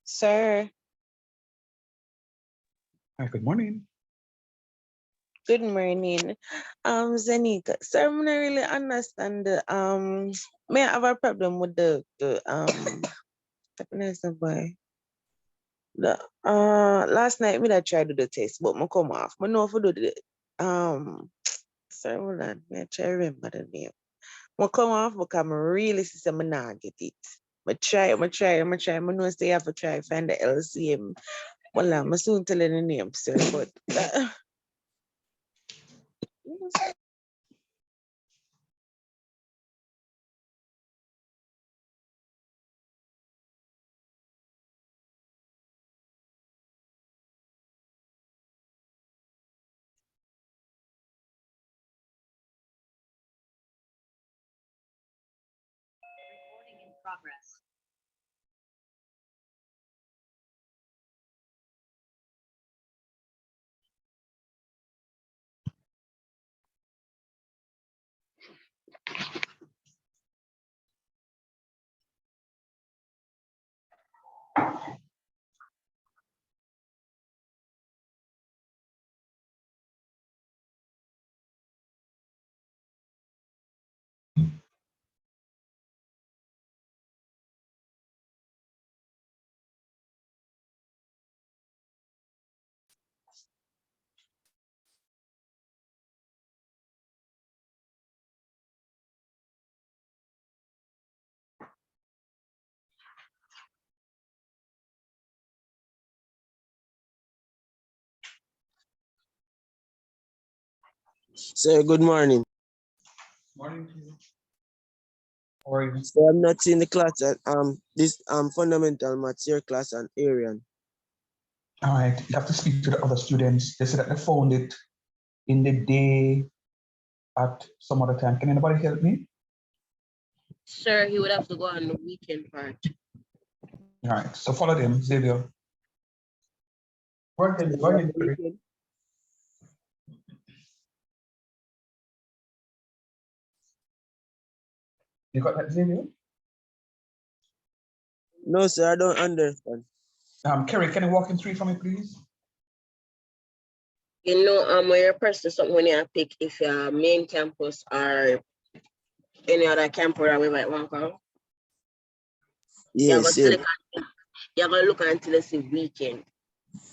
Sir, Hi, good morning. good morning. Zanika, sir, I don't really understand may I have a problem with what can I say, boy? The last night me that tried to do the test, but I come off. I know if I do the sorry, hold on, me I try to remember the name. I come off because I really see me not get it. I try, I know say I have to try find the LCM. Well, I'm soon telling the name, sir, but Recording in progress. Sir, good morning. Morning to you. How are you? So I'm not seeing the class at this fundamental maths your class on Arian. All right, you have to speak to the other students. They said that they found it in the day at some other time. Can anybody help me? Sir, he would have to go on the weekend part. All right, so follow them, Xavier. Go ahead, Barry. You got that, Xavier? No, sir, I don't understand. Kerry, can you walk in 3 for me, please? You know, when you press the something when you pick if your main campus or any other campus or whatever it want to call. Yes, yes. You're going to look until it's the weekend.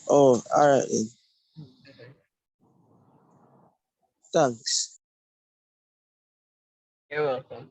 Oh, all right then. Thanks. You're welcome.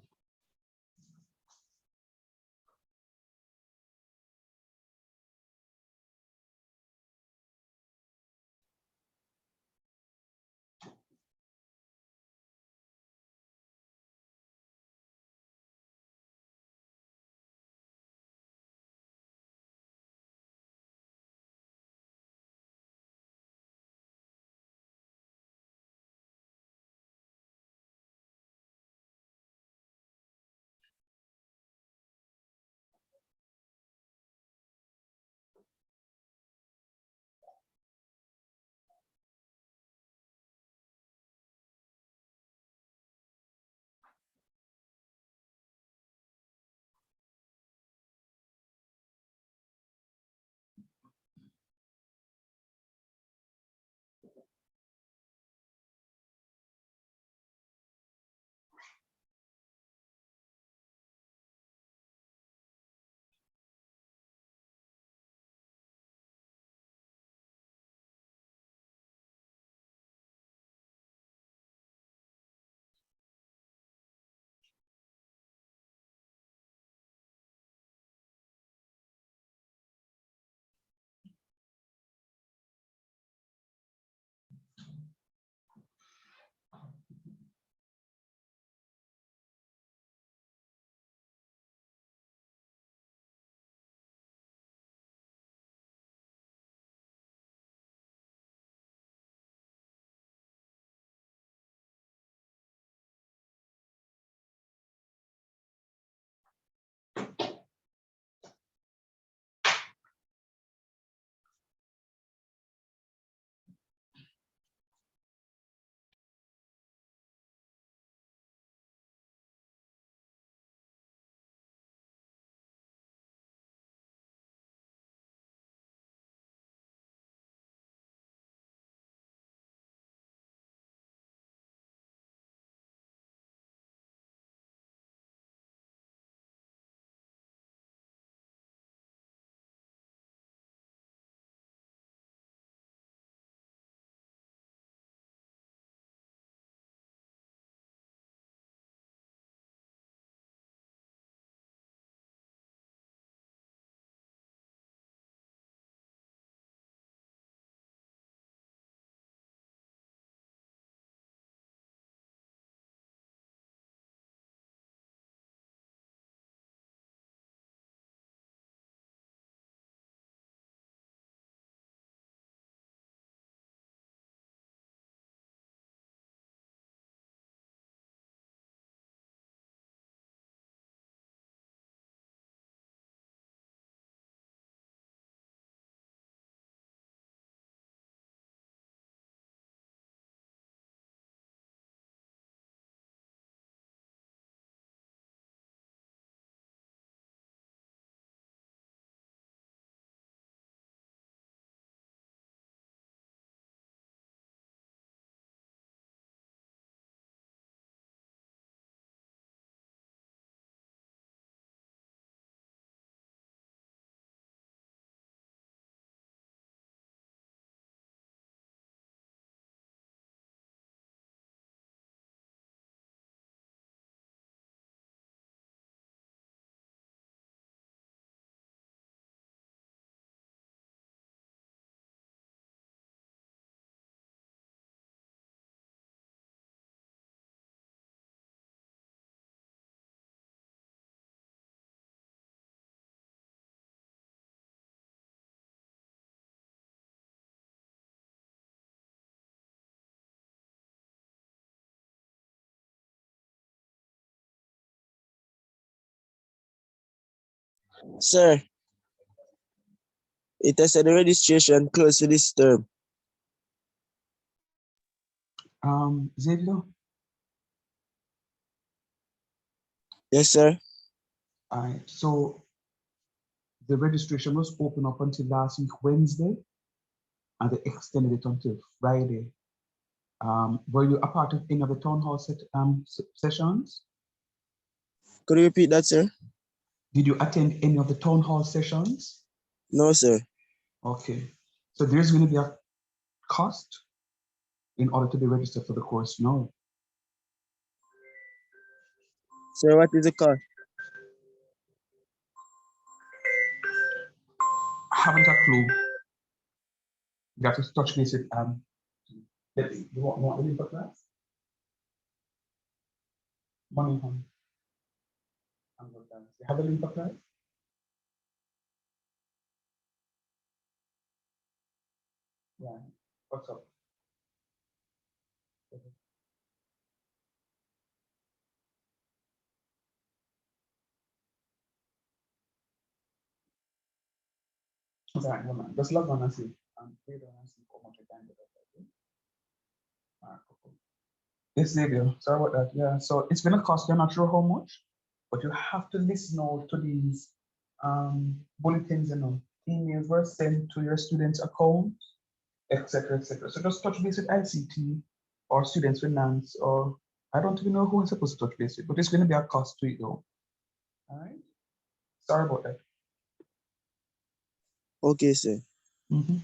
Sir, it has said the registration closed for this term. Xavier, Yes, sir. all right, so the registration was open up until last week, Wednesday, and they extended it until Friday. Were you a part of any of the town hall sessions? Could you repeat that, sir? Did you attend any of the town hall sessions? No, sir. Okay, so there's going to be a cost in order to be registered for the course now. Sir, what is the cost? I haven't a clue. You have to touch base with you want the link for class? Money, honey. You have a link for class? Yeah. What's up? Okay, no man. Just log on and see. Play down and see how much you can get. Okay? Alright, cool. Yes, Xavier. Sorry about that. Yeah. So it's gonna cost you. I'm not sure how much, but you have to listen out to these bulletins. Emails were sent to your students' account, etc., etc. So just touch base with ICT or students finance, or I don't even know who I'm supposed to touch base with, but it's going to be a cost to it though. All right. Sorry about that. Okay, sir. Mhm.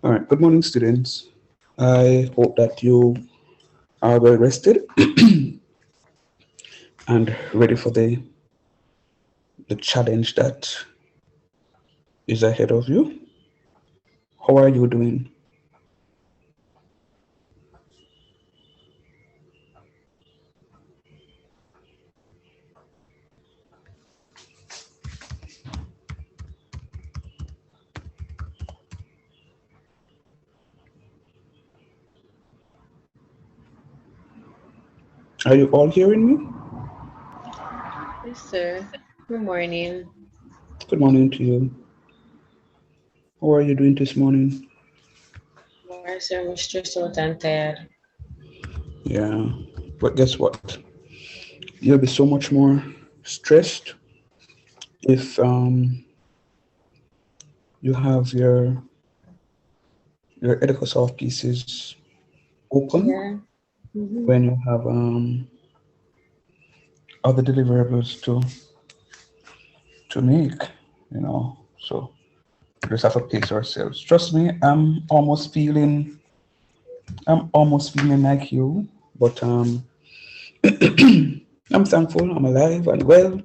All right. Good morning, students. I hope that you are well rested and ready for the challenge that is ahead of you. How are you doing? Are you all hearing me? Yes, sir. Good morning. Good morning to you. How are you doing this morning? Why, sir? I'm stressed out and tired. Yeah. But guess what? You'll be so much more stressed if you have your Edicosoft pieces open Yeah. Mm-hmm. when you have other deliverables to make, you know. So we just have to pace ourselves. Trust me, I'm almost feeling like you, but I'm thankful I'm alive and well,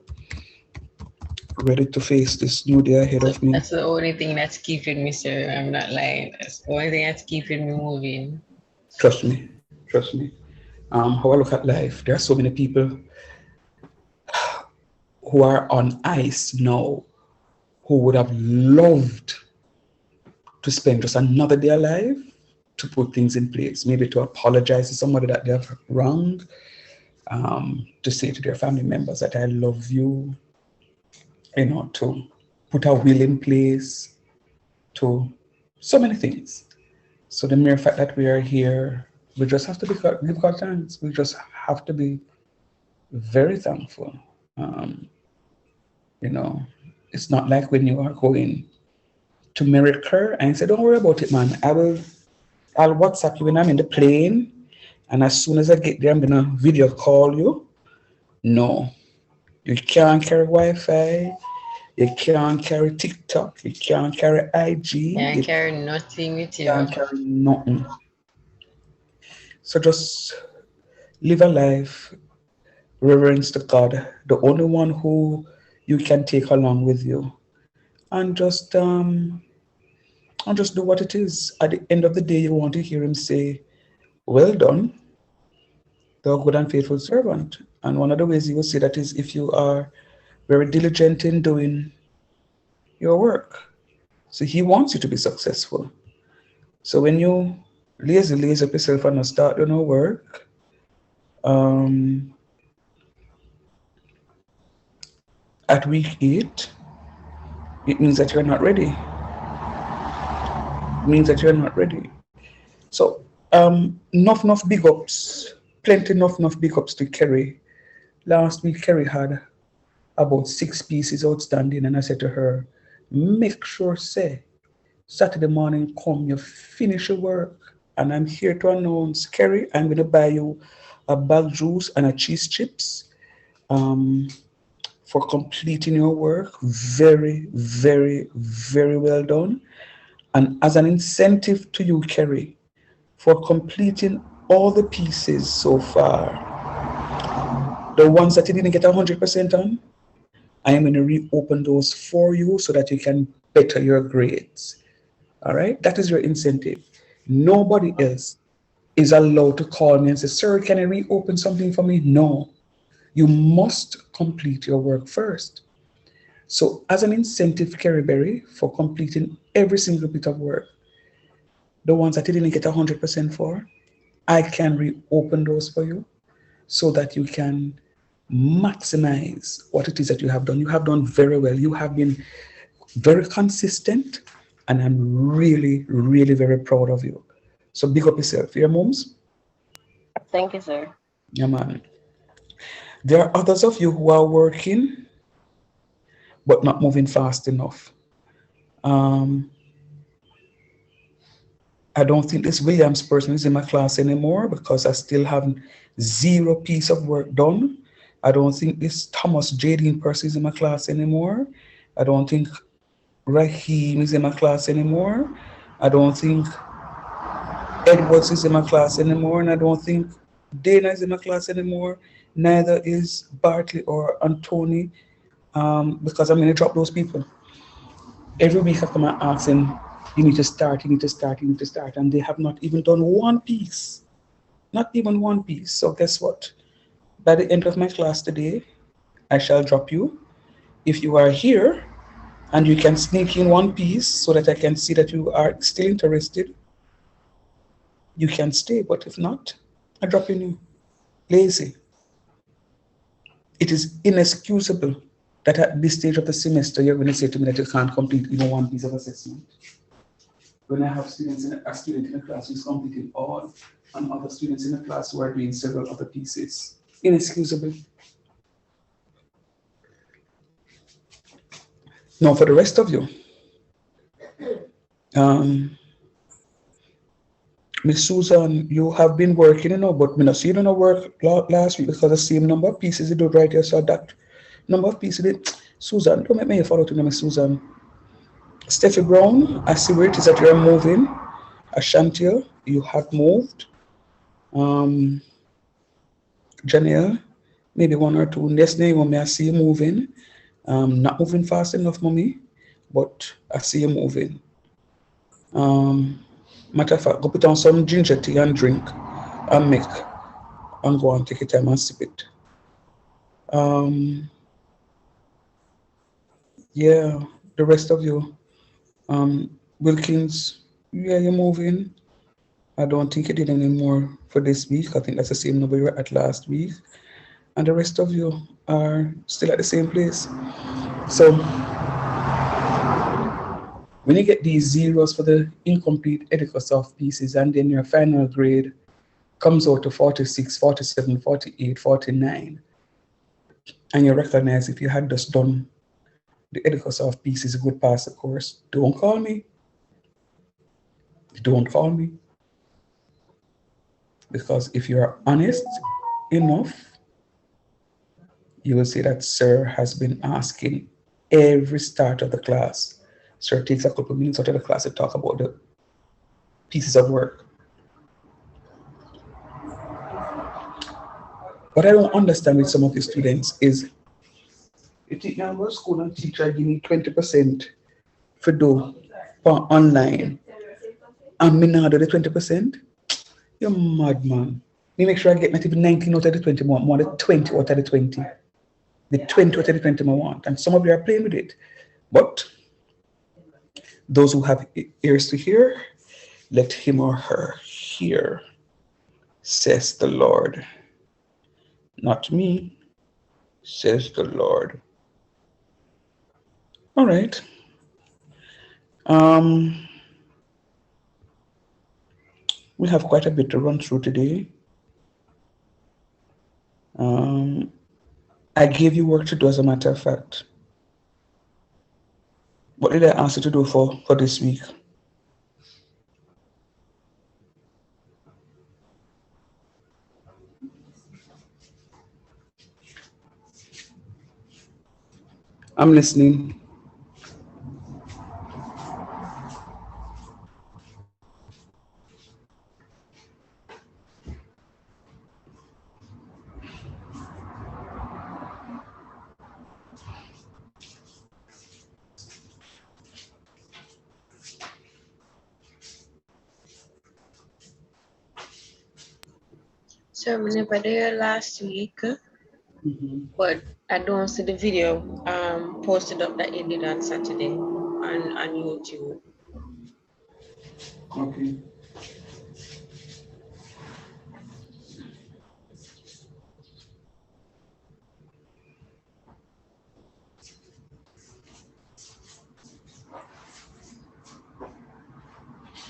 ready to face this new day ahead of me. That's the only thing that's keeping me, sir. I'm not lying. That's the only thing that's keeping me moving. Trust me, trust me. How I look at life, there are so many people who are on ice now who would have loved to spend just another day alive to put things in place, maybe to apologize to somebody that they have wronged, to say to their family members that I love you, to put a will in place, to so many things. So the mere fact that we are here, we just have to give God thanks. We just have to be very thankful. Um, you know, it's not like when you are going to Miracle and say, "Don't worry about it, man. I'll WhatsApp you when I'm in the plane, and as soon as I get there, I'm gonna video call you." No, you can't carry Wi-Fi. You can't carry TikTok. You can't carry IG. Can't You carry nothing with can't you. carry nothing. So just live a life, reverence to God, the only one who you can take along with you, and just do what it is. At the end of the day, you want to hear Him say, "Well done, thou good and faithful servant." And one of the ways He will say that is if you are very diligent in doing your work. So He wants you to be successful. So when you lazy up yourself and not start doing no work, um, at week 8, it means that you're not ready. It means that you're not ready. So enough big ups, plenty enough big ups to Kerry. Last week Kerry had about 6 pieces outstanding, and I said to her, make sure say Saturday morning come, you finish your work. And I'm here to announce, Kerry, I'm gonna buy you a bag juice and a cheese chips um, for completing your work. Very, very, very well done. And as an incentive to you, Kerry, for completing all the pieces so far, the ones that you didn't get 100% on, I am going to reopen those for you so that you can better your grades. All right? That is your incentive. Nobody else is allowed to call me and say, Sir, can I reopen something for me? No. You must complete your work first. So, as an incentive, Kerry Berry, for completing every single bit of work, the ones that you didn't get 100% for, I can reopen those for you so that you can maximize what it is that you have done. You have done very well. You have been very consistent, and I'm really, really very proud of you. So big up yourself. Your moms? Thank you, sir. Yeah, man. There are others of you who are working but not moving fast enough. Um, I don't think this Williams person is in my class anymore because I still have zero piece of work done. I don't think this Thomas Jadine person is in my class anymore. I don't think Raheem is in my class anymore. I don't think Edwards is in my class anymore, and I don't think Dana is in my class anymore. Neither is Bartley or Antony, because I'm going to drop those people. Every week I come and ask them, you need to start, you need to start, you need to start, and they have not even done one piece. Not even one piece. So guess what? By the end of my class today, I shall drop you. If you are here and you can sneak in one piece so that I can see that you are still interested, you can stay. But if not, I drop you. Lazy. It is inexcusable that at this stage of the semester you're going to say to me that you can't complete even one piece of assessment. When I have a student in a class who's completing all, and other students in the class who are doing several other pieces. Inexcusable. Now for the rest of you, Miss Susan, you have been working, but me not see you don't work last week because the same number of pieces you do right here. So that number of pieces, Susan, don't make me follow to Miss Susan. Steffi Brown, I see where it is that you're moving. Ashantia, you have moved. Janelle, maybe one or two. Next name, I see you moving. Not moving fast enough, mommy, but I see you moving. Matter of fact, go put on some ginger tea and drink and make and go and take your time and sip it. Yeah, the rest of you, Wilkins, yeah, you're moving. I don't think you did any more for this week. I think that's the same number you were at last week. And the rest of you are still at the same place. So when you get these zeros for the incomplete Edicosoft pieces and then your final grade comes out to 46, 47, 48, 49, and you recognize if you had just done the Edicosoft pieces, you would pass the course, don't call me. Don't call me. Because if you are honest enough, you will see that Sir has been asking every start of the class. Sir takes a couple of minutes out of the class to talk about the pieces of work. What I don't understand with some of the students is you think you go to school and teacher give me 20% for do for online. And me now do the 20%. You're mad, man. Me make sure I get not even 19 out of the 20 more than 20 out of the 20. The 20 out of the 20 I want. And some of you are playing with it. But those who have ears to hear, let him or her hear, says the Lord. Not me, says the Lord. All right. We have quite a bit to run through today. I gave you work to do, as a matter of fact. What did I ask you to do for this week? I'm listening. So I never there last week, but I don't see the video posted up that you did on Saturday on YouTube. Okay.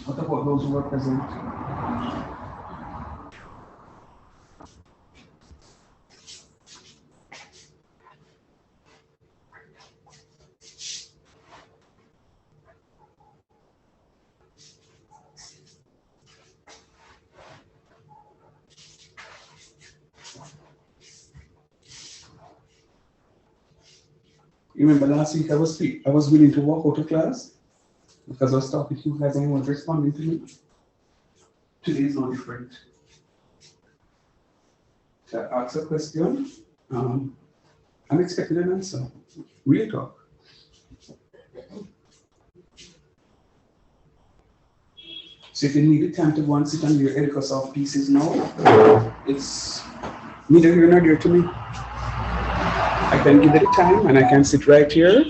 What about those who were present? You remember last week I was willing to walk out of class because I was talking to you guys and you weren't responding to me. Today is no different. So I ask a question, I'm expecting an answer. Real talk. So if you need the time to go and sit and hear Erica soft pieces now, it's neither here nor there to me. I can give it the time and I can sit right here.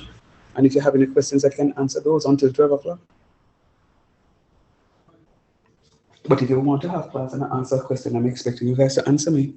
And if you have any questions, I can answer those until 12 o'clock. But if you want to have class and I answer a question, I'm expecting you guys to answer me.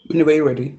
Whenever you're ready.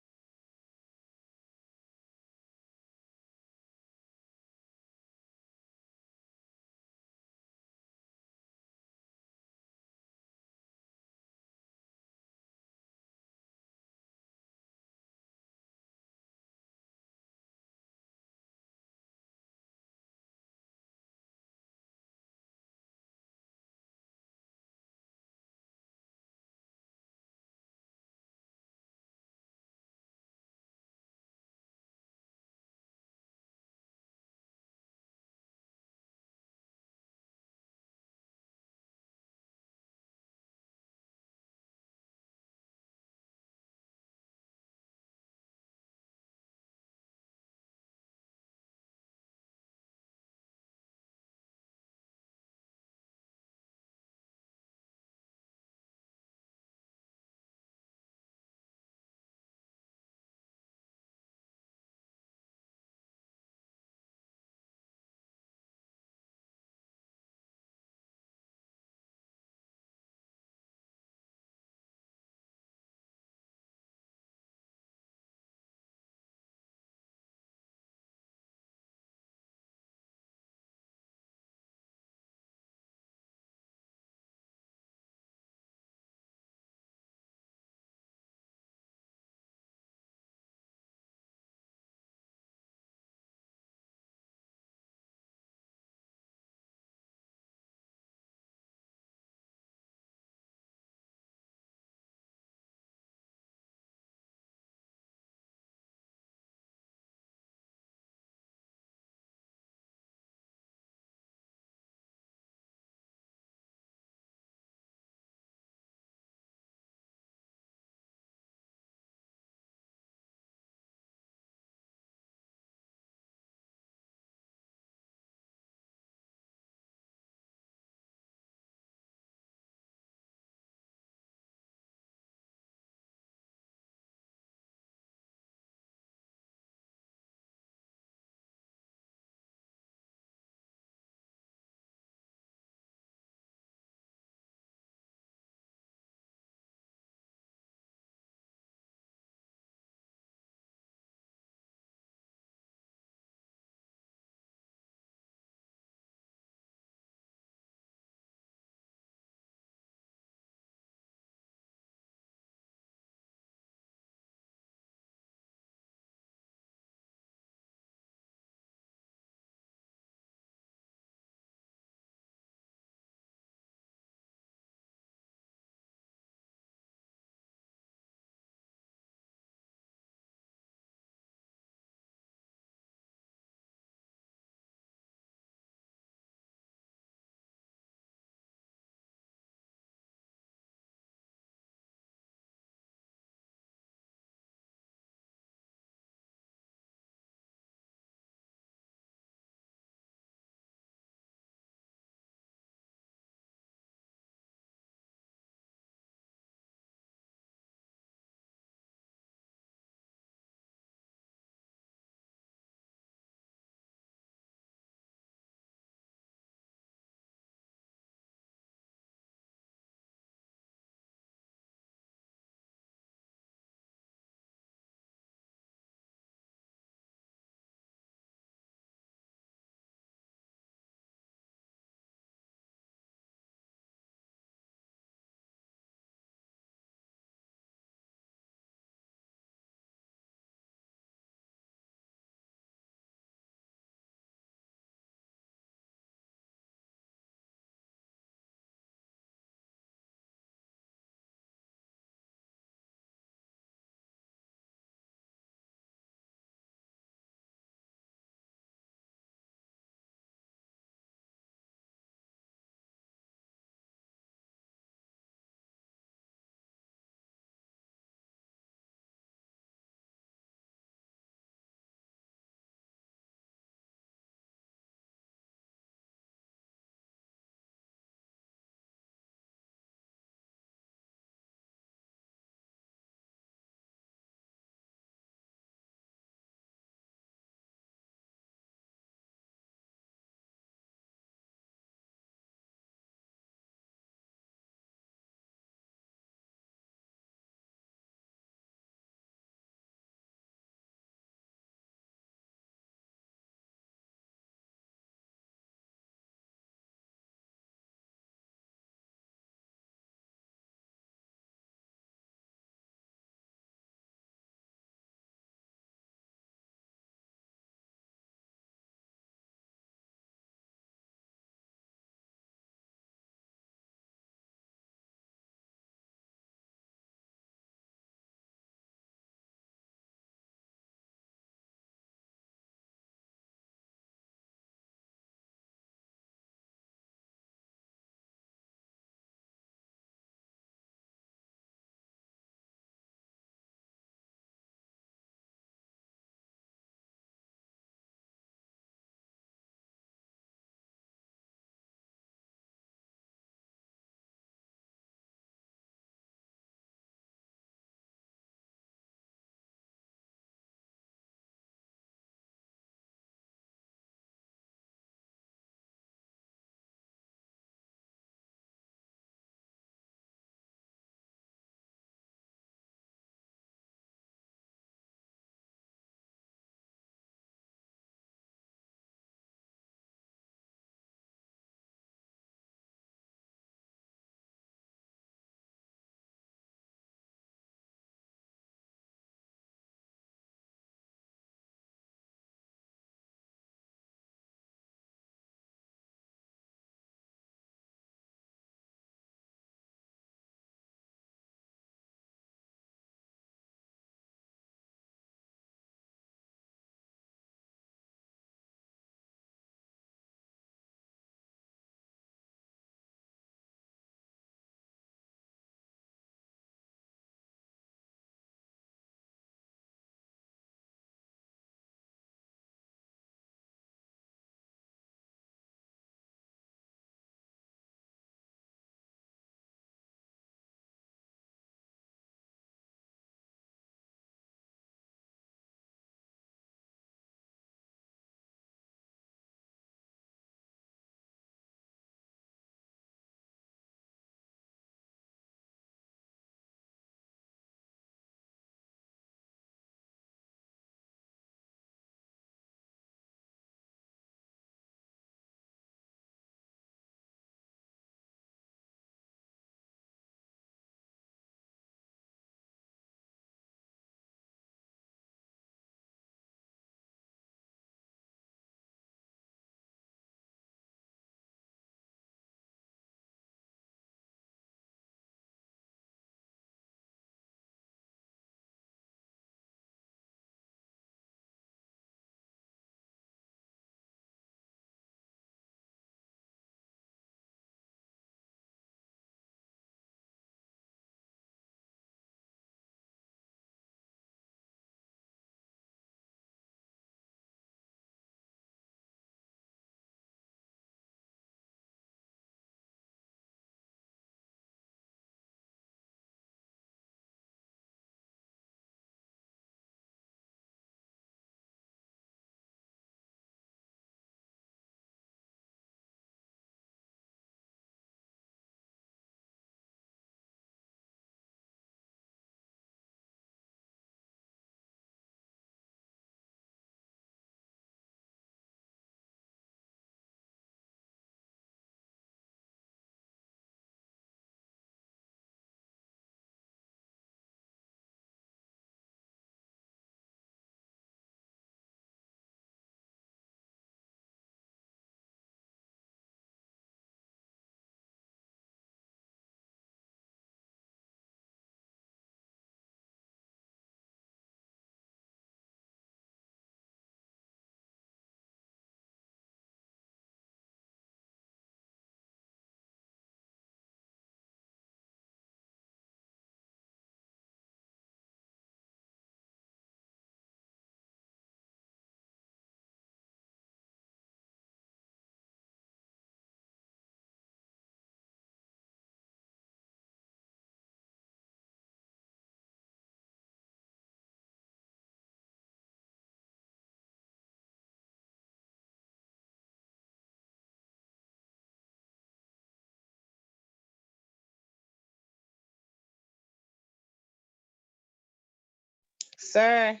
Sir.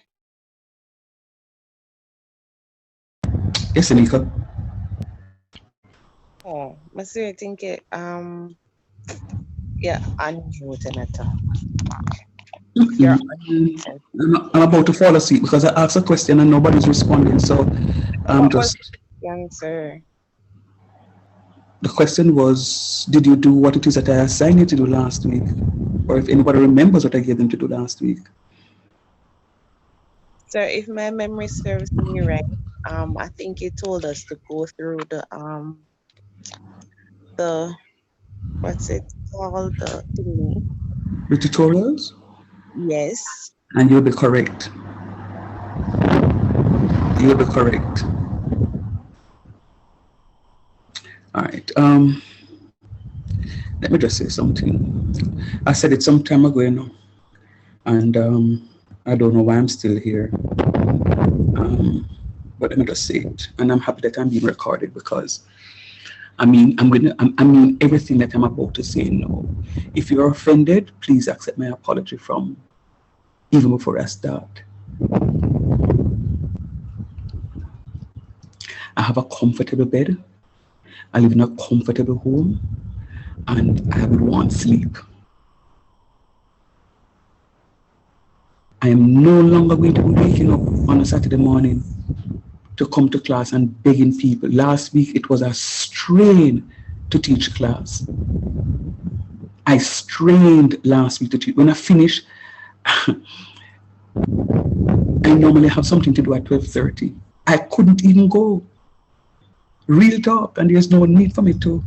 Yes, Anika. Oh, I see. I think it. Yeah, unmuted at all. You're unmuted. I'm about to fall asleep because I asked a question and nobody's responding. So I'm What was just. the answer? The question was, did you do what it is that I assigned you to do last week? Or if anybody remembers what I gave them to do last week. So if my memory serves me right, I think you told us to go through the what's it called, the thingy. The tutorials? Yes. And you'll be correct. You'll be correct. All right. Let me just say something. I said it some time ago, and I don't know why I'm still here. But let me just say it, and I'm happy that I'm being recorded because I mean I mean everything that I'm about to say now. If you're offended, please accept my apology from even before I start. I have a comfortable bed. I live in a comfortable home, and I would want sleep. I am no longer going to be waking up on a Saturday morning to come to class and begging people. Last week, it was a strain to teach class. I strained last week to teach. When I finish, I normally have something to do at 12:30. I couldn't even go. Real talk, and there's no need for me to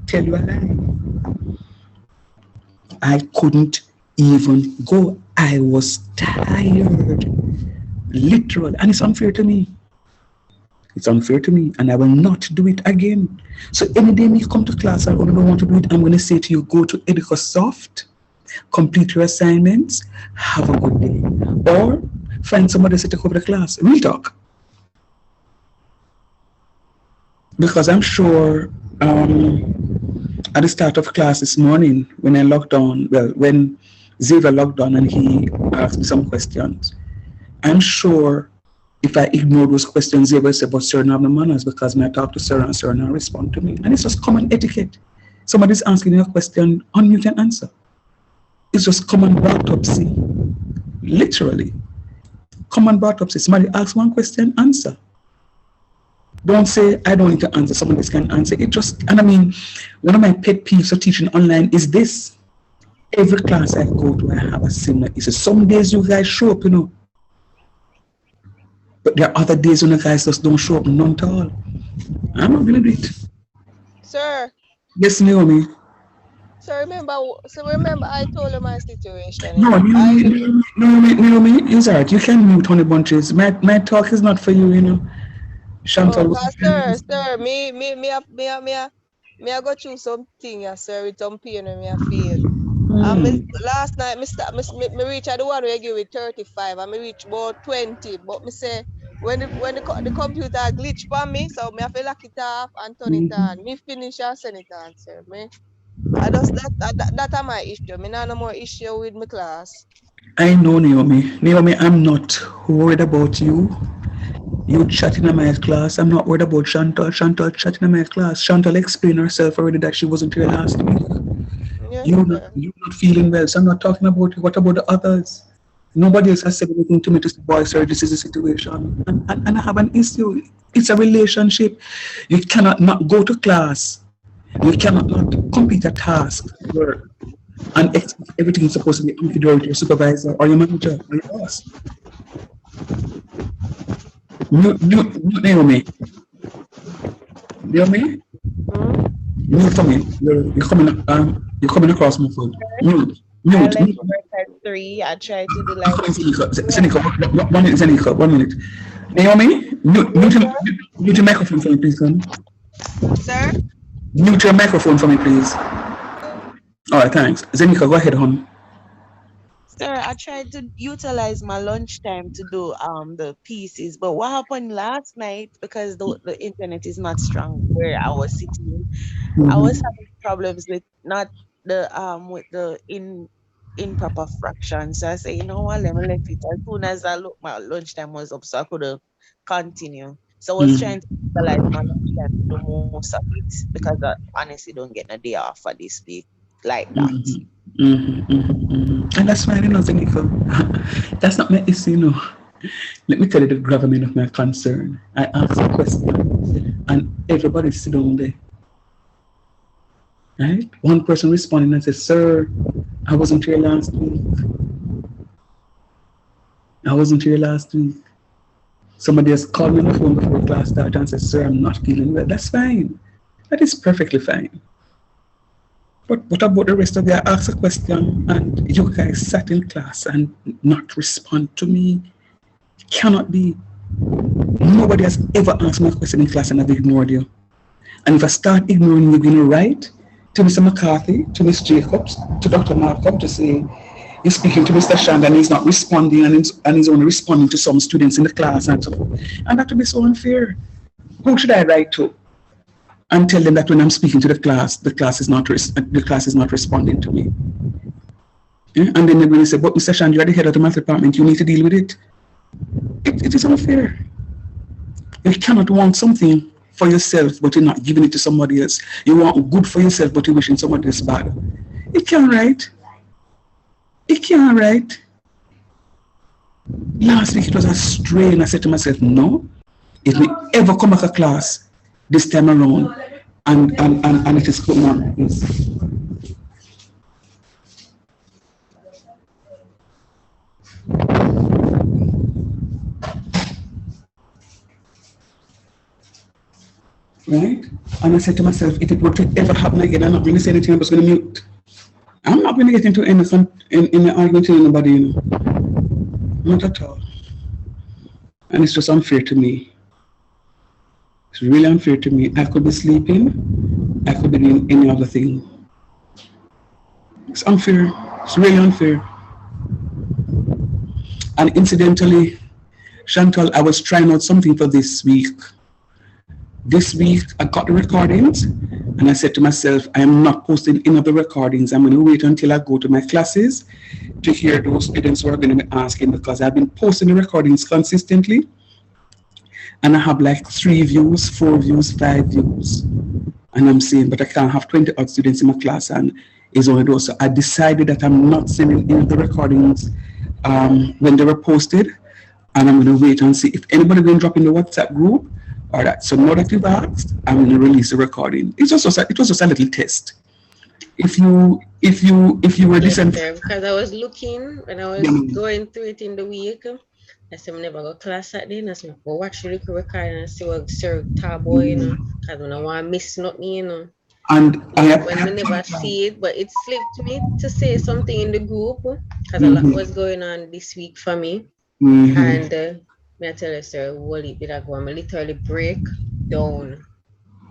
tell you a lie. I couldn't even go. I was tired, literally, and it's unfair to me. It's unfair to me, and I will not do it again. So any day me come to class and I don't want to do it, I'm going to say to you, go to EducaSoft, complete your assignments, have a good day, or find somebody to take over the class. Real talk, because I'm sure at the start of class this morning, when I logged on, well, when Xavier logged on and he asked me some questions, I'm sure if I ignore those questions, they will say, but sir, have no manners because when I talk to sir and sir now respond to me. And it's just common etiquette. Somebody's asking you a question, unmute and answer. It's just common autopsy. Literally. Common autopsy. Somebody asks one question, answer. Don't say, I don't need to answer, someone else can answer. It just, and I mean, one of my pet peeves of teaching online is this. Every class I go to, I have a similar issue. Some days you guys show up, but there are other days when the guys just don't show up, none at all. I'm not gonna do it. Sir, Yes, Naomi. so remember I told you my situation, No, Naomi, it's alright. You can mute Honey Bunches. My talk is not for you, Oh, Chantal. cause sir, me I go through something, yeah, sir, with some pain when me I feel. Last night, me reach at the one where I give it 35, and me reach about 20. But me say when the computer glitch for me, so me have to lock it off and turn it on. Me finish and send it on, sir. I just that are my issue. Me not no more issue with my class. I know, Naomi. Naomi, I'm not worried about you. You chatting in my class. I'm not worried about Chantal. Chantal chatting in my class. Chantal explained herself already that she wasn't here last week. Yes, sir. You're not feeling well, so I'm not talking about you. What about the others? Nobody else has said anything to me to say, boy, sir, this is the situation. And I have an issue. It's a relationship. You cannot not go to class. You cannot not complete a task at work and expect everything is supposed to be confidential to your supervisor or your manager or your boss. Naomi. Naomi? Mute for me. You're coming across my phone. Mute. I Mute. left work at 3. I tried to do like Seneca, 1 minute, Seneca, 1 minute. Naomi, mute your microphone for me, please, son. sir. Mute your microphone for me, please. All right, thanks. Zenika, go ahead, hon. Sir, I tried to utilize my lunchtime to do the pieces, but what happened last night because the internet is not strong where I was sitting, I was having problems with not the with the improper fractions. So I say, you know what, let me let it. As soon as I look, my lunchtime was up, so I could continue. So I was trying to utilize my lunchtime to do most of it because I honestly don't get a day off for this week like that. And that's why I know, Zenika. That's not my issue, you know. Let me tell you the gravamen of my concern. I ask a question and everybody sit down there. Right? One person responding and says, sir, I wasn't here last week. I wasn't here last week. Somebody has called me on the phone before class started and said, sir, I'm not feeling well. That's fine. That is perfectly fine. But what about the rest of you? I asked a question and you guys sat in class and not respond to me. It cannot be. Nobody has ever asked me a question in class and I've ignored you. And if I start ignoring you, you're going to write to Mr. McCarthy, to Ms. Jacobs, to Dr. Malcolm to say, you're speaking to Mr. Shand and he's not responding and he's only responding to some students in the class and so forth. And that would be so unfair. Who should I write to? And tell them that when I'm speaking to the class is not responding to me. Yeah? And then they're going to say, but Mr. Shand, you're the head of the math department, you need to deal with it. It is unfair. You cannot want something for yourself, but you're not giving it to somebody else. You want good for yourself, but you're wishing somebody else bad. It can't right. It can't right. Last week it was a strain. I said to myself, no, if we ever come back to class this time around, and it is going on. Yes. Right? And I said to myself, if it were to ever happen again, I'm not going to say anything, I'm just going to mute. I'm not going to get into any argument with anybody, you know. Not at all. And it's just unfair to me. It's really unfair to me. I could be sleeping, I could be doing any other thing. It's unfair. It's really unfair. And incidentally, Chantal, I was trying out something for this week. This week, I got the recordings, and I said to myself, I am not posting any of the recordings. I'm going to wait until I go to my classes to hear those students who are going to be asking, because I've been posting the recordings consistently, and I have like 3 views, 4 views, 5 views. And I'm saying, but I can't have 20 odd students in my class, and it's only those. So I decided that I'm not sending any of the recordings when they were posted, and I'm going to wait and see if anybody going to drop in the WhatsApp group. All right, so now that you've asked, I'm going to release the recording. It was just a little test. If you were listening, because I was looking when I was going through it in the week, I said I never go class that day. And I said go watch the recording and see what Sir Tabo, you know, because I don't want to miss nothing, you know. And when we never see it, but it slipped me to say something in the group because a lot was going on this week for me, and. I tell you, sir, what it did I go? I literally break down.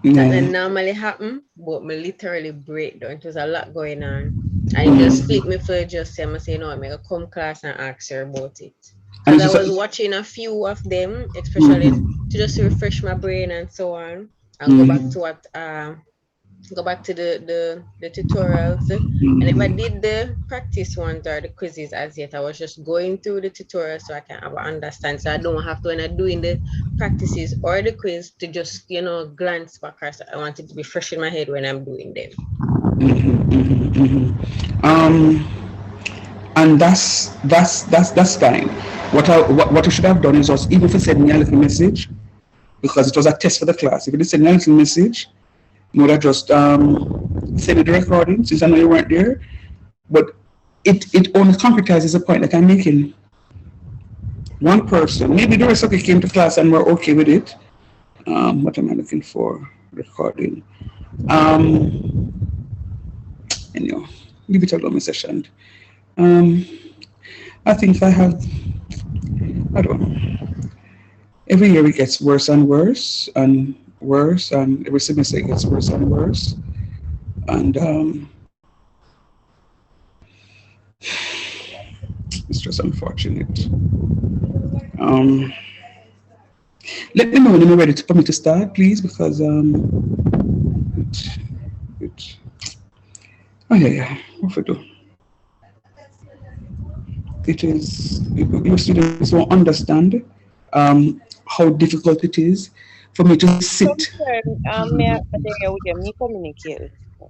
That didn't normally happen, but I literally break down. It was a lot going on. And it just split me for just say, I'm saying, no, I'm going to come class and ask her about it. Because I was watching a few of them, especially to just refresh my brain and so on, and go back to what go back to the tutorials. And if I did the practice ones or the quizzes as yet, I was just going through the tutorials so I can have an understand. So I don't have to, when I'm doing the practices or the quiz, to just, you know, glance back. So I want it to be fresh in my head when I'm doing them. And that's fine. What you should have done is just, even if you send me a little message, because it was a test for the class, if you did send me a little message, you would have just send me the recording, since I know you weren't there. But it only concretizes the point that I'm making. One person, maybe the rest of you came to class and were okay with it. What am I looking for? Recording. Anyway, leave it alone, Mr. Shand. I think I don't know. Every year it gets worse and worse and worse, and every semester it gets worse and worse. And it's just unfortunate. Let me know when you're ready for me to start, please, because oh yeah, what we do? it is, your students won't understand how difficult it is for me to sit. May I there with them? Me communicate with them.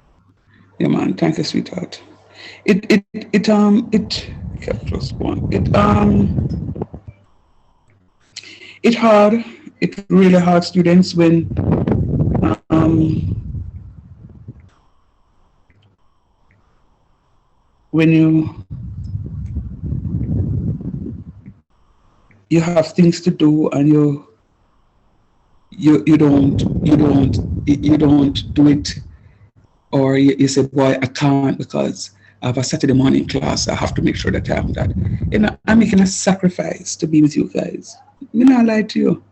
Yeah, man. Thank you, sweetheart. Okay, plus one. It hard. It really hard, students, um, when you have things to do and you don't do it, or you say, boy, I can't because I have a Saturday morning class. I have to make sure that I have that. You know, I'm making a sacrifice to be with you guys. Me not lie to you.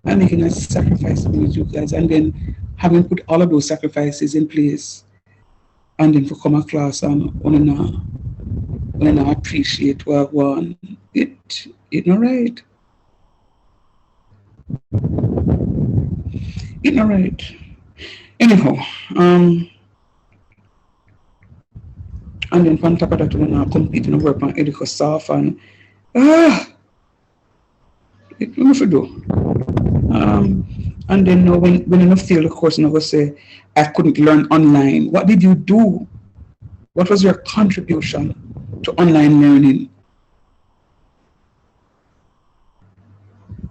I'm making a sacrifice to be with you guys, and then having put all of those sacrifices in place, and then for come a class and when I appreciate what one, it not right. It not right. Anyhow, and then on top of that, when I compete in work on Edico Soft and it what to do. And then when I fail the course, and I go say I couldn't learn online. What did you do? What was your contribution to online learning?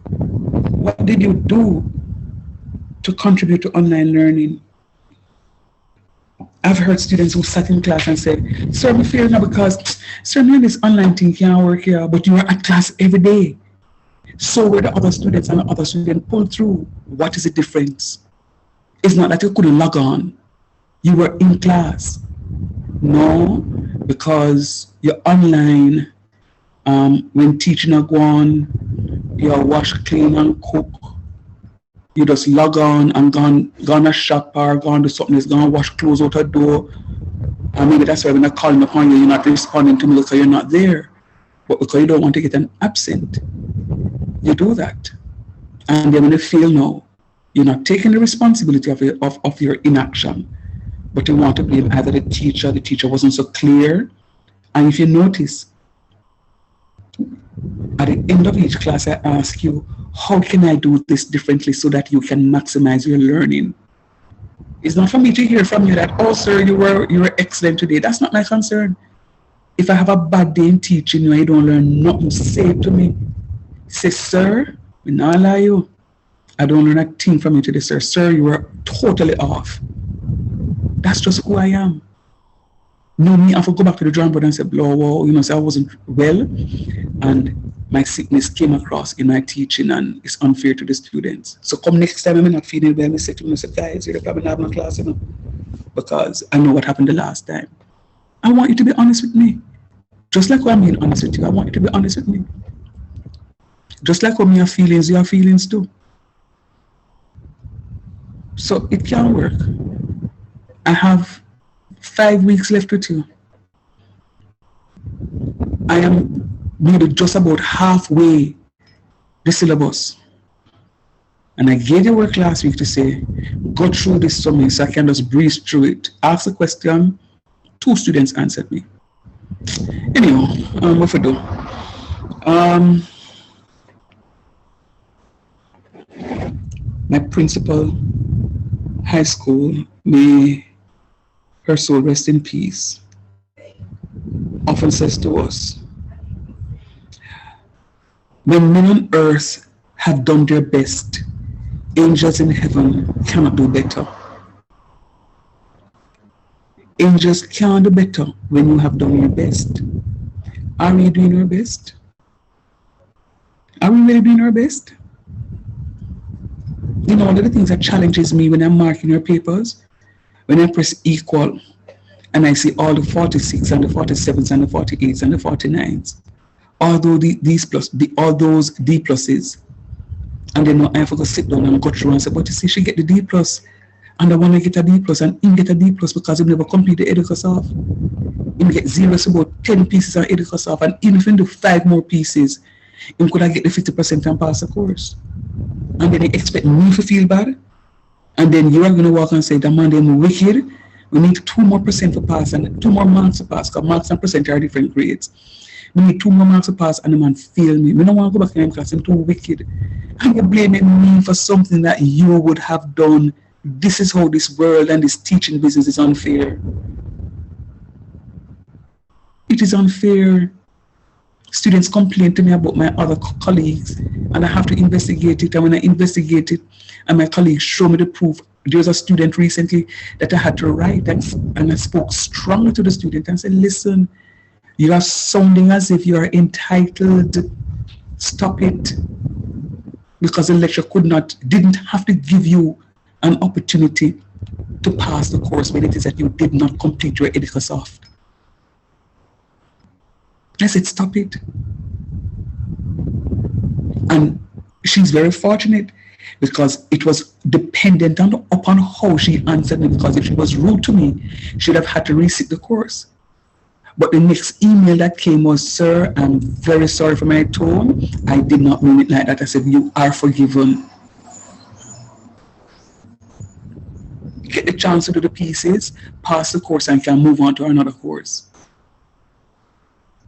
What did you do to contribute to online learning? I've heard students who sat in class and said, sir, we failed now because, sir, maybe this online thing can't work here, but you are at class every day. So were the other students, and the other students pulled through. What is the difference? It's not that you couldn't log on. You were in class. No, because you're online. When teaching a go on, you wash, clean, and cook. You just log on and gone a shop or gone to something, gone wash clothes out a door. And maybe that's why when I call upon you, you're not responding to me because you're not there. But because you don't want to get an absent, you do that. And then when you feel no, you're not taking the responsibility of your inaction, but you want to blame either the teacher wasn't so clear. And if you notice, at the end of each class, I ask you, how can I do this differently so that you can maximize your learning? It's not for me to hear from you that, oh, sir, you were excellent today. That's not my concern. If I have a bad day in teaching you and you don't learn nothing, say it to me. Say, sir, we not lie you. I don't learn a thing from you today, sir. Sir, you were totally off. That's just who I am. No, me, I have to go back to the drawing board and say, well, say I wasn't well, and my sickness came across in my teaching, and it's unfair to the students. So come next time I'm not feeling well, I say to them, guys, you're probably not having a class, because I know what happened the last time. I want you to be honest with me. Just like I'm being honest with you, I want you to be honest with me. Just like when you have feelings, you have feelings too. So it can work. I have 5 weeks left with you. I am maybe just about halfway the syllabus. And I gave you work last week to say, go through this summary so I can just breeze through it. Ask a question, 2 students answered me. Anyhow, what we do? My principal, high school, may her soul rest in peace, often says to us, when men on earth have done their best, angels in heaven cannot do better. Angels can't do better when you have done your best. Are we doing our best? Are we really doing our best? One of the things that challenges me when I'm marking your papers, when I press equal and I see all the 46 and the 47s and the 48s and the 49s, all those D pluses, and then I have to go sit down and go through and say, but you see, she get the D plus, and I want to get a D plus, and him get a D plus because he never complete the Educasoft. Him get zeros about 10 pieces on Educasoft, and even if he do 5 more pieces, him could have get the 50% and pass the course. And then they expect me to feel bad, and then you are going to walk and say, that man, they're wicked. We need 2 more % to pass and 2 more marks to pass, because marks and percent are different grades. I need 2 more marks to pass and the man fail me. I don't want to go back in class. I'm too wicked. And you're blaming me for something that you would have done. This is how this world and this teaching business is unfair. It is unfair. Students complain to me about my other colleagues, and I have to investigate it. And when I investigate it, and my colleagues show me the proof, there was a student recently that I had to write, and I spoke strongly to the student and said, listen, you are sounding as if you are entitled. Stop it. Because the lecturer didn't have to give you an opportunity to pass the course when it is that you did not complete your EducaSoft. I said, stop it. And she's very fortunate because it was dependent upon how she answered me, because if she was rude to me, she'd have had to resit the course. But the next email that came was, sir, I'm very sorry for my tone. I did not mean it like that. I said, you are forgiven. Get the chance to do the pieces, pass the course, and can move on to another course.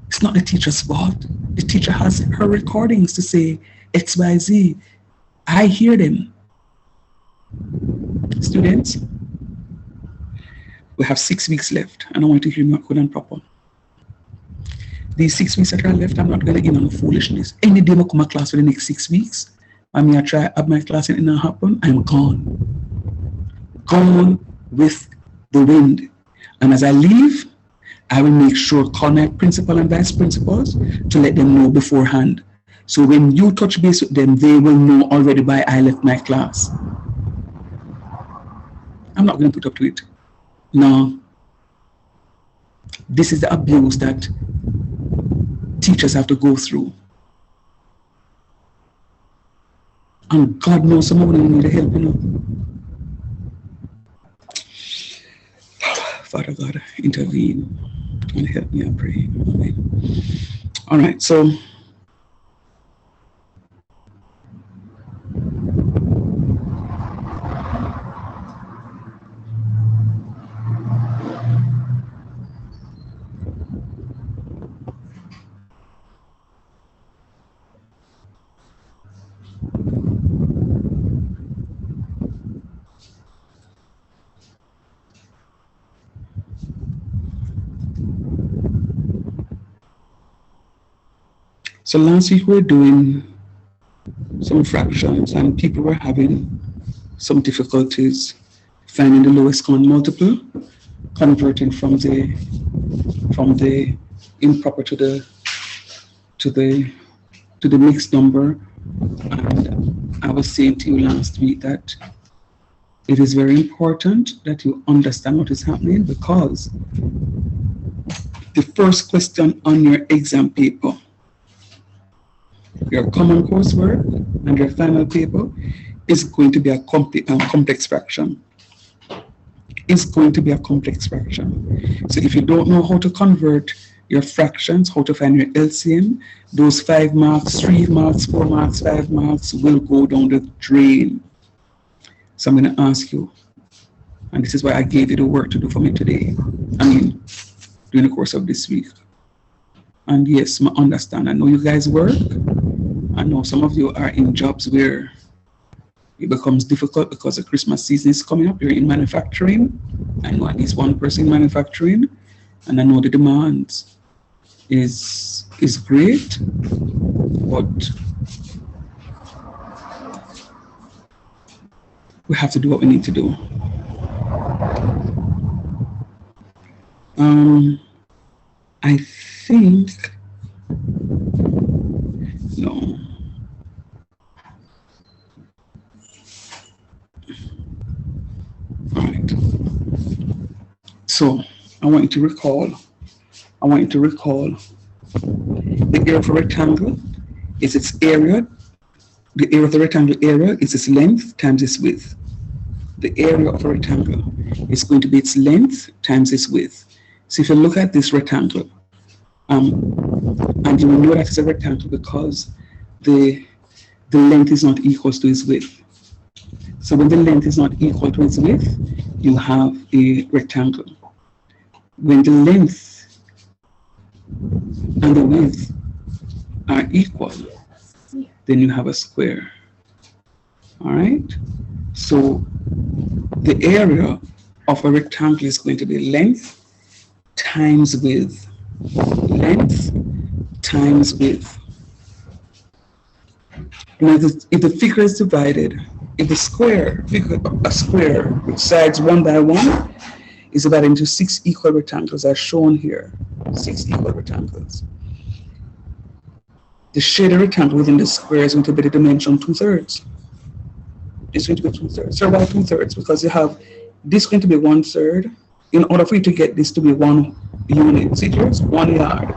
It's not the teacher's fault. The teacher has her recordings to say X, Y, Z. I hear them. Students, we have 6 weeks left, and I want you to hear me good and proper. These 6 weeks that are left, I'm not going to in on foolishness. Any day I come to class for the next 6 weeks, and I try have my class and it not happen, I'm gone. Gone with the wind. And as I leave, I will make sure call my principal and vice principals to let them know beforehand. So when you touch base with them, they will know already by I left my class. I'm not going to put up to it. No. This is the abuse that teachers have to go through. And God knows some of them need help, you know. Father God, intervene and help me, I pray. Amen. All right, so last week we were doing some fractions and people were having some difficulties finding the lowest common multiple, converting from the improper to the mixed number. And I was saying to you last week that it is very important that you understand what is happening, because the first question on your exam paper, your common coursework, and your final paper is going to be a complex fraction. It's going to be a complex fraction. So if you don't know how to convert your fractions, how to find your LCM, those 5 marks, 3 marks, 4 marks, 5 marks will go down the drain. So I'm going to ask you, and this is why I gave you the work to do for me today. During the course of this week. And yes, I understand. I know you guys work. I know some of you are in jobs where it becomes difficult because the Christmas season is coming up. You're in manufacturing. I know at least one person in manufacturing, and I know the demand is great, but we have to do what we need to do. I think no. All right. So I want you to recall the area of a rectangle is its area. The area of the rectangle area is its length times its width. The area of a rectangle is going to be its length times its width. So if you look at this rectangle, and you will know that it's a rectangle because the length is not equal to its width. So when the length is not equal to its width, you have a rectangle. When the length and the width are equal, then you have a square. All right? So the area of a rectangle is going to be length times width. Length times width. Now, if the figure is divided, if a square with sides 1 by 1 is divided into 6 equal rectangles, as shown here, 6 equal rectangles. The shaded rectangle within the square is going to be the dimension 2/3. It's going to be 2/3. So why 2/3? Because you have this going to be 1/3. In order for you to get this to be 1 unit, see here, it's 1 yard.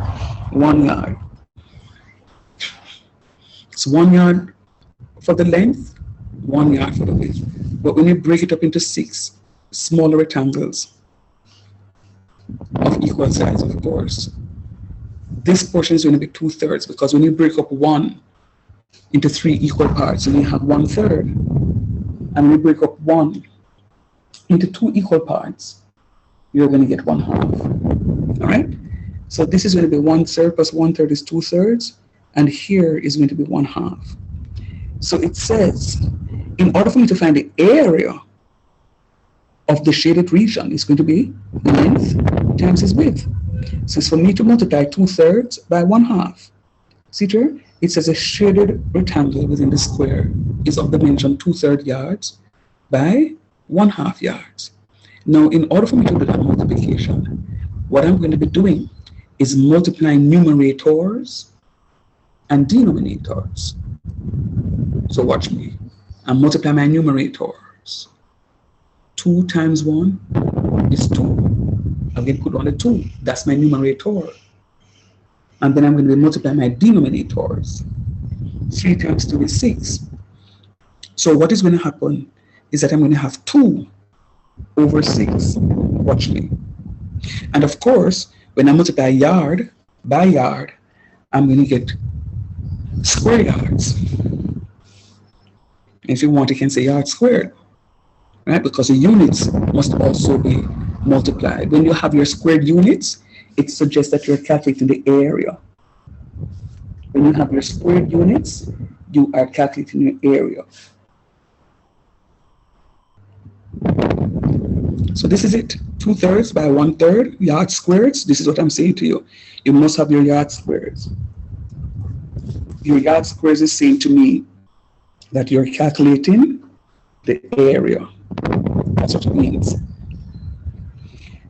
1 yard. It's 1 yard for the length, 1 yard for the width. But when you break it up into 6 smaller rectangles of equal size, of course, this portion is going to be 2/3, because when you break up 1 into 3 equal parts, then you have 1/3. And when you break up 1 into 2 equal parts, you're going to get 1/2. All right? So this is going to be 1/3 plus 1/3 is 2/3, and here is going to be 1/2. So it says, in order for me to find the area of the shaded region, it's going to be length times its width. So it's for me to multiply 2/3 by 1/2. See here? It says a shaded rectangle within the square is of dimension 2/3 yards by 1/2 yards. Now, in order for me to do that multiplication, what I'm going to be doing is multiplying numerators and denominators. So watch me. I'm multiplying my numerators. 2 times 1 is 2. I'm going to put on the 2. That's my numerator. And then I'm going to be multiplying my denominators. 3 times 2 is 6. So what is going to happen is that I'm going to have 2 over 6. Watch me. And of course, when I multiply yard by yard, I'm going to get square yards. If you want, you can say yard squared, right? Because the units must also be multiplied. When you have your squared units, it suggests that you're calculating the area. When you have your squared units, you are calculating your area. So this is it. 2/3 by 1/3 yard squares. This is what I'm saying to you. You must have your yard squares. Your yard squares is saying to me that you're calculating the area. That's what it means.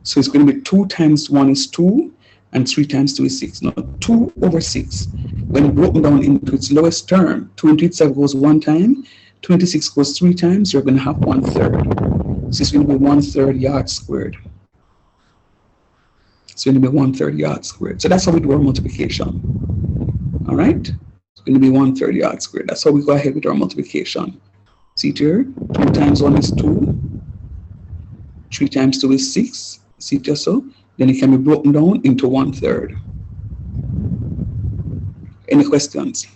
So it's going to be 2 times 1 is 2, and 3 times 2 is 6. Now, 2 over 6, when broken down into its lowest term, 2 into itself goes 1 time, 26 goes 3 times, you're going to have 1/3. So it's going to be 1/3 yard squared. It's going to be 1/3 yard squared. So that's how we do our multiplication. All right? It's going to be 1/3 yard squared. That's how we go ahead with our multiplication. See here? 2 times 1 is 2. 3 times 2 is 6. See just so? Then it can be broken down into 1/3. Any questions?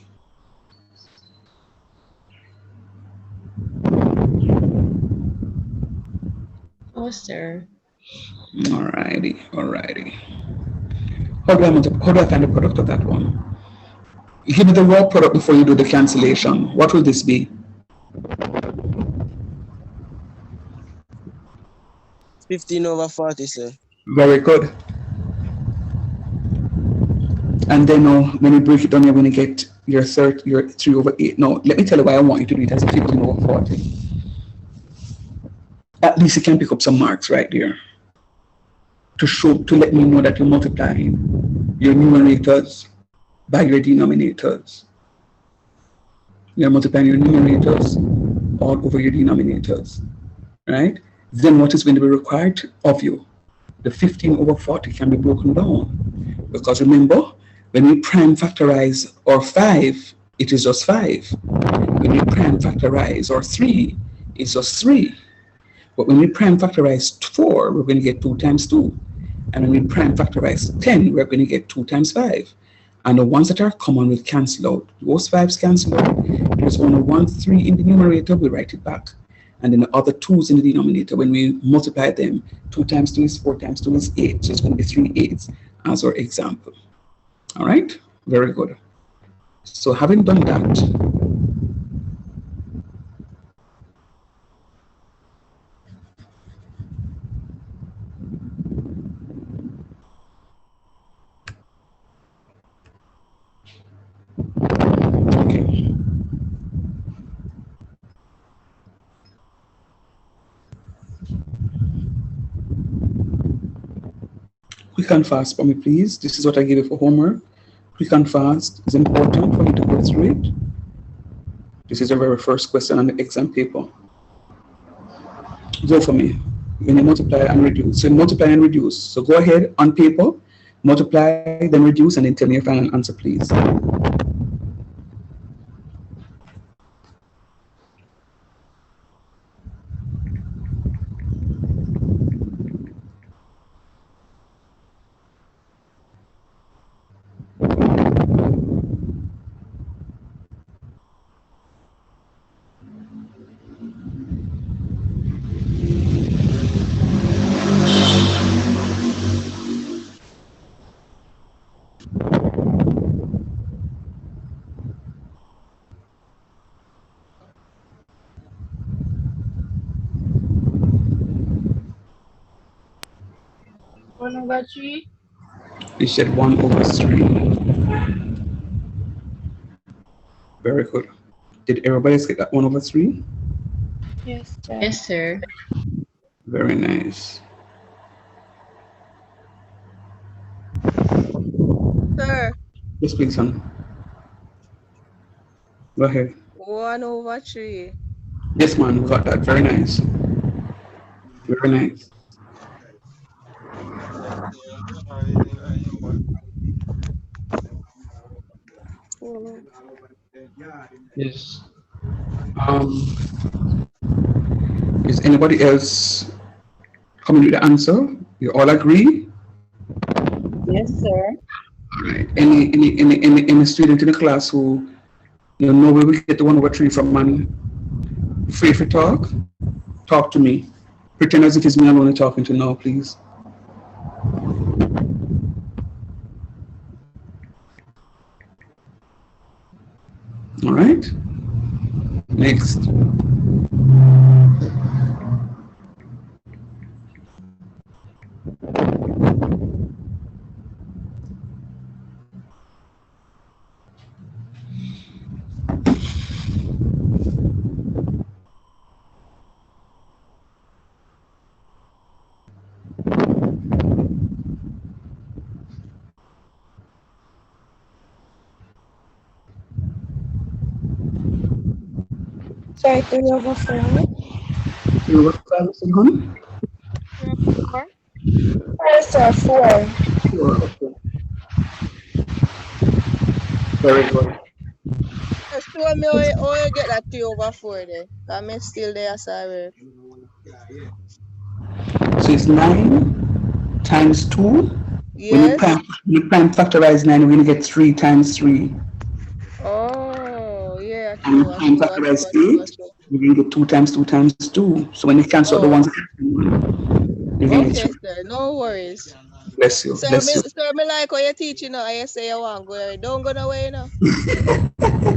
Oh, sir. Alrighty. How do I find the product of that one? Give me the raw product before you do the cancellation. What will this be? 15 over 40, sir. Very good. And then when you break it down, you're going to get your 3 over 8. Now, let me tell you why I want you to do it as 15 over 40. At least you can pick up some marks right there to let me know that you're multiplying your numerators by your denominators. You're multiplying your numerators all over your denominators, right? Then what is going to be required of you? The 15 over 40 can be broken down. Because remember, when we prime factorize our 5, it is just 5. When we prime factorize our 3, it's just 3. But when we prime factorize 4, we're going to get 2 times 2. And when we prime factorize 10, we're going to get 2 times 5. And the ones that are common will cancel out. Those 5s cancel out. There's only 1 3 in the numerator, we write it back. And then the other 2s in the denominator, when we multiply them, 2 times 2 is 4 times 2 is 8. So it's going to be 3 8s as our example. All right, very good. So having done that, okay. Quick and fast for me, please. This is what I give you for homework. Quick and fast is important for you to go through it. This is the very first question on the exam paper. Go for me. When you multiply and reduce. So multiply and reduce. So go ahead on paper, multiply, then reduce, and then tell me your final answer, please. One over 3? You said 1/3. Very good. Did everybody else get that 1/3? Yes, sir. Yes, sir. Very nice. Sir, Yes, please, son. Go ahead. 1/3. Yes, man, we got that. Very nice. Very nice. Mhm. Yes. Is anybody else coming with the answer? You all agree? Yes, sir. All right. Any student in the class who you know where we get the 1/3 from, man? Free for talk? Talk to me. Pretend as if it's me I'm only talking to now, please. All right. Next. Sorry, 3/4. You know what class is it, honey? 3/4? Yes, sir, 4. Sure, okay. Very good. Show me how you get that 3/4 there. I'm still there, sorry. So it's 9 times 2. Yes. When you prime factorize 9, we're going to get 3 times 3. Oh, yeah, And true, prime true, factorize true, true, 8, true. we're going to get 2 times 2 times 2. So when you cancel out the Oh, ones, you're going to get okay, 3. sir. No worries. Bless you. Sir, Bless you. me like how you teach, you know, I say you want to go away. Don't go nowhere, you know.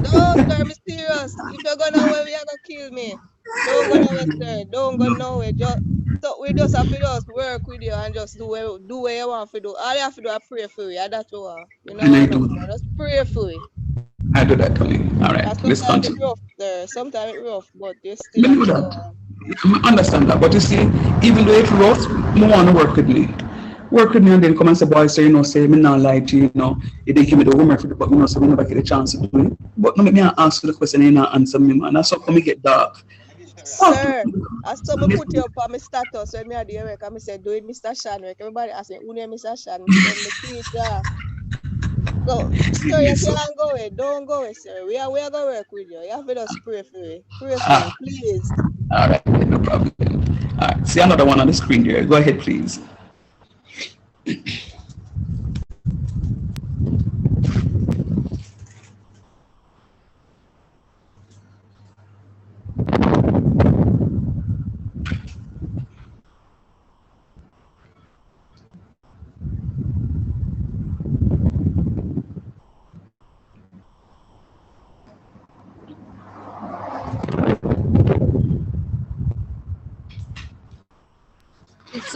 No, sir, me serious. If you're going away, you're going to kill me. Don't go nowhere, sir. Don't go nowhere. So we just have to just work with you and just do what you want to do. All you have to do is pray for you. And that's all. You know, And I enough do. more. Just pray for you. I do that, Tony. All right, And let's sometimes it's continue. rough, sir. Sometimes it's rough, but you still Me have know to go that. on. I understand that. But you see, even though it's rough, you want to work with me. Work with me and then come and say, boy, so you know, say, me not lie to you, you know, you didn't give me the homework for the but you know, so we never get a chance to do it. But no, me ask you the question and you not answer me, man. That's how come me get dark. Talk to Sir, me. I saw me put you up on my status when me had the work and me said, do it, Mr. Shan work. Everybody asked me, who name Mr. Shan? Me said, me teacher. So, sir, you So, can't go away. Don't go away, sir. We are going to work with you. You have to just pray for me. Pray for me, ah, please. all right, no problem. All right, see another one on the screen there. Go ahead, please.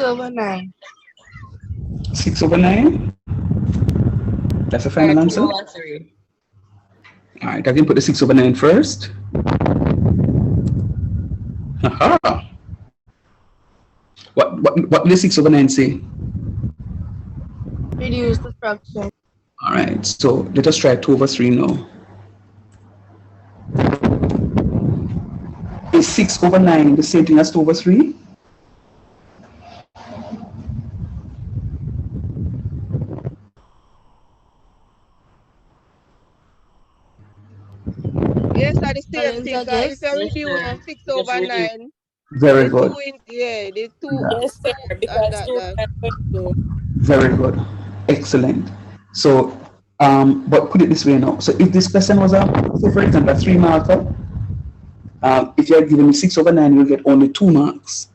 6/9. 6/9? That's a final answer? 2/3. All right, I can put the 6/9 first. Aha. What will the 6/9 say? Reduce the fraction. All right, so let us try 2/3 now. Is 6/9 the same thing as 2/3? Yes, are the same Challenge thing. If suggest. you Yes, reduce sir. from Just reduce. 6/9, Very the good. 2 in the 2 Yeah. Yes, sir. and Because that. 2/2. Very good. Excellent. So, but put it this way now. So if this question was say for example, a 3-marker, if you're giving me 6/9, you'll get only 2 marks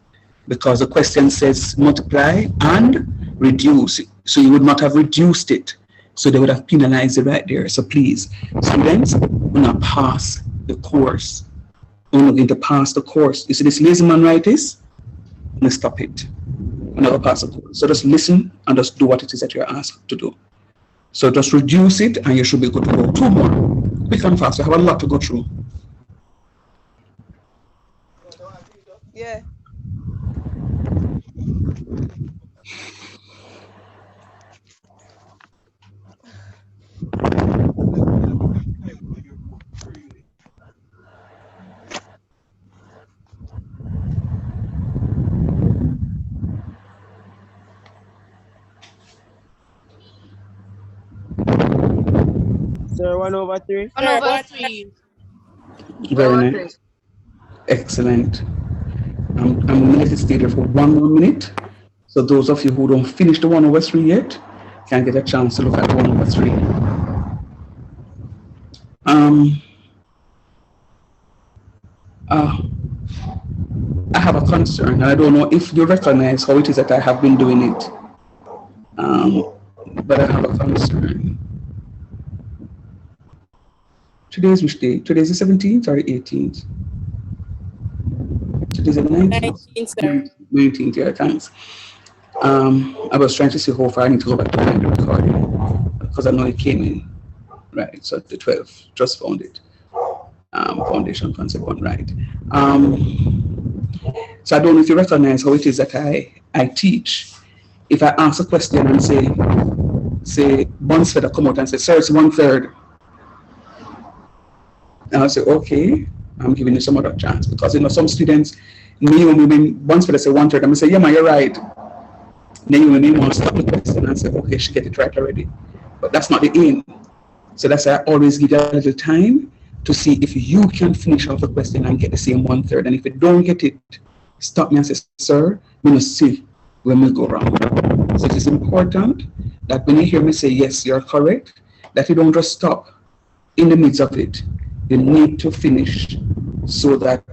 because the question says multiply and reduce. So you would not have reduced it. So they would have penalized it right there. So please, students, will not pass the course. We're not going to pass the course. You see this lazy man right is? I'm going to stop it. We're not going to pass the course. So just listen and just do what it is that you're asked to do. So just reduce it and you should be good to go. 2 more. Quick and fast. We have a lot to go through. Yeah. Sir, 1/3. 1/3. Very nice. Excellent. I'm going to stay there for 1 more minute. So those of you who don't finish the 1/3 yet can get a chance to look at the 1/3. I have a concern, and I don't know if you recognize how it is that I have been doing it. But I have a concern. Today is which day? Today is the 17th or the 18th? Today's the 19th. 19, sir. 19th, yeah, thanks. I was trying to see how far I need to go back to find the recording because I know it came in. Right, so the 12th, just found it. Foundation concept 1, right. So I don't know if you recognize how it is that I teach. If I ask a question and say Buns Feather come out and say, sir, it's 1/3. And I'll say, okay, I'm giving you some other chance because some students, when Buns Feather say 1/3, I'm gonna say, yeah, man, you're right. Then you may want to stop the question and say, okay, she get it right already. But that's not the aim. So that's why I always give you a little time to see if you can finish off the question and get the same 1/3. And if you don't get it, stop me and say, sir, we must see when we go wrong. So it is important that when you hear me say, yes, you're correct, that you don't just stop in the midst of it. You need to finish so that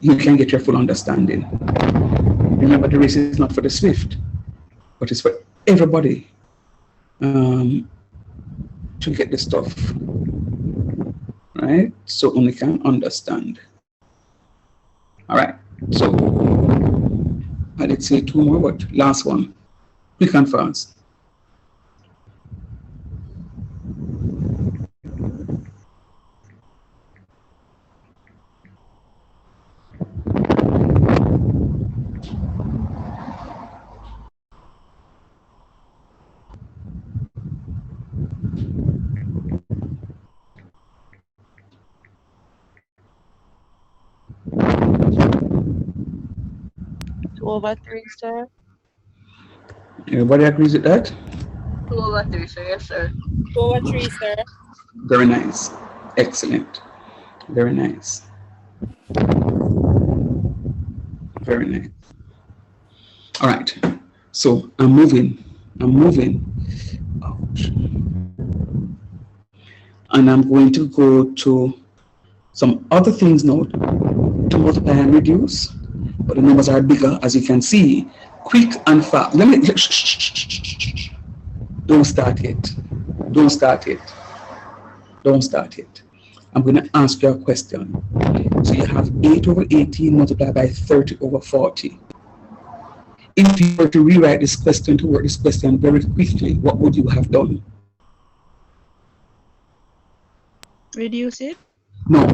you can get your full understanding. Remember, the race is not for the swift, but it's for everybody to get the stuff, right? So only can understand. All right, so I did say 2 more, but last one, quick and fast. Two over three, sir. Everybody agrees with that? 2/3, sir. Yes, sir. 2/3, sir. Very nice. Excellent. Very nice. Very nice. All right. So I'm moving. Ouch. And I'm going to go to some other things now to multiply and reduce. But the numbers are bigger, as you can see. Quick and fast. Don't start it. I'm going to ask you a question. So you have 8 over 18 multiplied by 30 over 40. If you were to rewrite this question to work this question very quickly, what would you have done? Reduce it. No.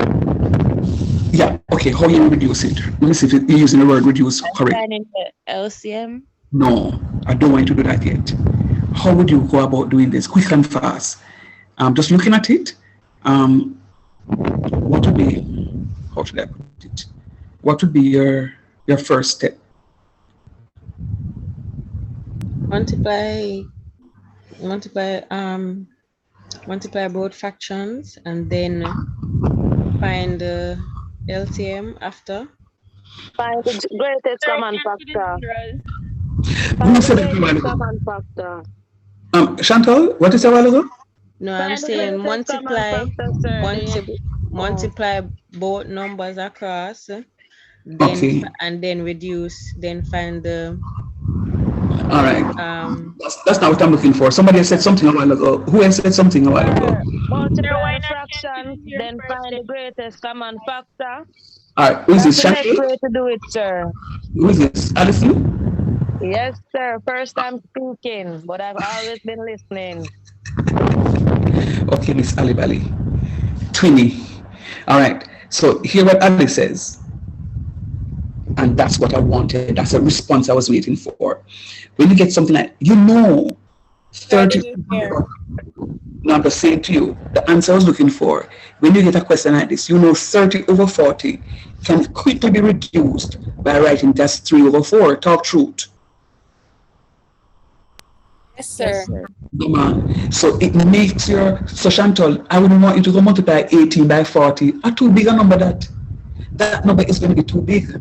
Yeah, okay, how you reduce it? Let me see if you're using the word reduce correct. Finding the LCM. No, I don't want you to do that yet. How would you go about doing this? Quick and fast. Just looking at it, what would be, how should I put it? What would be your first step? Multiply both fractions and then find the LCM after. Find the greatest common factor. Who said that a while ago? Common factor. Chantal, what is a while ago? No, I'm saying multiply both numbers across, then and then reduce, then find the. All right. That's not what I'm looking for. Somebody has said something a while ago. Who has said something a while ago? Multiply fractions, then find the greatest common factor. All right. Who is this? That's the next way to do it, sir. Who is this? Alison? Yes, sir. First time speaking, but I've always been listening. Okay, Miss Ali Bali. 20. All right. So hear what Ali says. And that's what I wanted. That's a response I was waiting for. When you get something like, 30. Now I'm just saying to you, the answer I was looking for, when you get a question like this, 30 over 40 can quickly be reduced by writing that's 3 over 4. Talk truth. Yes, sir. Come on. So it makes so Chantal, I wouldn't want you to go multiply 18 by 40. A too big a number that number is going to be too big.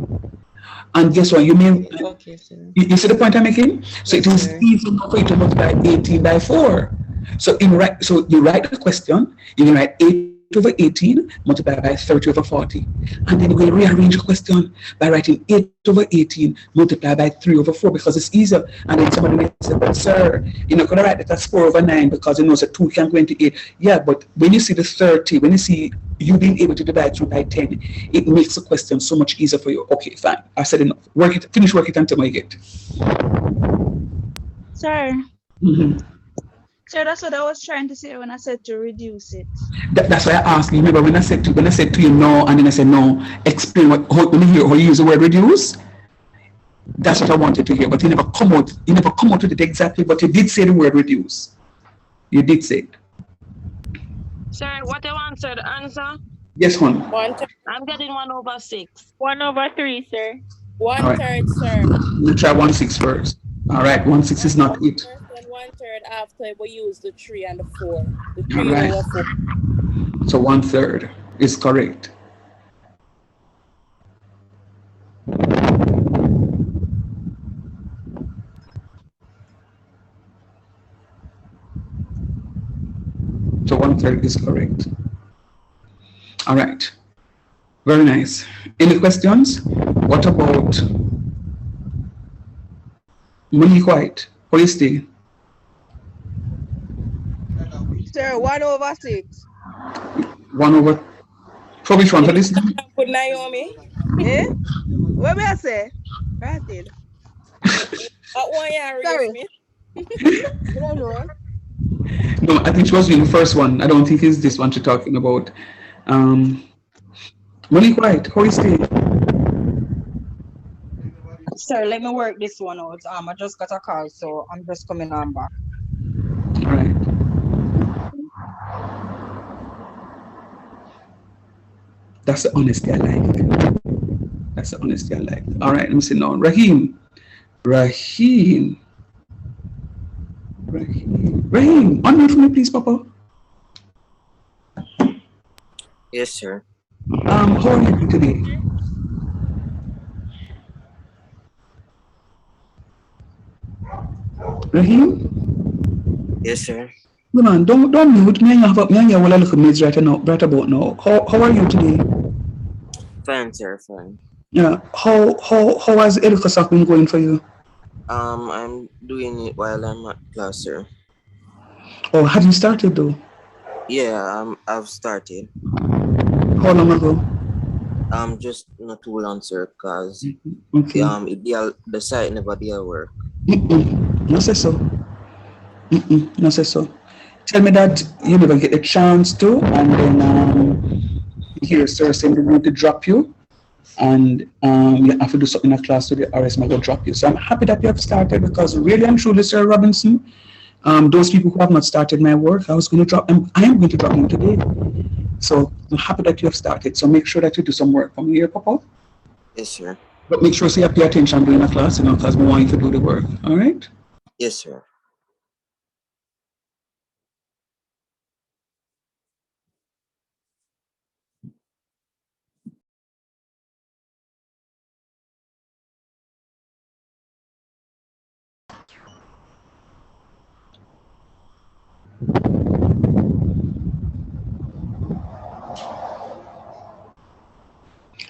And guess what? You mean, okay, you see the point I'm making? So yes, it is easy enough for you to multiply 18 by 4. So you write the question, you can write 8 over 18 multiplied by 30 over 40. And then you will rearrange the question by writing 8 over 18 multiplied by 3 over 4 because it's easier. And then somebody might say, but sir, you're not going to write that as 4 over 9 because so 2 can go into 8. Yeah, but when you see the 30, when you see you being able to divide through by 10, it makes the question so much easier for you. Okay, fine. I said enough. Finish work it until I get. Sir. Mm-hmm. So that's what I was trying to say when I said to reduce it. That's why I asked you. Remember when I said to you no, and then I said no. Explain when you hear how you use the word reduce. That's what I wanted to hear. But you never come out. You never come out with it exactly. But you did say the word reduce. You did say it. Sir, what you want, sir? The answer? Yes, hon. I'm getting 1 over 6. 1 over 3, sir. 1/3, sir. You try 1/6 first. All right, 1/6 is not it. And 1/3 after we use the 3 and the 4. The 3 right. over 4. So 1/3 is correct. So 1/3 is correct. All right. Very nice. Any questions? What about Monique White? How you stay? Sir, 1 over 6. 1 over. For which one? For this? Put Naomi. Eh? What may I say? Right it. Sorry. I don't know. No, I think she was doing the first one. I don't think it's this one she's talking about. Monique White, how is it? Sir, let me work this one out. I just got a call, so I'm just coming on back. All right. That's the honesty I like. That's the honesty I like. All right, let me see now. Raheem, unmute for me, please, Papa. Yes, sir. How are you today? Raheem? Yes, sir. No, man, don't mute me. I will look at me right about now. How are you today? Fine, sir. Fine. Yeah. How has Elkosak been going for you? I'm doing it while I'm at class, sir. Oh, have you started though? Yeah, I've started. How long ago? Just not too long, sir, because Okay. the site never did work. No say so. No say so. Tell me that you never get a chance to, and then here, sir, saying they're going to drop you, and you have to do something in a class today, or else I'm going to drop you. So I'm happy that you have started, because really and truly, Sir Robinson, those people who have not started my work, I was going to drop them. I am going to drop them today. So I'm happy that you have started. So make sure that you do some work for me here, Papa. Yes, sir. But make sure you pay attention during the class, because we want you to do the work. All right? Yes, sir.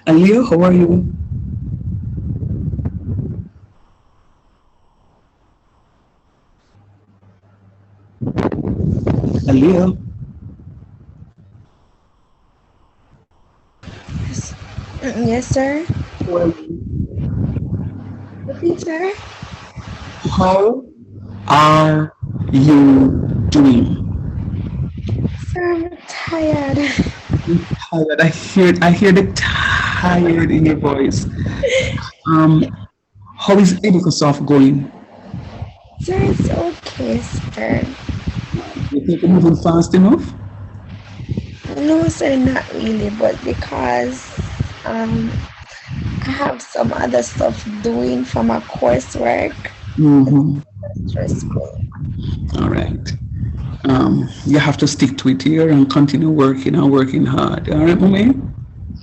And Leo, how are you? And Leo? Yes, sir. Repeat, sir. How are you doing? Sir, I'm tired. Tired. I hear the tired in your voice. How is Educasoft going? Sir, it's okay, sir. You think you're moving fast enough? No, sir, not really, but because I have some other stuff doing for my coursework. It's stressful. All right. You have to stick to it here and continue working and working hard. All right, mommy?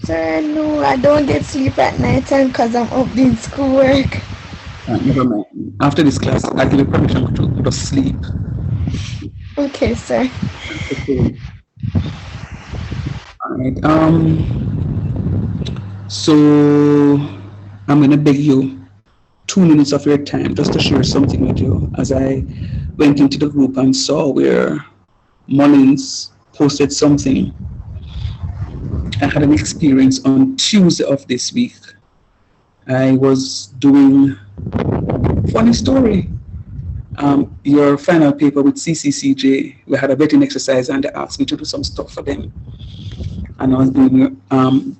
Sir, no, I don't get sleep at night time because I'm up doing schoolwork. Never mind. After this class, I'll give you permission to go to sleep. Okay, sir. Okay. All right. So I'm gonna beg you 2 minutes of your time just to share something with you. As I went into the group and saw where Mullins posted something, I had an experience on Tuesday of this week. I was doing funny story. Your final paper with CCCJ, we had a vetting exercise and they asked me to do some stuff for them. And I was doing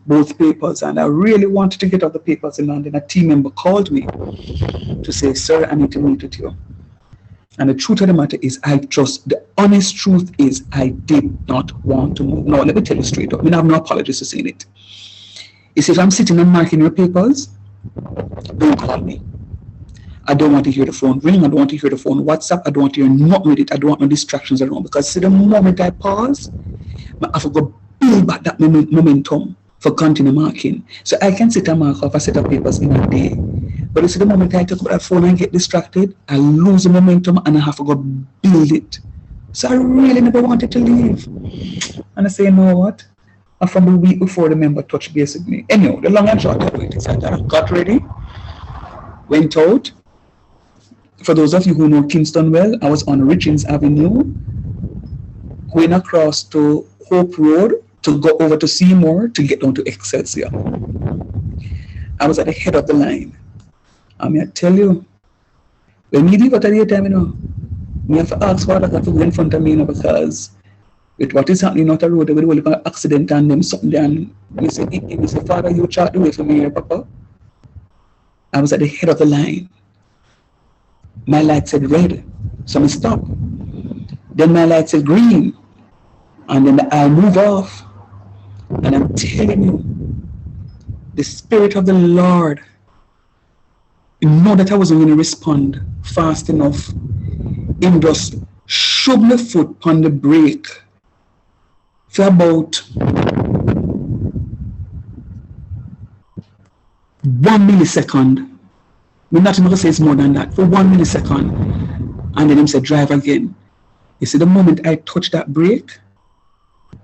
both papers, and I really wanted to get out the papers in London. A team member called me to say, sir, I need to meet with you. And the truth of the matter is, the honest truth is, I did not want to move. No, let me tell you straight up. I mean, I have no apologies for saying it. It's if I'm sitting and marking your papers, don't call me. I don't want to hear the phone ring. I don't want to hear the phone WhatsApp. I don't want to hear nothing with it. I don't want no distractions around, because see, the moment I pause, I have to go build back that momentum for continue marking. So I can sit and mark off a set of papers in a day. But you see, the moment I take up that phone and get distracted, I lose the momentum and I have to go build it. So I really never wanted to leave. And I say, you know what? And from the week before, the member touched base with me. Anyhow, the long and short of it is that I got ready, went out. For those of you who know Kingston well, I was on Richards Avenue, going across to Hope Road to go over to Seymour to get down to Excelsior. I was at the head of the line. I mean, I tell you, when we leave at the time, we have to ask what I got to go in front of me, because with what is happening on the road, there will be an accident and them something there. And we say, Father, you chart the way for me here, Papa. I was at the head of the line. My light said red, so I stopped. Then my light said green, and then I move off. And I'm telling you, the Spirit of the Lord, you know that I wasn't going to respond fast enough. Him just shoved my foot on the brake for about 1 millisecond. I'm not even going to say it's more than that. For 1 millisecond. And then him said, drive again. You see, the moment I touched that brake,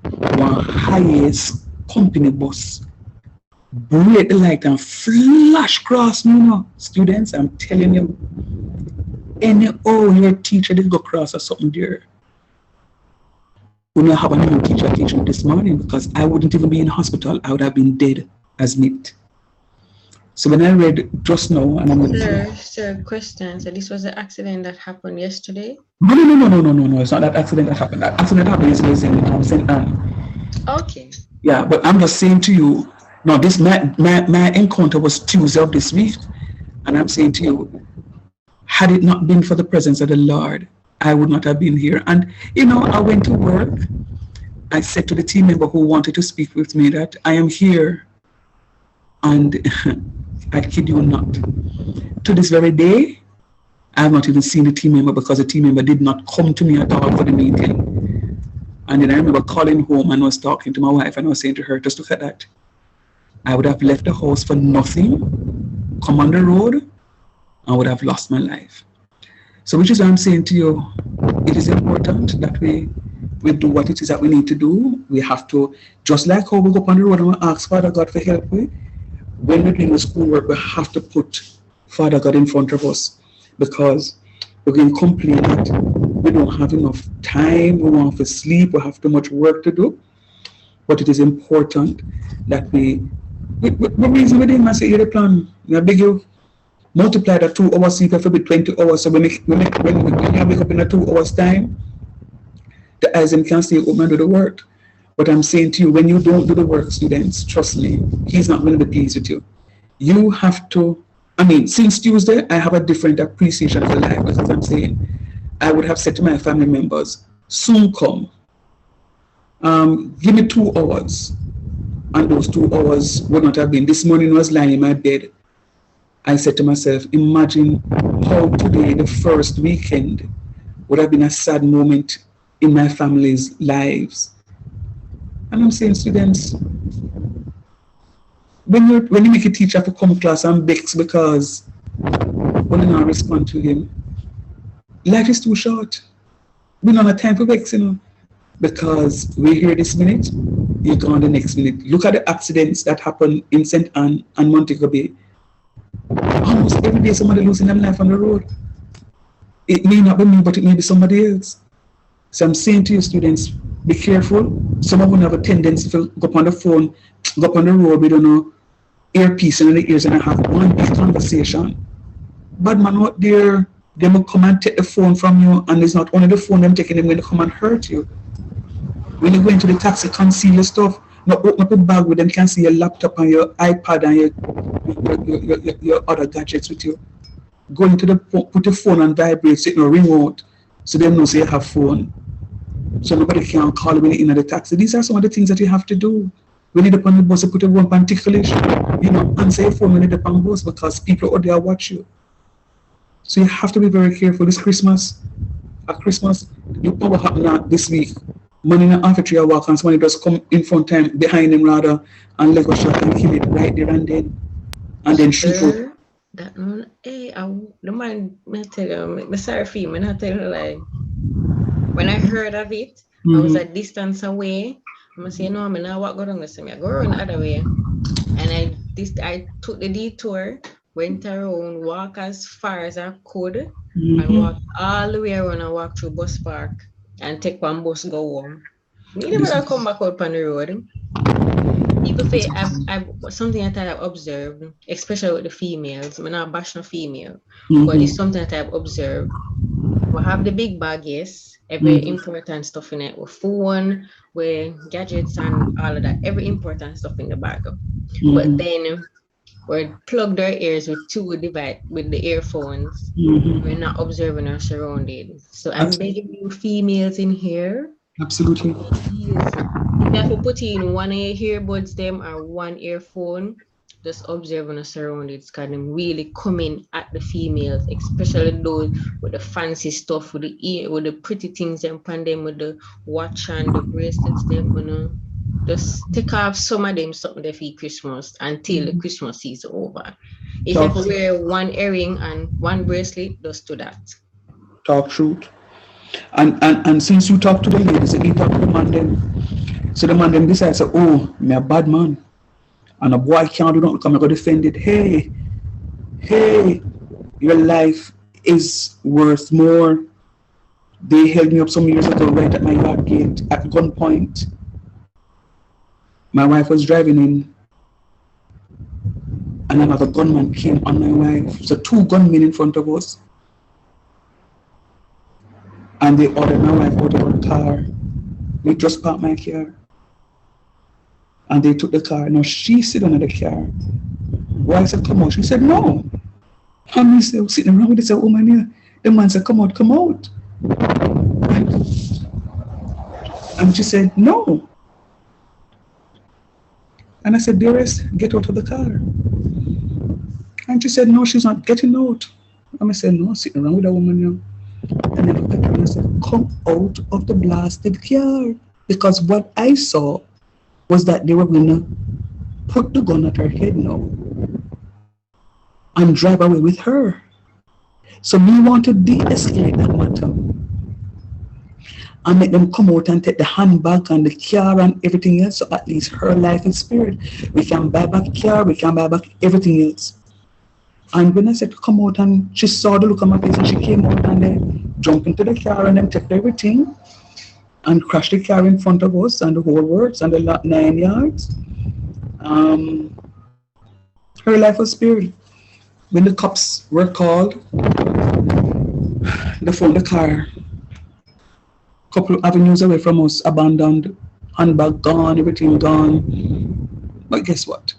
one highest company bus break the light and flash across me, Students, I'm telling you, your teacher did go cross or something there. when I have a new teacher teaching this morning, because I wouldn't even be in hospital. I would have been dead as meat. So when I read just now, and I'm going to Sir, question. So this was the accident that happened yesterday? No. It's not that accident that happened. That accident happened yesterday in St. Anne. Okay. Yeah, but I'm just saying to you, no, this my encounter was Tuesday of this week. And I'm saying to you, had it not been for the presence of the Lord, I would not have been here. And, I went to work. I said to the team member who wanted to speak with me that I am here. And I kid you not. To this very day, I have not even seen the team member because the team member did not come to me at all for the meeting. And then I remember calling home and was talking to my wife and I was saying to her, just look at that. I would have left the house for nothing, come on the road, and would have lost my life. So which is why I'm saying to you, it is important that we do what it is that we need to do. We have to, just like how we go up on the road and we ask Father God for help with, when we're doing the schoolwork, we have to put Father God in front of us, because we can complain that we don't have enough time, we want to sleep, we have too much work to do. But it is important that we reason with him, I say, the plan. I beg you, multiply the 2 hours sleep for 20 hours. So when you wake up in a 2 hours time, the eyes can stay open and do the work. But I'm saying to you, when you don't do the work, students, trust me, he's not going to be pleased with you. You have to, since Tuesday, I have a different appreciation for life, because I'm saying, I would have said to my family members, soon come, give me 2 hours. And those 2 hours would not have been. This morning I was lying in my bed. I said to myself, imagine how today, the first weekend, would have been a sad moment in my family's lives. And I'm saying, students, when you make a teacher to come to class and begs because when you not respond to him, life is too short. We don't have time for begs, because we're here this minute, you're gone the next minute. Look at the accidents that happen in St. Anne and Montego Bay. Almost every day somebody losing their life on the road. It may not be me, but it may be somebody else. So I'm saying to you, students, be careful. Some of them have a tendency to go up on the phone, go up on the road with earpiece in the ears and have one big conversation. Bad man out there, they will come and take the phone from you, and it's not only the phone them taking, them going to come and hurt you. When you go into the taxi, conceal your stuff. Not open up a bag with them, can see your laptop and your iPad and your other gadgets with you. Go into the put your phone on vibrate, so it no ring out, so they know you have phone. So nobody can call you when you're in the taxi. These are some of the things that you have to do. When you're up on the bus, you put your phone on ticklish. Answer your phone when you're up on the bus, because people out there watch you. So you have to be very careful. This Christmas, look what happened this week. Money in the arbitrary walk and somebody just come in front time behind him rather and let go shot and kill it right there and then shoot out. That man, the man, I tell you, I'm sorry for him, I tell you, like, when I heard of it, I was a distance away. I'm say, no, I'm not walk go down the same. I go around the other way. And I took the detour, went around, walk as far as I could, and walk all the way around and walk through Bus Park and take one bus go home. Me never come back out on the road. People say I've something that I've observed, especially with the females. I'm not bash no female, but it's something that I've observed. We have the big bag, yes, every important stuff in it, with phone, with gadgets and all of that, every important stuff in the bag. But then we're plugged our ears with two devices, with the earphones. We're not observing our surroundings. So I'm begging you females in here. Absolutely. Yes. You have to put in one earbuds them or one earphone, just observing the surroundings, because them really coming at the females, especially those with the fancy stuff, with the ear, with the pretty things them pan them, with the watch and the bracelets them, just take off some of them something there for Christmas until the Christmas season over. If you have to wear one earring and one bracelet, just do that. Talk truth. And since you talk to the ladies, you talk to the man then. So the man then decides, oh, me a bad man. And a boy can't do nothing, come and go defend it. Hey, your life is worth more They held me up some years ago right at my yard gate at gunpoint. My wife was driving in, and another gunman came on my wife. So 2 gunmen in front of us. And they ordered my wife out of her car. We just parked my car. And they took the car. Now she sit under the car. Why said, come out? She said, no. And we said, sitting around with this woman here. The man said, come out, come out. And she said, no. And I said, dearest, get out of the car. And she said, no, she's not getting out. And I said, no, sitting around with a woman here. And I looked at her and I said, come out of the blasted car. Because what I saw was that they were going to put the gun at her head now and drive away with her. So we want to de-escalate that matter and make them come out and take the handbag and the car and everything else, so at least her life is spared. We can buy back car, we can buy back everything else. And when I said to come out, and she saw the look on my face, and she came out and then jumped into the car and then took everything and crashed the car in front of us and the whole works and the 9 yards. Her life was spared. When the cops were called, they found the car a couple of avenues away from us, abandoned, handbag gone, everything gone. But guess what?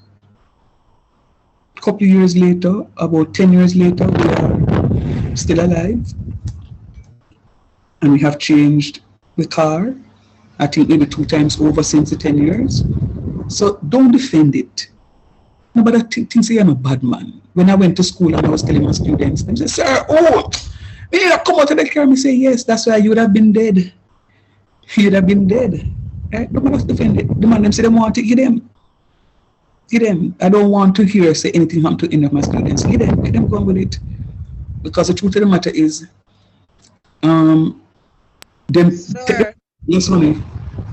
A couple of years later, about 10 years later, we are still alive. And we have changed the car, I think maybe 2 times over since the 10 years. So don't defend it. Nobody thinks you're a bad man. When I went to school and I was telling my students, they said, sir, oh, you need to come out of the car. I say, yes, that's why you would have been dead. You would have been dead. Right? Nobody defend it. The man them say they want to get them. Get them. I don't want to hear say anything happen to any of my students. Get them going with it. Because the truth of the matter is, Sir, yes, honey.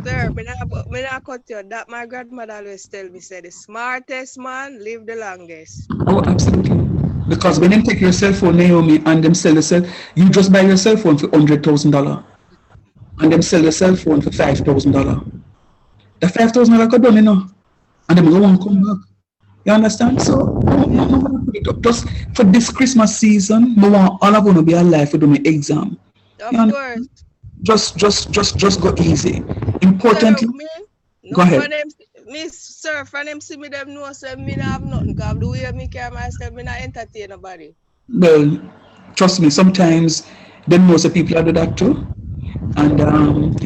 sir, me not cut you. That my grandmother always tell me, say the smartest man live the longest. Oh, absolutely. Because when they take your cell phone, Naomi, and them sell the cell, you just buy your cell phone for $100,000. And them sell the cell phone for $5,000. The $5,000 could done, you know. And them go and come back. You understand? So, no, just for this Christmas season, I want all of you to be alive for doing my exam. Of course. Just go easy. Importantly, go ahead. Sir, for them see me, them know, say me not have nothing. Because the way me care myself, me not entertain nobody. Well, trust me, sometimes they know some people do that too. And,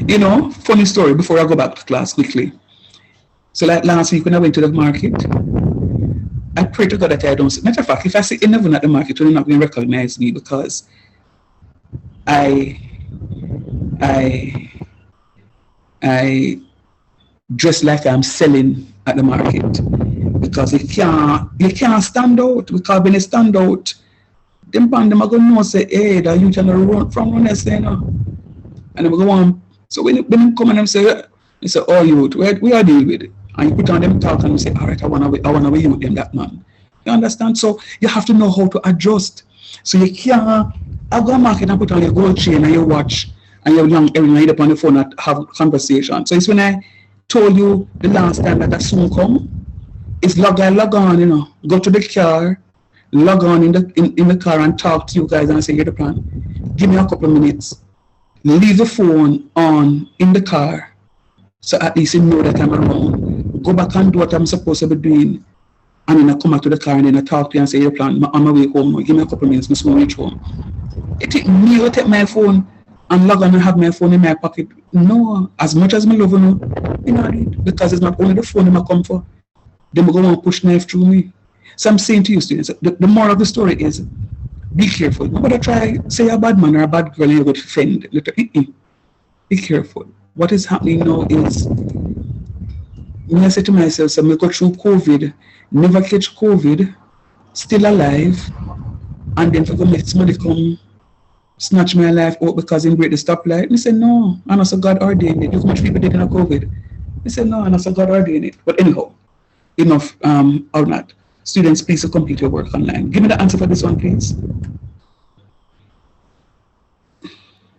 you know, funny story before I go back to class quickly. So like last week when I went to the market, I pray to God that I don't see. Matter of fact, if I see anyone at the market, you're not going to recognize me because I dress like I'm selling at the market because you can't stand out. Because when you stand out, them are going to know say, hey, that you can run from runners, you know. And they go on. So when they come and say, oh, youth, we are dealing with it. And you put on them talk and you say, all right, I want to be with them, that man. You understand? So you have to know how to adjust. So you can't, I go to market and put on your gold chain and your watch and your long earring and you up on the phone and have a conversation. So it's when I told you the last time that I soon come, it's log on, you know, go to the car, log on in the car and talk to you guys and say, here's the plan. Give me a couple of minutes. Leave the phone on in the car so at least you know that I'm around. Go back and do what I'm supposed to be doing. And then I come back to the car and then I talk to you and say, your plan, I'm on my way home. Give me a couple of minutes, before I reach home. It take me to take my phone and log on and have my phone in my pocket. No, as much as I love you, you know, because it's not only the phone I come for. They go and push knife through me. So I'm saying to you students, the moral of the story is, be careful. Nobody try say a bad man or a bad girl and you go to offend. Be careful. What is happening now is, I say to myself, so I go through COVID, never catch COVID, still alive, and then for make somebody come snatch my life out because in break the stoplight. I say no, and also God ordained it. Look how much people did in a COVID. I say no, and also God ordained it. But anyhow, enough or not. Students, please complete your work online. Give me the answer for this one, please.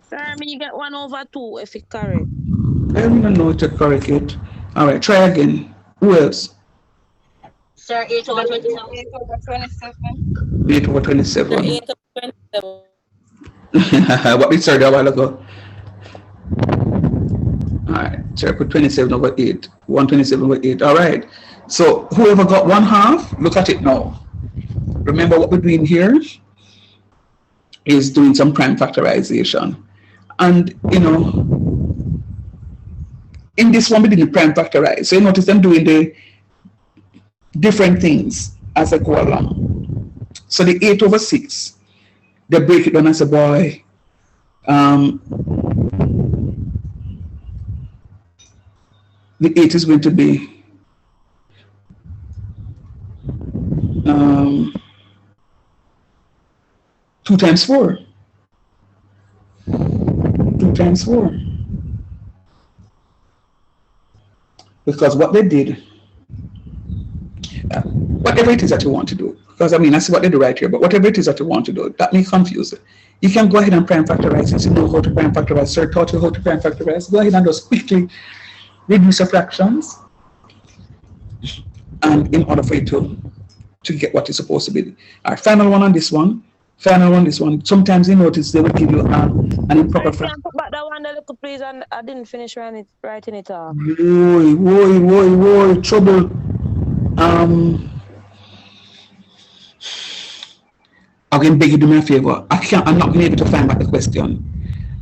Sir, me you get 1/2 if it correct. I don't know to correct it. All right, try again. Who else? Sir, 8/27. 8/27. 8/27. 8/27. What we started a while ago. All right, so I put 27/8. 127/8. All right. So whoever got 1/2, look at it now. Remember what we're doing here is doing some prime factorization. And, you know, in this one, we didn't prime factorize. So you notice them doing the different things as I go along. So the 8/6, they break it down as a boy. The 8 is going to be 2 times 4. 2 times 4. Because what they did, whatever it is that you want to do, because I mean, I see what they do right here, but whatever it is that you want to do, that may confuse it. You can go ahead and prime factorize it. You know how to prime factorize. Sir taught you how to prime factorize. Go ahead and just quickly reduce the fractions, and in order for you to get what is supposed to be. All right, final one on this one. Final one, this one. Sometimes you notice they will give you an improper fraction. Can put back that one a little, please, and I didn't finish writing it off. Whoa, trouble. I'm going to beg you to do me a favor. I'm not going to be able to find back the question.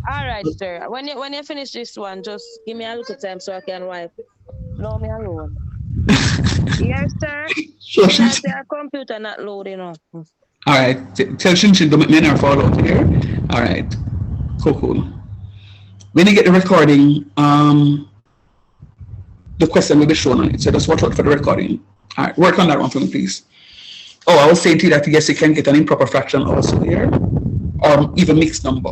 All right, sir. When you finish this one, just give me a little time so I can wipe. Leave me alone. Yes, sir. Sure. Your computer not loading up. All right. Tell Shinshin to make me not fall out here. All right. Cool. When you get the recording, the question will be shown on it. So just watch out for the recording. All right. Work on that one for me, please. Oh, I was saying to you that yes, you can get an improper fraction also here, or even mixed number.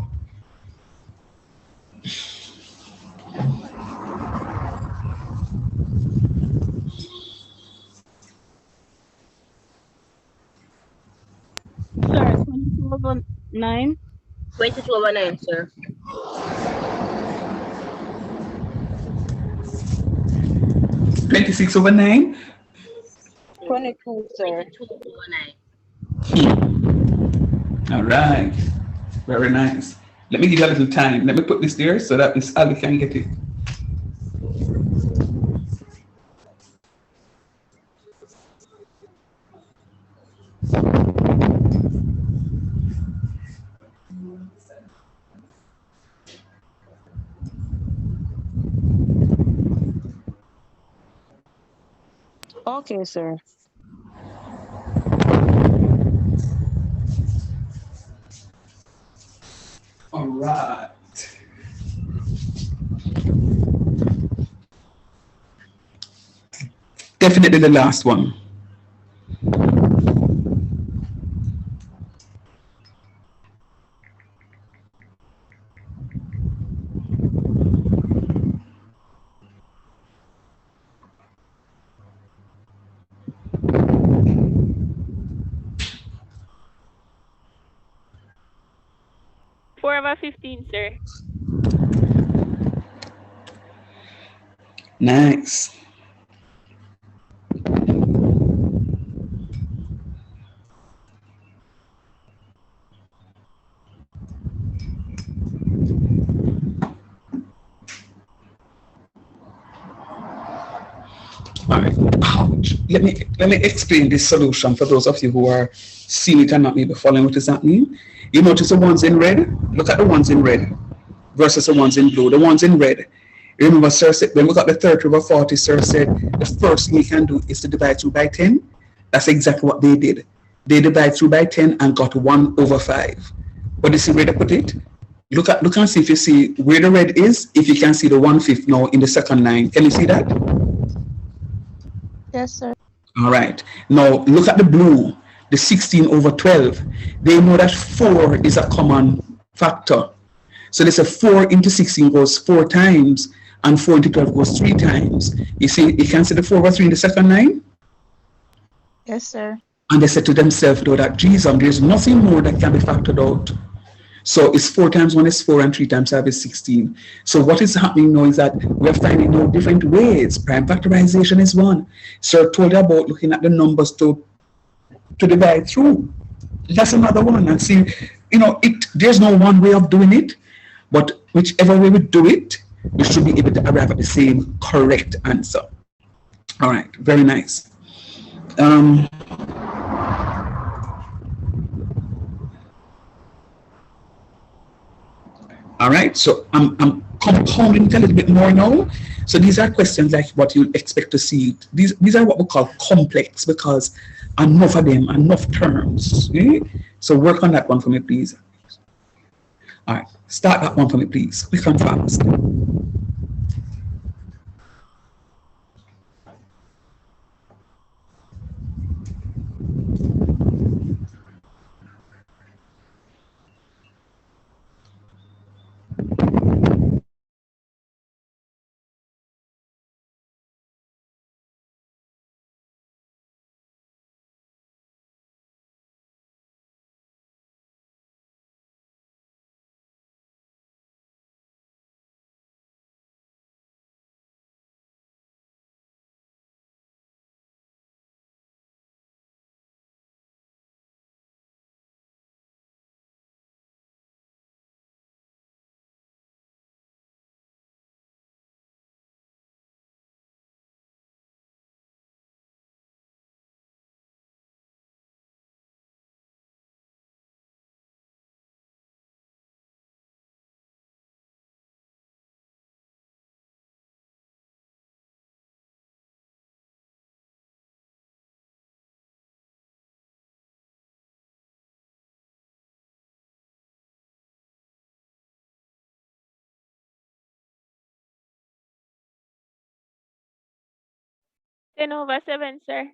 Sir, 22/9. 22/9, sir. 26/9. 22, sir. 22/9. All right. Very nice. Let me give you a little time. Let me put this there so that Miss Ali can get it. Okay, sir. All right. Definitely the last one. Four 15, sir. Nice. All right. Ouch. Let me explain this solution for those of you who are seeing it and not maybe following. What does that mean? You notice the ones in red. Look at the ones in red versus the ones in blue. The ones in red. Remember, sir said when we got the 30/40, sir said the first thing we can do is to divide 2 by 10. That's exactly what they did. They divided 2 by 10 and got 1/5. But you see where they put it? Look and see if you see where the red is. If you can see the 1/5 now in the second line, can you see that? Yes, sir. All right. Now look at the blue, the 16/12. They know that 4 is a common factor. So they say 4 into 16 goes 4 times, and 4 into 12 goes 3 times. You see, you can see the 4/3 in the second line? Yes, sir. And they said to themselves, though, that Jesus, there's nothing more that can be factored out. So it's 4 times 1 is 4 and 3 times 5 is 16. So what is happening now is that we're finding out different ways. Prime factorization is one. So I told you about looking at the numbers to divide through. That's another one. And see, there's no one way of doing it, but whichever way we do it, we should be able to arrive at the same correct answer. All right, very nice. All right, so I'm compounding it a little bit more now. So these are questions like what you'll expect to see. These are what we call complex because enough of them, enough terms. Okay? So work on that one for me, please. All right, start that one for me, please. Quick and fast. Over 7, sir.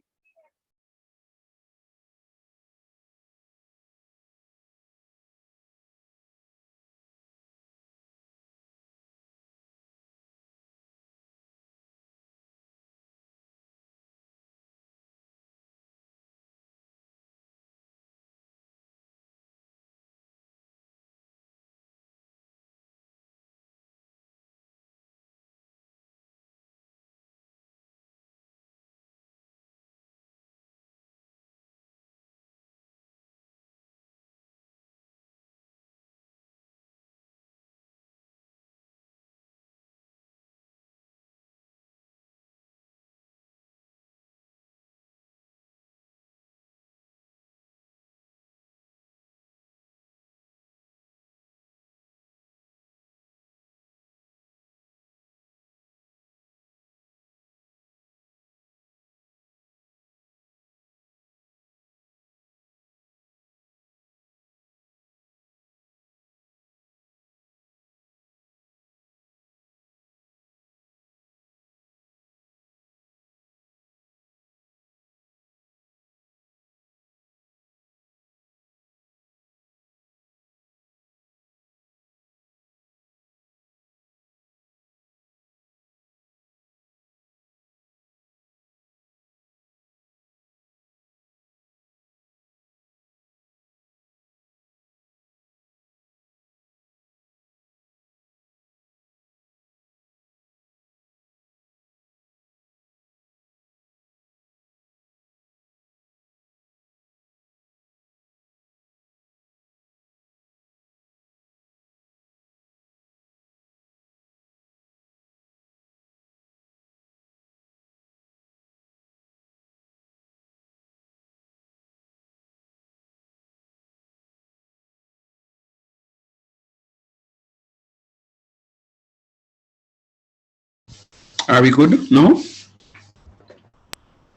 Are we good? No?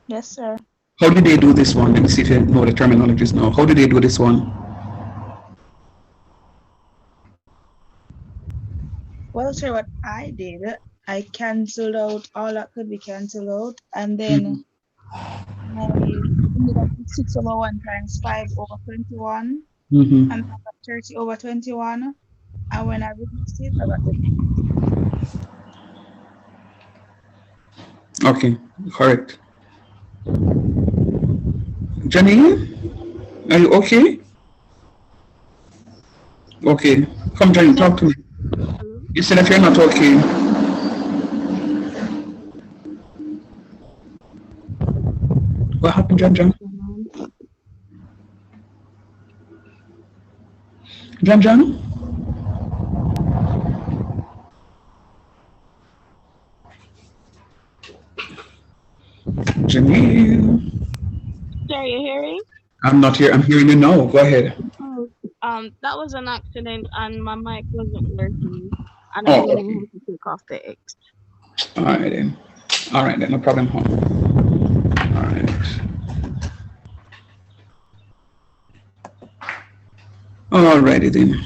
Yes, sir. How did they do this one? Let me see if you know the terminologies now. How did they do this one? Well, sir, what I did, I canceled out all that could be canceled out, and then I ended up with 6/1 times 5/21, and I got 30/21. And when I reduced it, I got the Okay, correct. Janine, are you okay? Okay. Come, Johnny, talk to me. Hello? You said that you're not okay. What happened, John? John? Janine. Sir, you hearing? I'm not here. I'm hearing you now. Go ahead. Oh, that was an accident and my mic wasn't working and I Oh, didn't know okay. how to take off the X. All right then. All right then. No problem. Huh? All right. All righty then.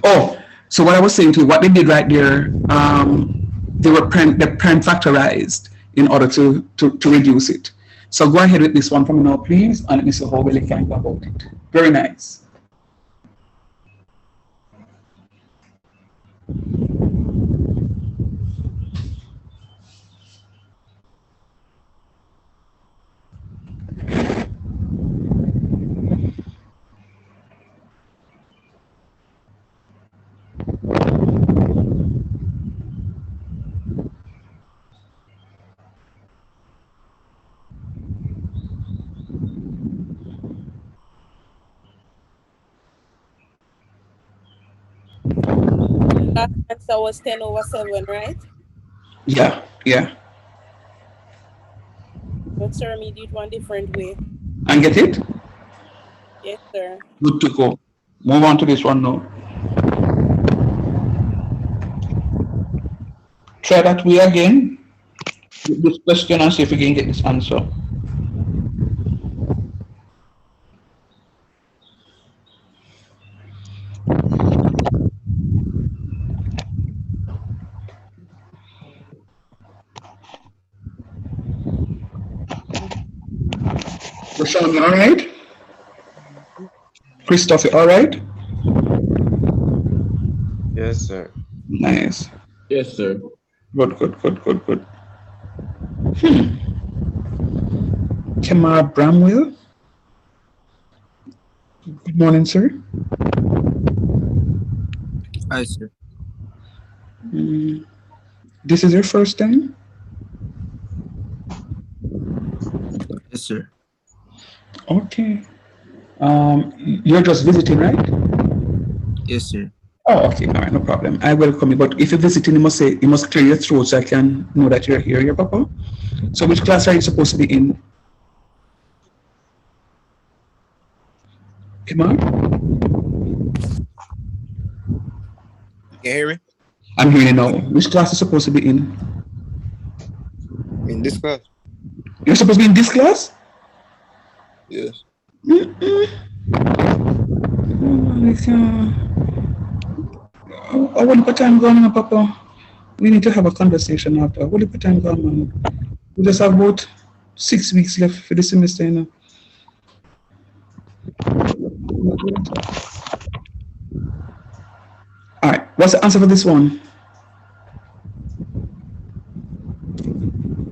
Oh, so what I was saying to you, what they did right there, they parent factorized in order to reduce it. So go ahead with this one for me now, please, and let me see how well you can go about it. Very nice. Last answer was 10/7, right? Yeah, yeah. But sir, me did one different way. And get it? Yes, sir. Good to go. Move on to this one now. Try that way again. With this question and see if you can get this answer. Rashawn, you all right? Christoph, you all right? Yes, sir. Nice. Yes, sir. Good, good, good, good, good. Kamar Bramwell. Good morning, sir. Hi, sir. This is your first time? Yes, sir. Okay. You're just visiting, right? Yes, sir. Oh, okay. All right, no problem. I welcome you. But if you're visiting, you must clear your throat so I can know that you're here, your papa. So which class are you supposed to be in? Kamar? Can you hear me? I'm hearing you now. Which class are you supposed to be in? In this class? You're supposed to be in this class? Yes. I wouldn't put time going on, Papa. We need to have a conversation after. What put time going on? We just have about 6 weeks left for the semester, you know. All right, what's the answer for this one?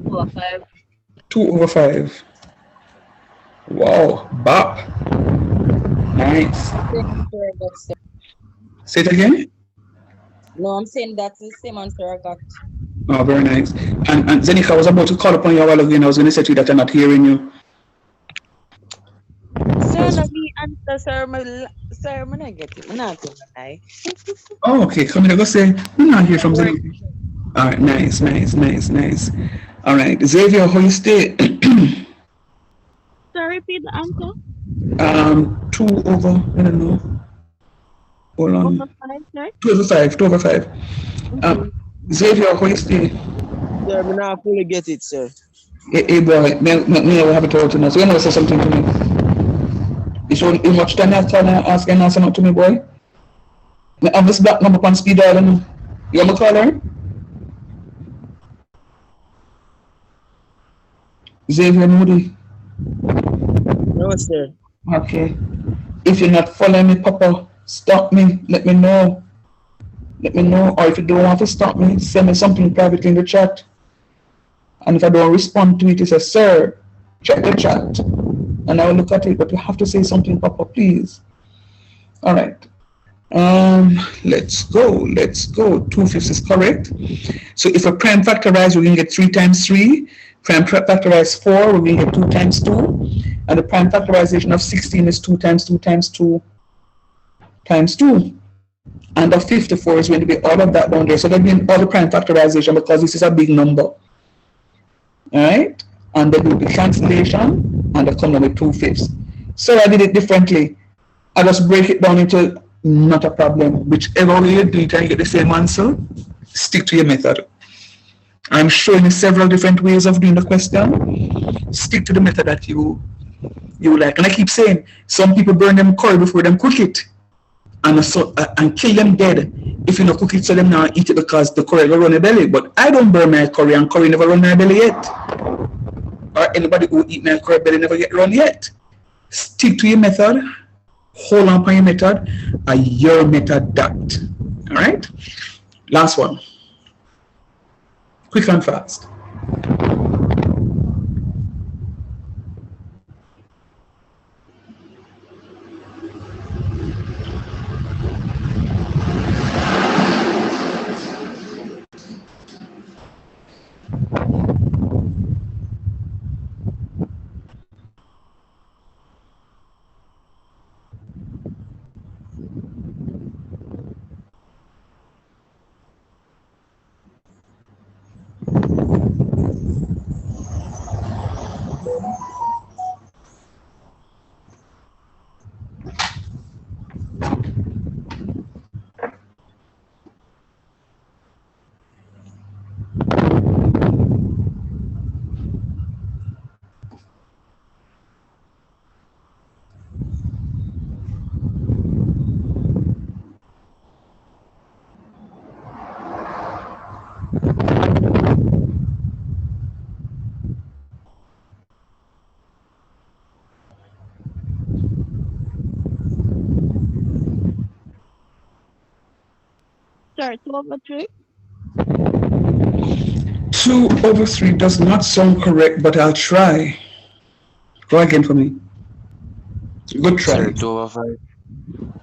2/5. 2/5. Wow, bop. Nice. Say it again? No, I'm saying that's the same answer I got. Oh, very nice. And Zenika, I was about to call upon you a while ago and I was going to say to you that I'm not hearing you. Sir, let me answer, sir. Sir, I'm not get it. I'm not going to lie. Oh, okay. Come here, go say, I'm not hear from Zenika. All right, nice, nice, nice, nice. All right, Xavier, how you stay? Sir, repeat the answer. 2 over, I don't know. Hold on. Over 5, sir? 2/5, 2/5. Xavier, how you stay? Sir, I'm not fully get it, sir. Hey boy, me will have it told to us. You want to say something to me? You show how much time you trying to ask and answer not to me, boy? I have this black number on speed dial, you know. You want me to call her? Xavier Moody. No, sir. Okay. If you're not following me, Papa, stop me. Let me know. Let me know. Or if you don't want to stop me, send me something privately in the chat. And if I don't respond to it, you say, sir, check the chat. and I will look at it, but you have to say something, Papa, please. All right. Let's go. 2/5 is correct. So if a prime factorize, we're going to get 3 times 3. Prime factorize 4, we're going to get 2 times 2. And the prime factorization of 16 is 2 times 2 times 2 times 2. And the 54 is going to be all of that down there. So that means all the prime factorization because this is a big number. All right? And then do the cancellation and they come down with 2/5. So I did it differently. I just break it down into not a problem. Whichever way you do it and you get the same answer, stick to your method. I'm showing you several different ways of doing the question. Stick to the method that you like. And I keep saying, some people burn them curry before them cook it. And kill them dead if you not cook it so them now eat it because the curry will run your belly. But I don't burn my curry and curry never run my belly yet. Or anybody who eat my curry belly never get run yet. Stick to your method. Hold on to your method. And your method that. All right? Last one. Quick and fast. Sorry, 2/3? 2/3 does not sound correct, but I'll try. Go again for me. Good try. Sir, 2/5.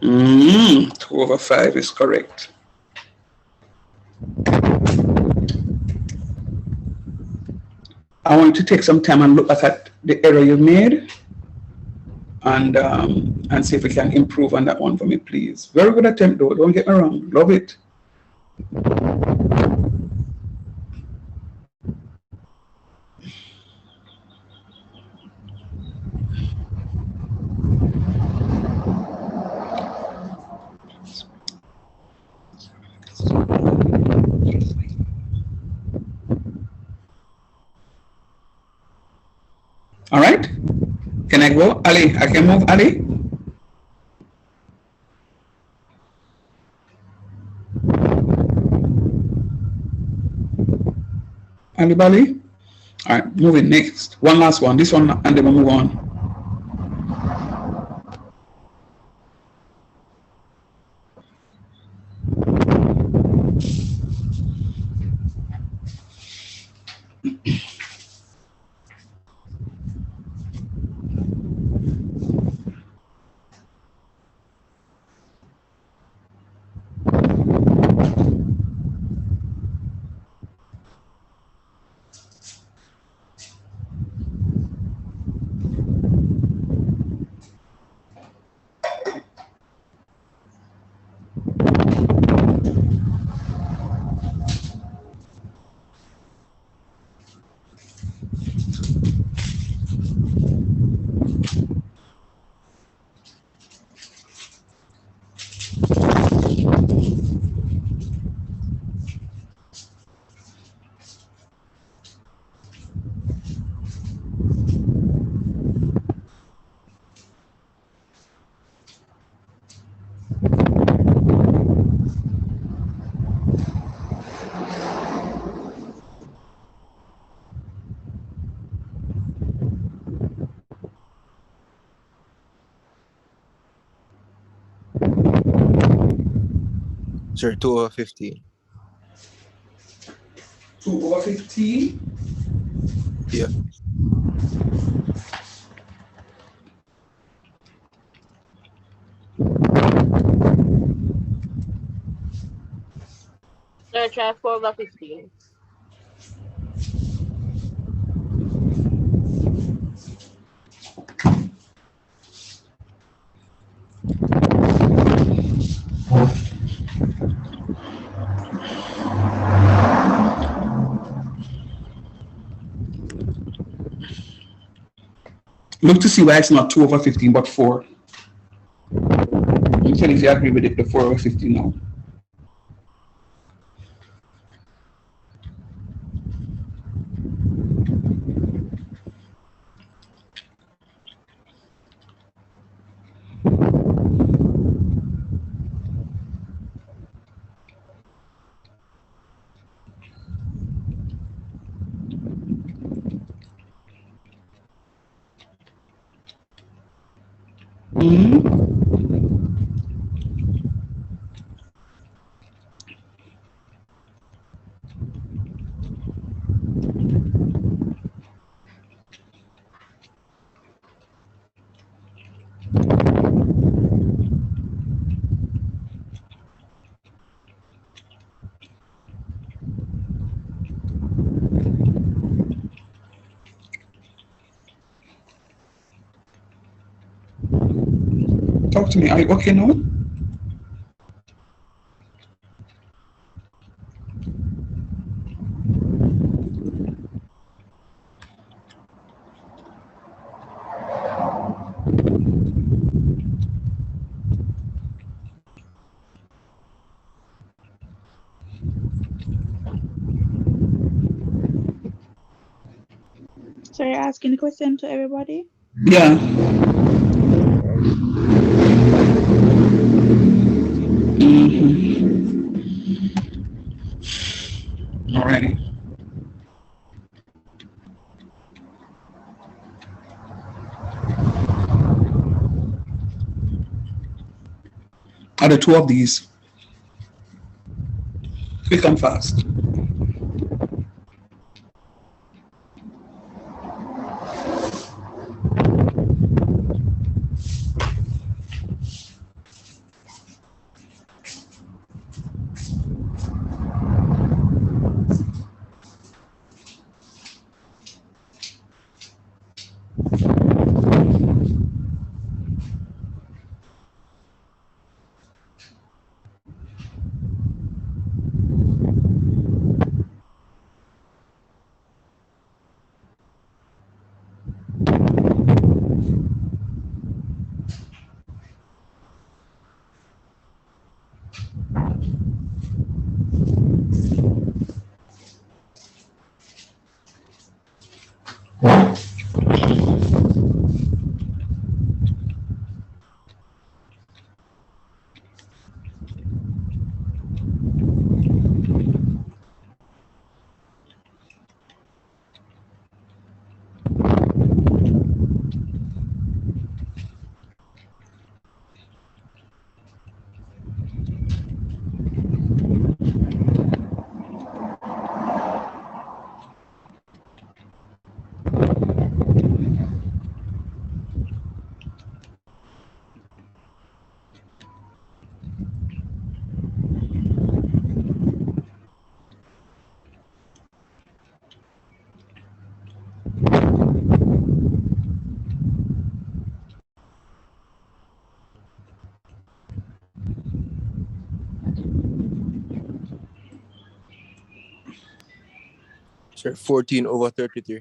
2/5 is correct. I want you to take some time and look back at the error you made and see if we can improve on that one for me, please. Very good attempt, though. Don't get me wrong. Love it. All right. Can I go? Ali, I can move Ali? Ali Bali? All right, moving next. One last one. This one, and then we'll move on. Sir, 2/15. 2/15? Yeah. Sir, try 4 over 15. Look to see why it's not 2 over 15, but 4. You tell if you agree with it, the 4 over 15 now. Talk to me. Are you okay now? So you're asking the question to everybody? Yeah. Alrighty. Are the 2 of these? Quick and fast. Sir, 14 over 33.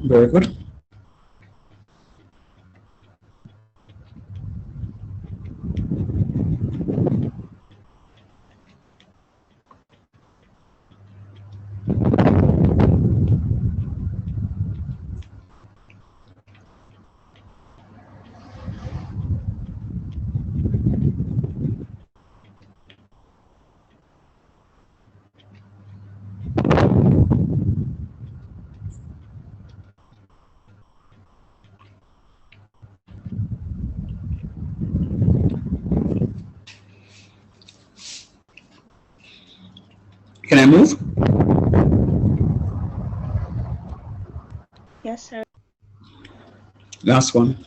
Very good. Can I move? Yes, sir. Last one.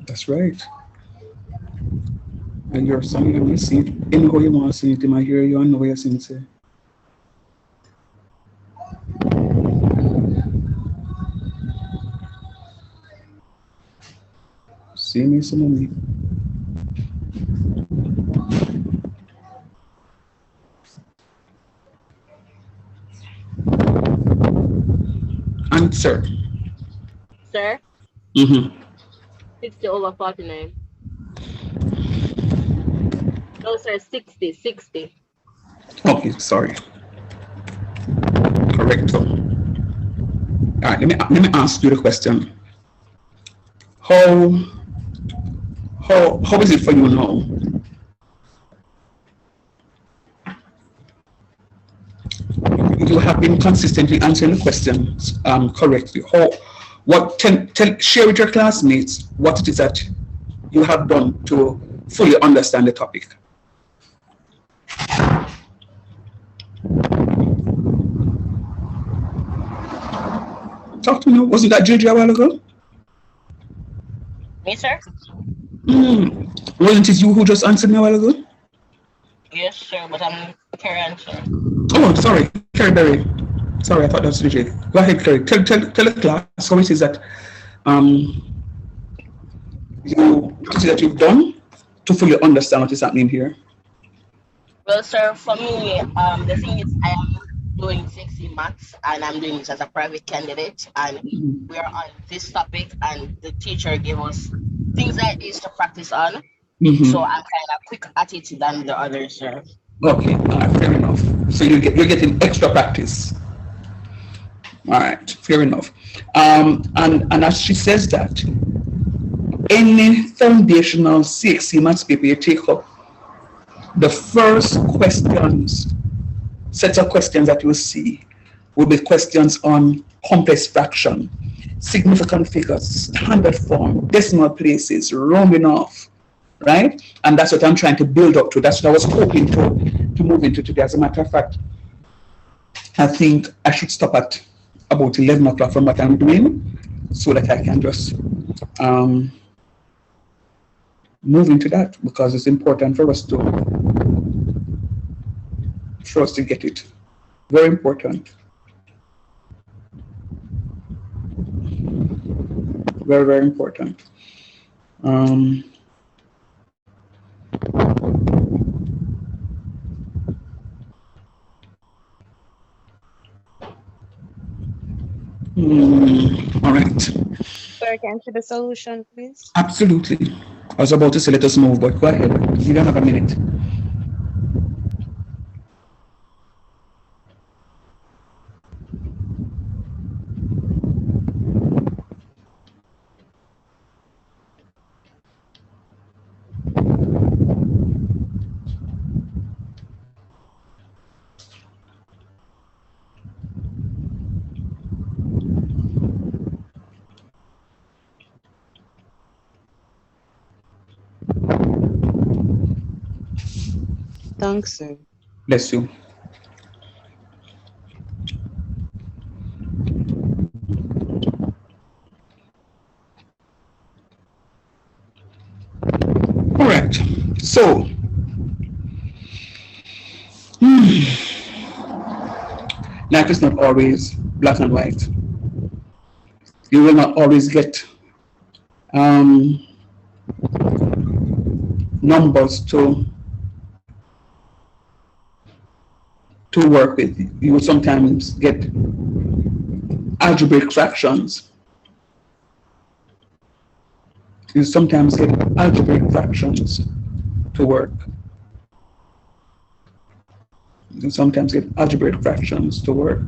That's right. And you're singing and you see it in how you want to sing it. I hear you and know what you're singing. Say. See me some money. Answer. Sir? Mm-hmm. 60 over 49. No, sir, 60, 60. Okay, sorry. Correct. All right, let me ask you the question. How is it for you now? You have been consistently answering the questions correctly. Share with your classmates what it is that you have done to fully understand the topic. Talk to me. Wasn't that JJ a while ago? Me, sir? Wasn't it you who just answered me a while ago? Yes, sir, but I'm Karen, sir. Oh, sorry, Carrie Berry. Sorry, I thought that was JJ. Go ahead, Carrie. Tell the class how it is that you've done to fully understand what is happening here. Well, sir, for me, the thing is I am doing CXC Maths and I'm doing this as a private candidate and we are on this topic and the teacher gave us things that is to practice on. So I'm kind of quick at it than the others, sir. Okay, fair enough. So you're getting extra practice. All right, fair enough. And as she says that, any foundational CXC Maths paper you take up, the first set of questions that you will see will be questions on complex fraction, significant figures, standard form, decimal places, rounding off, right? And that's what I'm trying to build up to. That's what I was hoping to move into today. As a matter of fact, I think I should stop at about 11 o'clock from what I'm doing so that I can just move into that because it's important for us to get it. Very important. Very, very important. All right. Sir, can I see the solution, please? Absolutely. I was about to say let us move, but go ahead. You don't have a minute. Thanks, sir. Bless you. So, life is not always black and white. You will not always get numbers to work with. You will sometimes get algebraic fractions. You sometimes get algebraic fractions to work. You sometimes get algebraic fractions to work.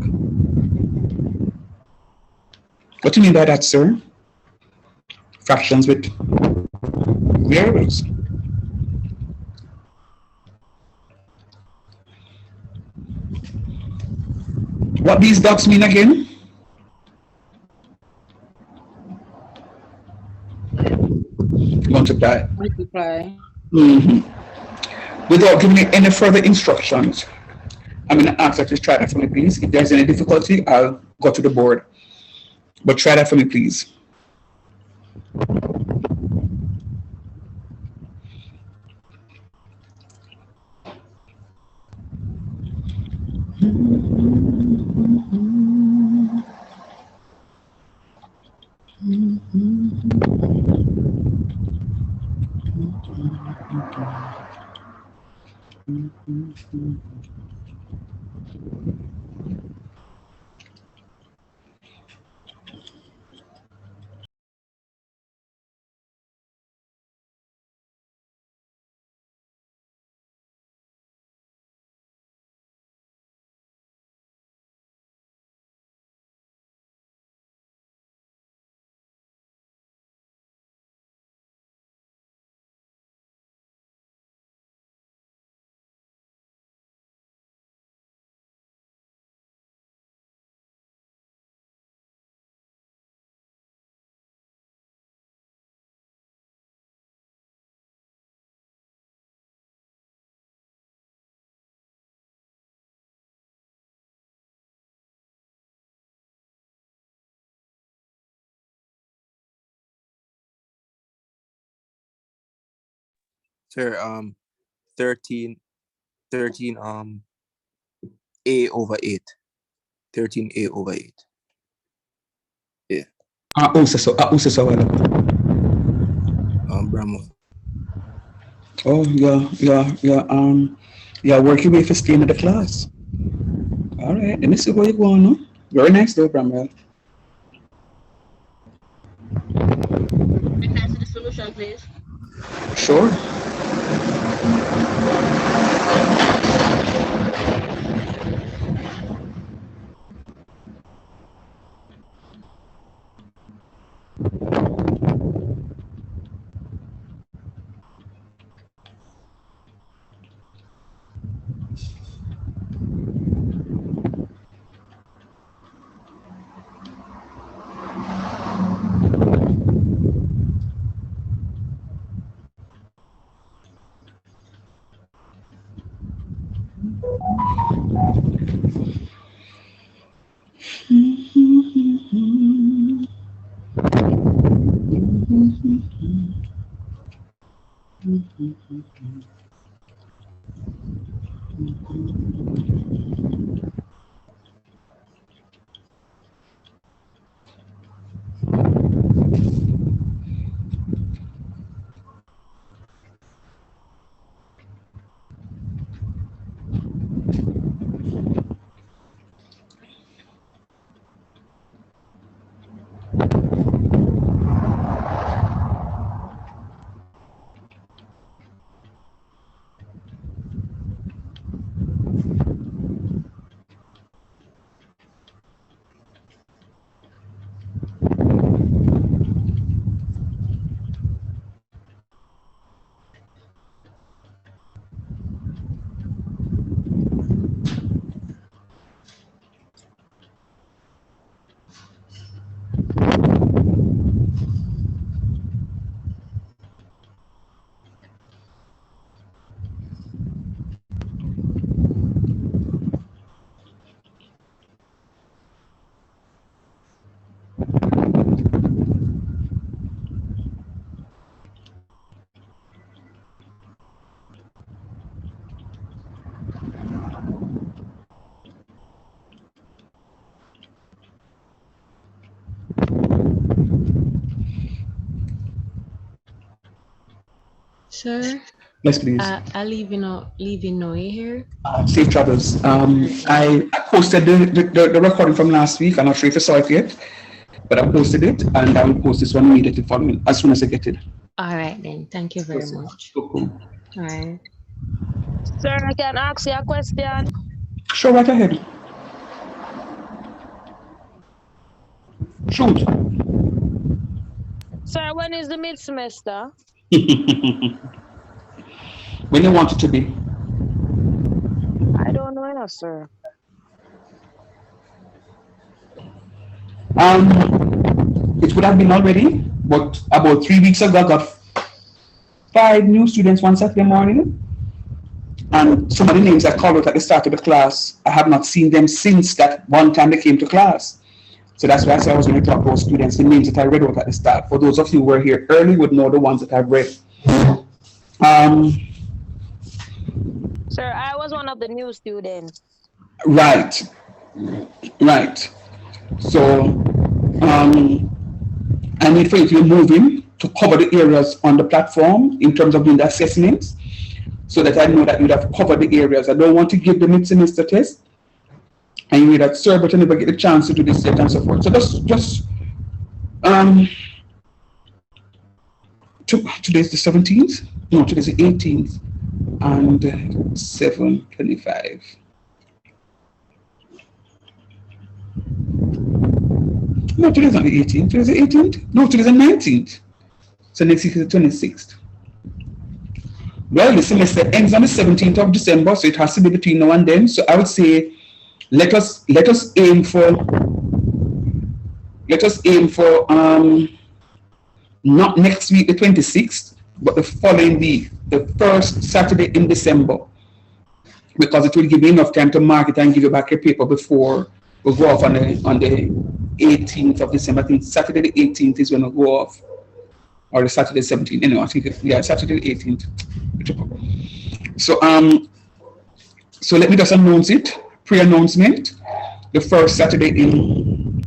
What do you mean by that, sir? Fractions with variables. What these dots mean again? Multiply. Multiply. Without giving me any further instructions, I'm going to ask that you try that for me, please. If there's any difficulty, I'll go to the board. But try that for me, please. Sir, 13, A over 8. 13A over 8. Yeah. Wala. Brahma. Oh, yeah, work your way for staying in the class. All right, let me see where you're going, no? Very nice though, Bramwell. Can I see the solution, please? Sure. Sir, Yes, please. I leaving Noe here. Safe travels. I posted the recording from last week. I'm not sure if you saw it yet, but I posted it, and I will post this one immediately following as soon as I get it. All right then. Thank you very much. All right. Sir, I can ask you a question. Sure, right ahead. Shoot. Sir, when is the mid semester? When you want it to be. I don't know enough, sir. It would have been already, but about 3 weeks ago, I got 5 new students one Saturday morning. And some of the names I called out at the start of the class, I have not seen them since that one time they came to class. So that's why I said I was going to talk about students, the names that I read out at the start. For those of you who were here early would know the ones that I've read. Sir, I was one of the new students. Right. So I need for you to move in to cover the areas on the platform in terms of doing the assessments, so that I know that you'd have covered the areas. I don't want to give the mid-semester test and you that, sir, but you never get the chance to do this yet and so forth. So just today's the 17th? No, today's the 18th and 7:25. No, today's not the 18th. Today's the 18th? No, today's the 19th. So next week is the 26th. Well, the semester ends on the 17th of December, so it has to be between now and then. So I would say let us aim for not next week the 26th, but the following week, the first Saturday in December, because it will give you enough time to mark it and give you back your paper before we go off on the 18th of December. I think Saturday the 18th is when we go off, or the Saturday 17th. Anyway, I think Saturday the 18th. So let me just announce it. Pre-announcement. The first Saturday in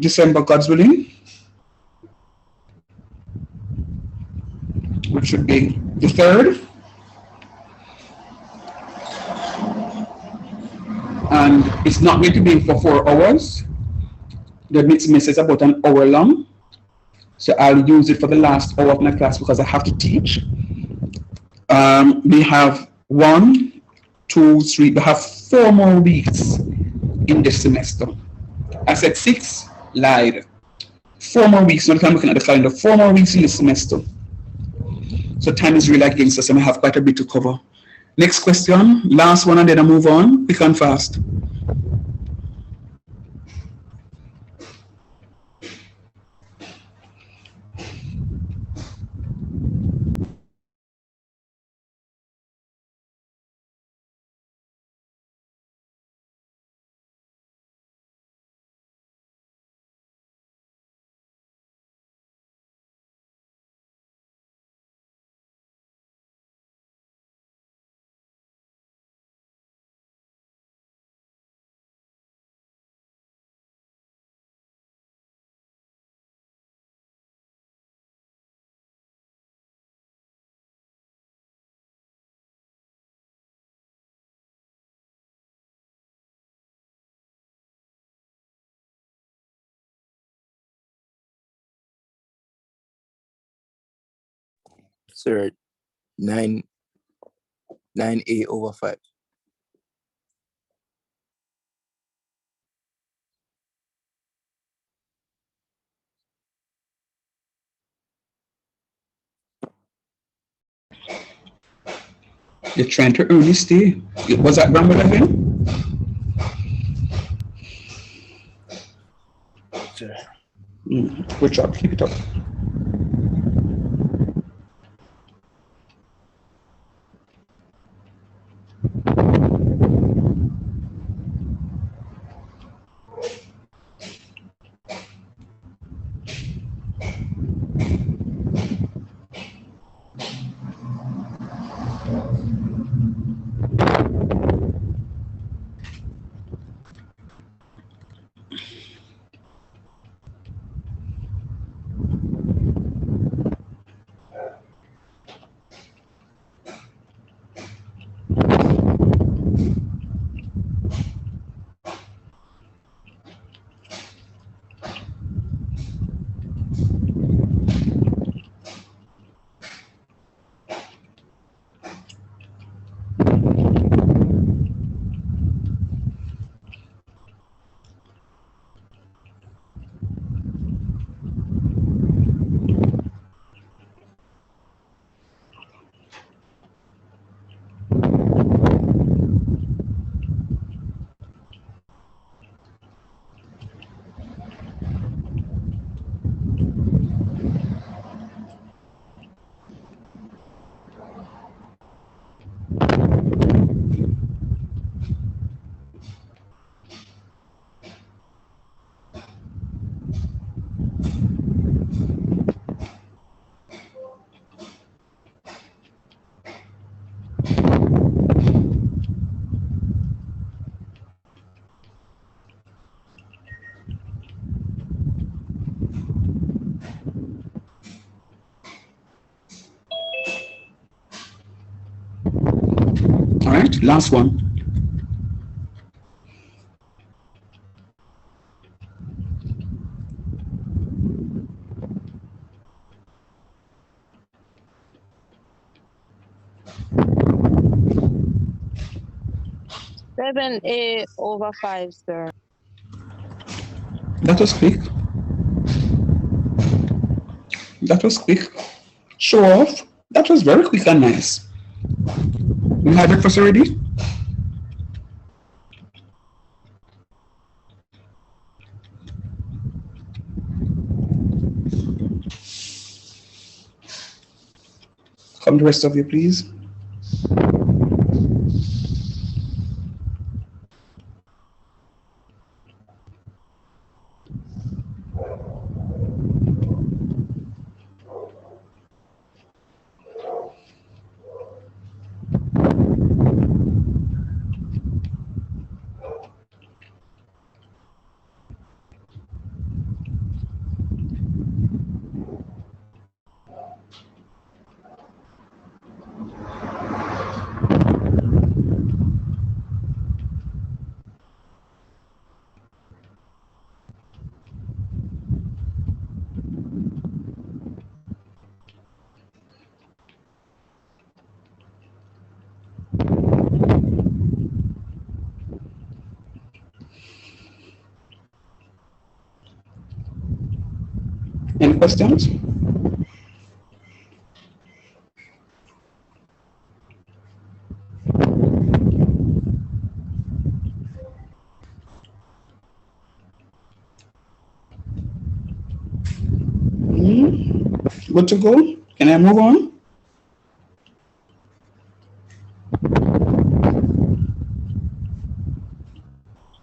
December, God's willing, which should be the 3rd. And it's not going to be for 4 hours. The mid-semester is about an hour long. So I'll use it for the last hour of my class because I have to teach. We have 1, 2, 3, we have 4 more weeks in this semester. I said 6, lied. 4 more weeks, not I'm looking at the calendar, 4 more weeks in this semester. So time is really against us and we have quite a bit to cover. Next question, last one, and then I move on, quick and fast. Sir, 9A/5. You're trying to early stay. Was that grammar again? Sir. Good job, keep it up. right, last one. Seven A over 5, sir. That was quick. That was quick. Show off. That was very quick and nice. You had breakfast already? Come the rest of you, please. Any questions? Good to go? Can I move on?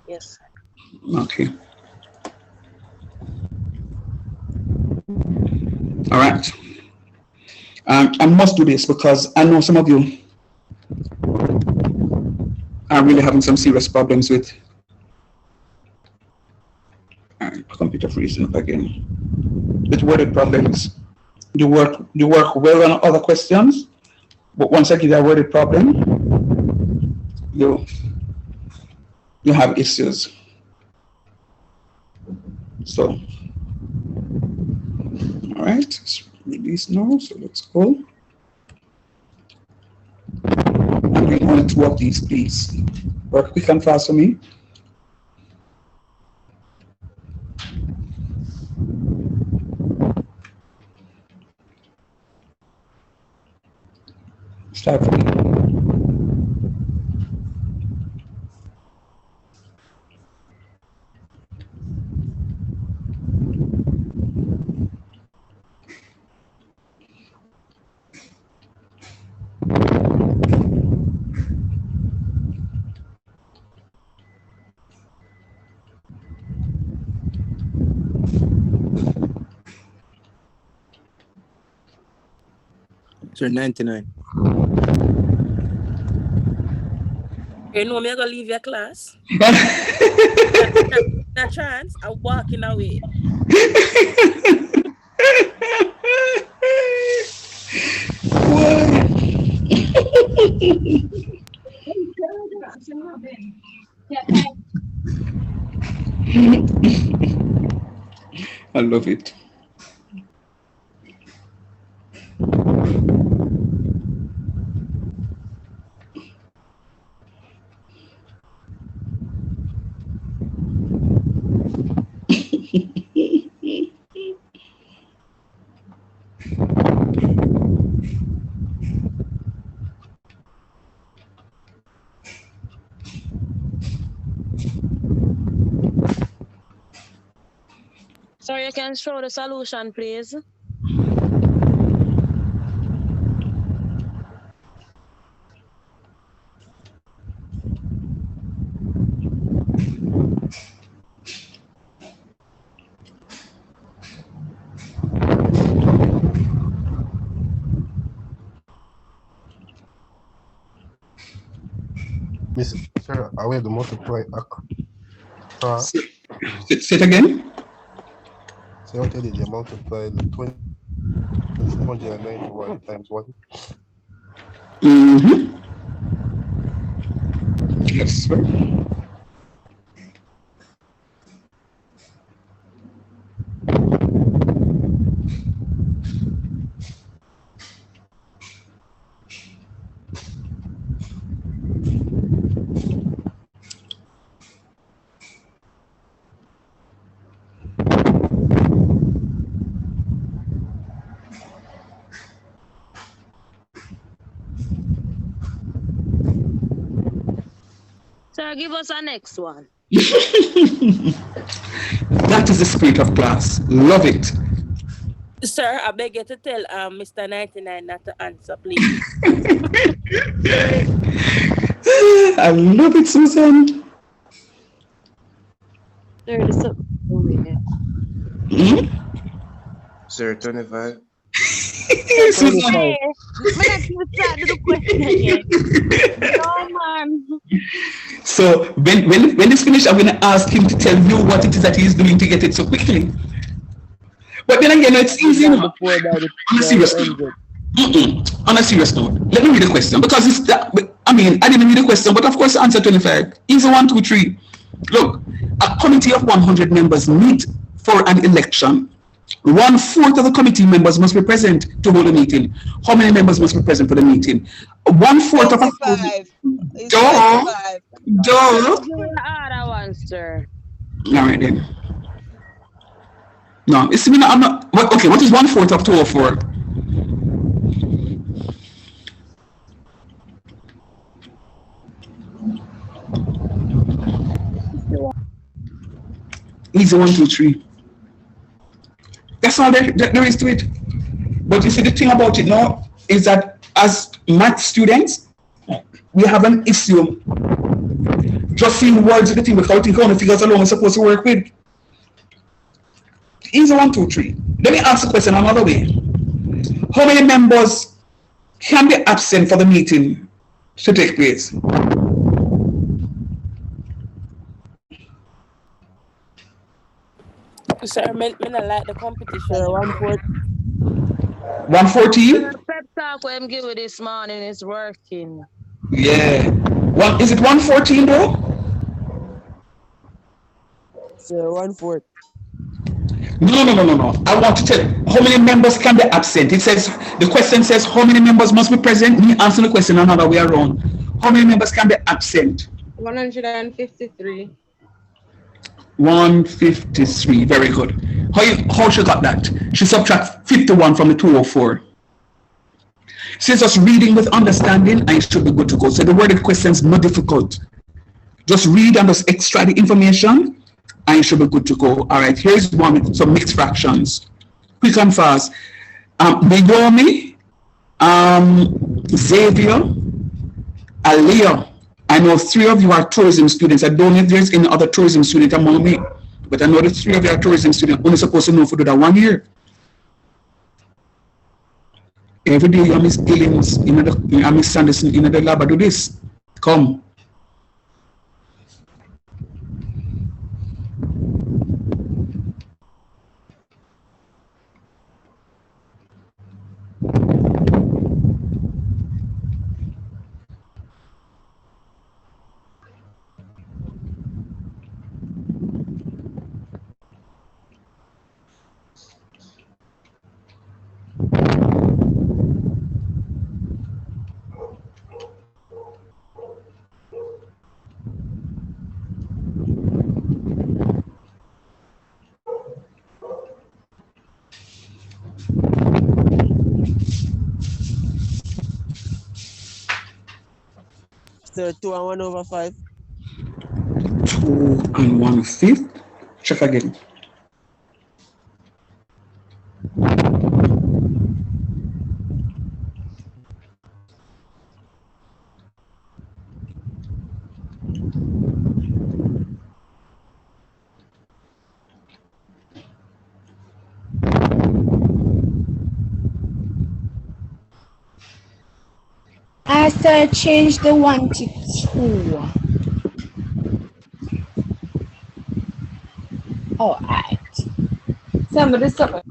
Yes. Okay. All right. I must do this because I know some of you are really having some serious problems with computer freezing up again. With worded problems. You work well on other questions, but once I give you a worded problem, you have issues. So, all right, let's release now. So let's go. And we want to work these, please. Work quick and fast for me. Start for me. Sir, 99. You know me, I gonna leave your class. Not chance. I'm walking away. I love it. Sir, you can show the solution, please. Miss, sir, I will multiply across. Say it again. So what I did, you multiply the 291 times 1. Mm-hmm. Yes, sir. Sir, give us a next one. That is the spirit of class. Love it. Sir, I beg you to tell Mr. 99 not to answer, please. I love it, Susan. Sir, this up. Sir, 25. Susan. Hey, when I keep trying to do the question yet. No, man. So when it's finished, I'm going to ask him to tell you what it is that he's doing to get it so quickly. But then again, it's easy. On a serious note. On a serious note, let me read the question because it's that. I mean, I didn't read the question, but of course, answer 25. Easy 1, 2, 3. Look, a committee of 100 members meet for an election. 1/4 of the committee members must be present to hold a meeting. How many members must be present for the meeting? 1/4 of a 25. Duh. Other one, sir. All right then. No, it's me. I'm not. Okay, what is 1/4 of 204? Easy 1, 2, 3. That's all there is to it. But you see, the thing about it now is that as math students, we have an issue just seeing words of the thing without thinking how many figures alone we're supposed to work with. Easy 1, 2, 3. Let me ask the question another way. How many members can be absent for the meeting to take place? Sir, I not like the competition. 114? Pep talk when give you this morning is working. Yeah. Is it 114 though? Sir, 1/4. No. I want to tell how many members can be absent. It says, the question says how many members must be present. Me answer the question another way around. How many members can be absent? 153. 153. Very good. How she got that? She subtract 51 from the 204. She's just reading with understanding and it should be good to go. So the worded questions not difficult. Just read and just extract the information and it should be good to go. All right, here's one with some mixed fractions. Quick and fast. Naomi, Xavier, Aliyah. I know 3 of you are tourism students. I don't know if there's any other tourism student among me, but I know the 3 of you are tourism students. Only supposed to know for that 1 year. Every day you Miss Gillings, you Miss Sanderson in the lab. I do this. Come. Sir, 2 and 1/5. 2 and 1/5. Check again. I still change the 1 to 2. All right. Somebody stop.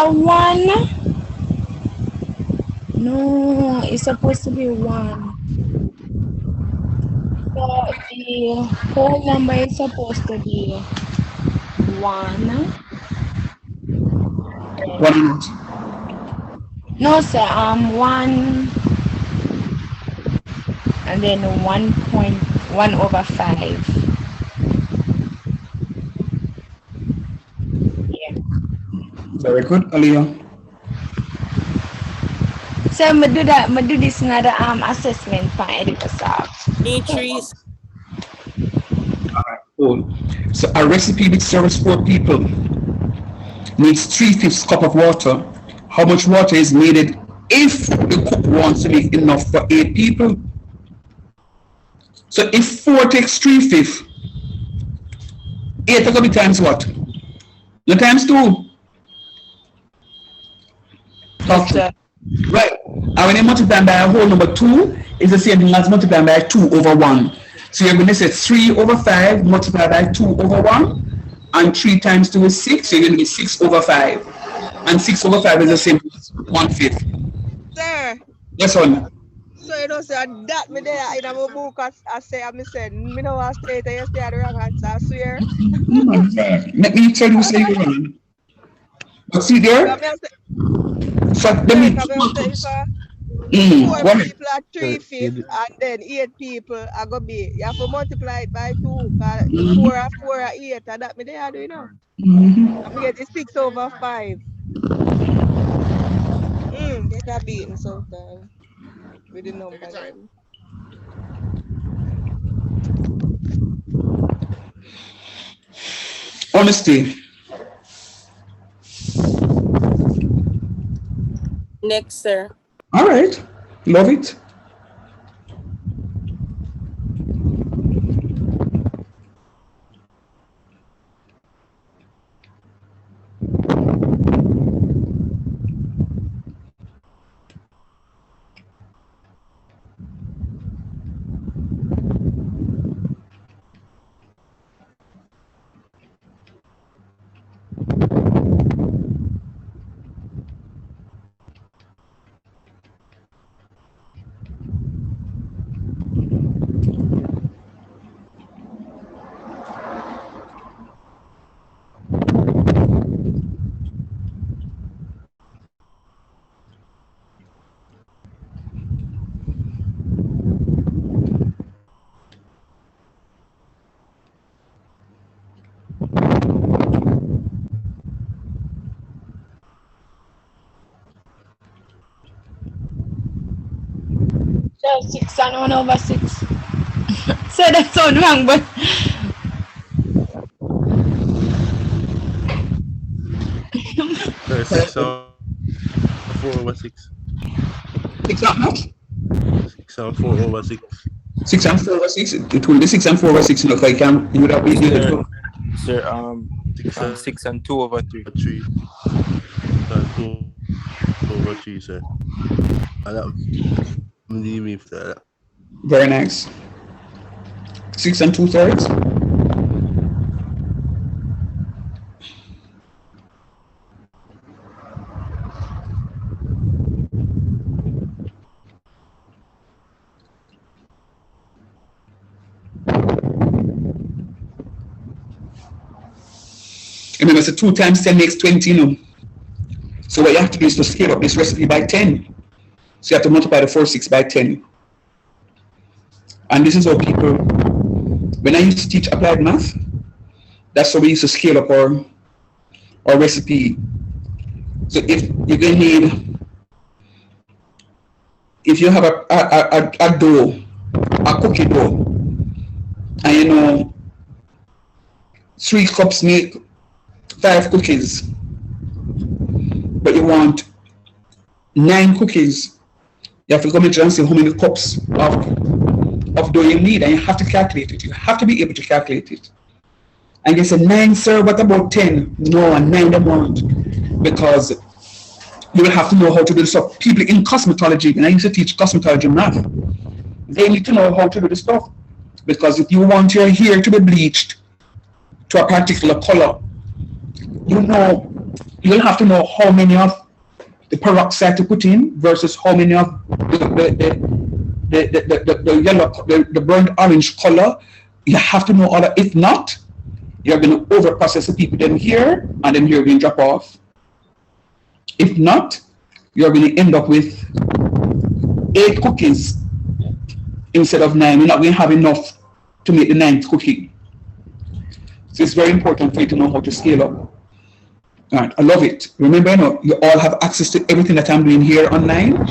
1. No, it's supposed to be 1. So the whole number is supposed to be 1. 1. No, sir. 1 and then 1.1 over 5. Yeah. Very good, Aliyah. So I do that. I do this another assessment for EducaSoft. Need trees. Alright, cool. So a recipe which serves 4 people needs 3/5 cup of water. How much water is needed if the cook wants to make enough for 8 people? So if 4 takes 3/5, 8 is going to be times what? No, times 2. Talk to. Right. And when you multiply by a whole number 2, it's the same thing as multiplying by 2 over 1. So you're going to say 3 over 5 multiplied by 2 over 1. And 3 times 2 is 6. So you're going to get 6 over 5. And 6 over 5 is the same as 1/5. Sir. Yes, one. So you know, say that me there in my book, I say, I said, me know I say it, you say the wrong answer, I swear. Let me tell you say you're wrong. But see there? So let me. 4 people are 3/5, and then 8 people are gonna be. You have to multiply it by 2. 4 are 8, and that me there do, you know. I'm getting 6 over 5. Get a beating sometimes with the number. Then. Honesty. Next, sir. All right. Love it. So 6 and 1 over 6. So that sounds wrong, but Sir, 6 and 4 over 6. 6 and what? 6 and 4 over 6. 6 and 4 over 6. It will be 6 and 4 over 6. Look, I can. You would have been here. Sir, 6 and 2 over 3. 3 and 2 over 3, sir. And that leave me for that. Very nice. 6 and 2/3. Remember, so 2 times 10 makes 20, you know. So what you have to do is to scale up this recipe by 10. So you have to multiply the 4/6 by 10. And this is how people, when I used to teach applied math, that's how we used to scale up our recipe. So if you're going to need, if you have a dough, a cookie dough, and you know, 3 cups make 5 cookies, but you want 9 cookies, you have to come into and see how many cups of dough you need, and you have to calculate it. You have to be able to calculate it. And you say, 9, sir, what about 10? No, 9 don't want, because you will have to know how to do this stuff. People in cosmetology, and I used to teach cosmetology math, they need to know how to do this stuff. Because if you want your hair to be bleached to a particular color, you you'll have to know how many of the peroxide to put in versus how many of the yellow, the burnt orange color. You have to know all that. If not, you're going to over process the people then here, and then here going to drop off. If not, you're going to end up with 8 cookies instead of 9. You're not going to have enough to make the 9th cookie. So it's very important for you to know how to scale up. All right, I love it. Remember, you all have access to everything that I'm doing here online.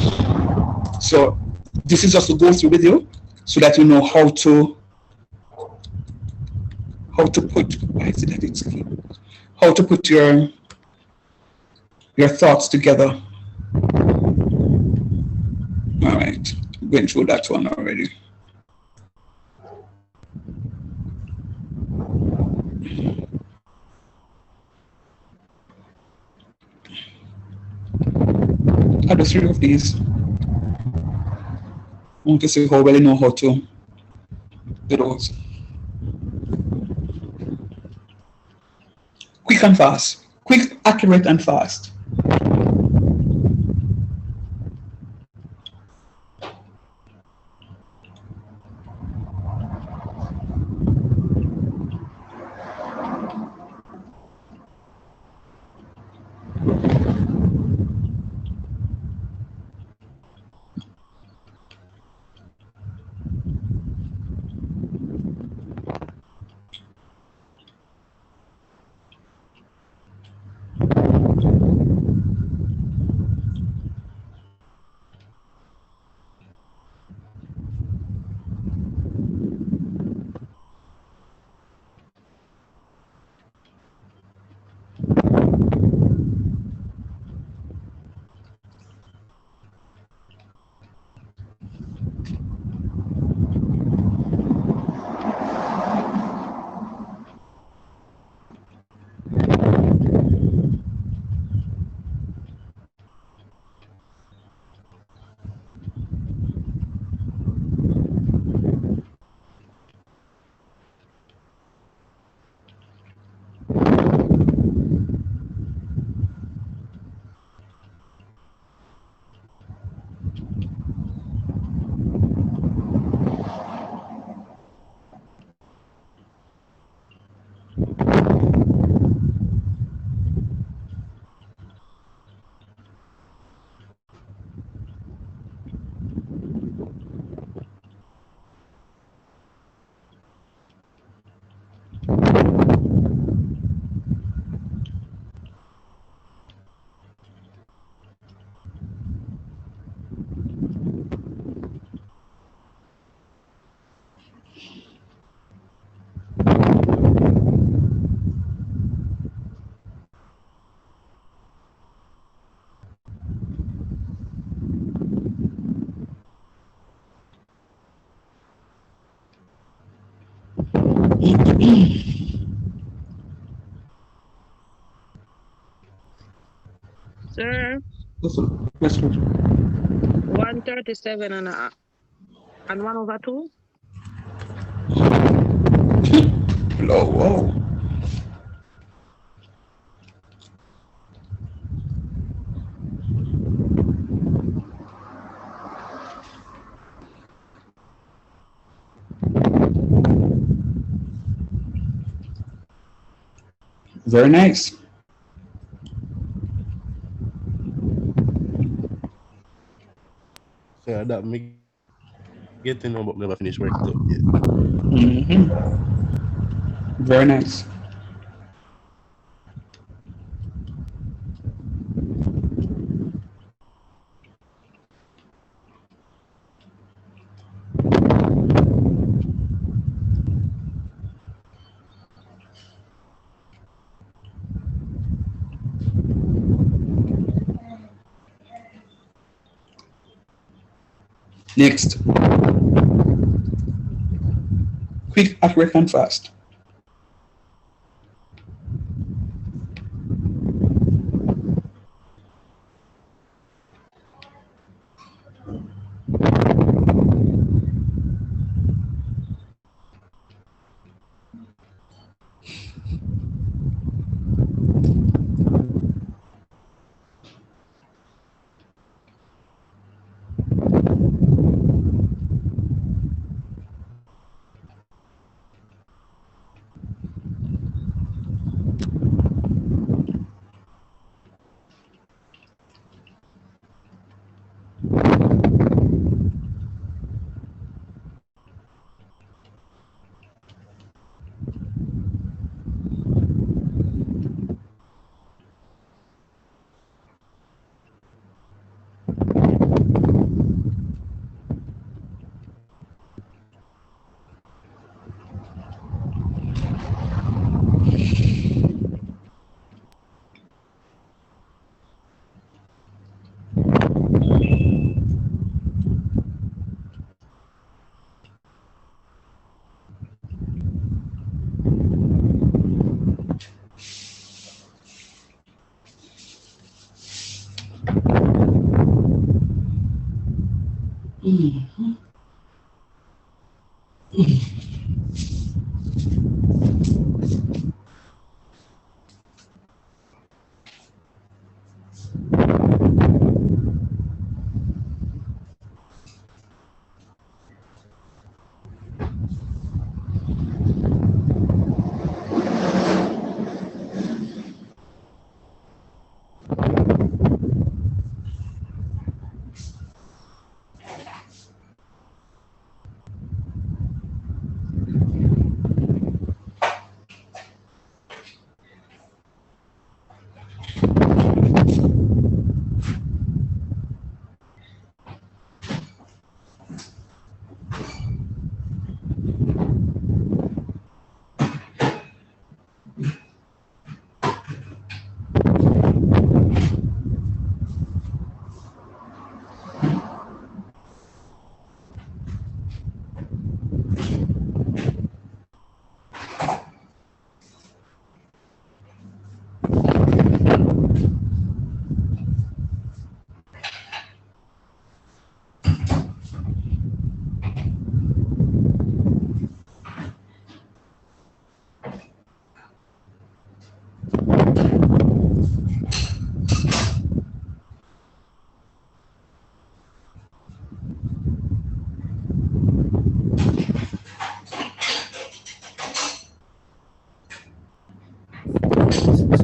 So this is just to go through with you so that you know how to put, why is it that it's key? How to put your thoughts together. All right, went through that one already. I just 3 of these. I want to see how well you know how to do those. Quick and fast. Quick, accurate, and fast. Sir, Let's go. 137 and 1/2. Whoa. Very nice. So that me getting know, but never finish work it out yet. Very nice. Next. Quick, accurate, and fast.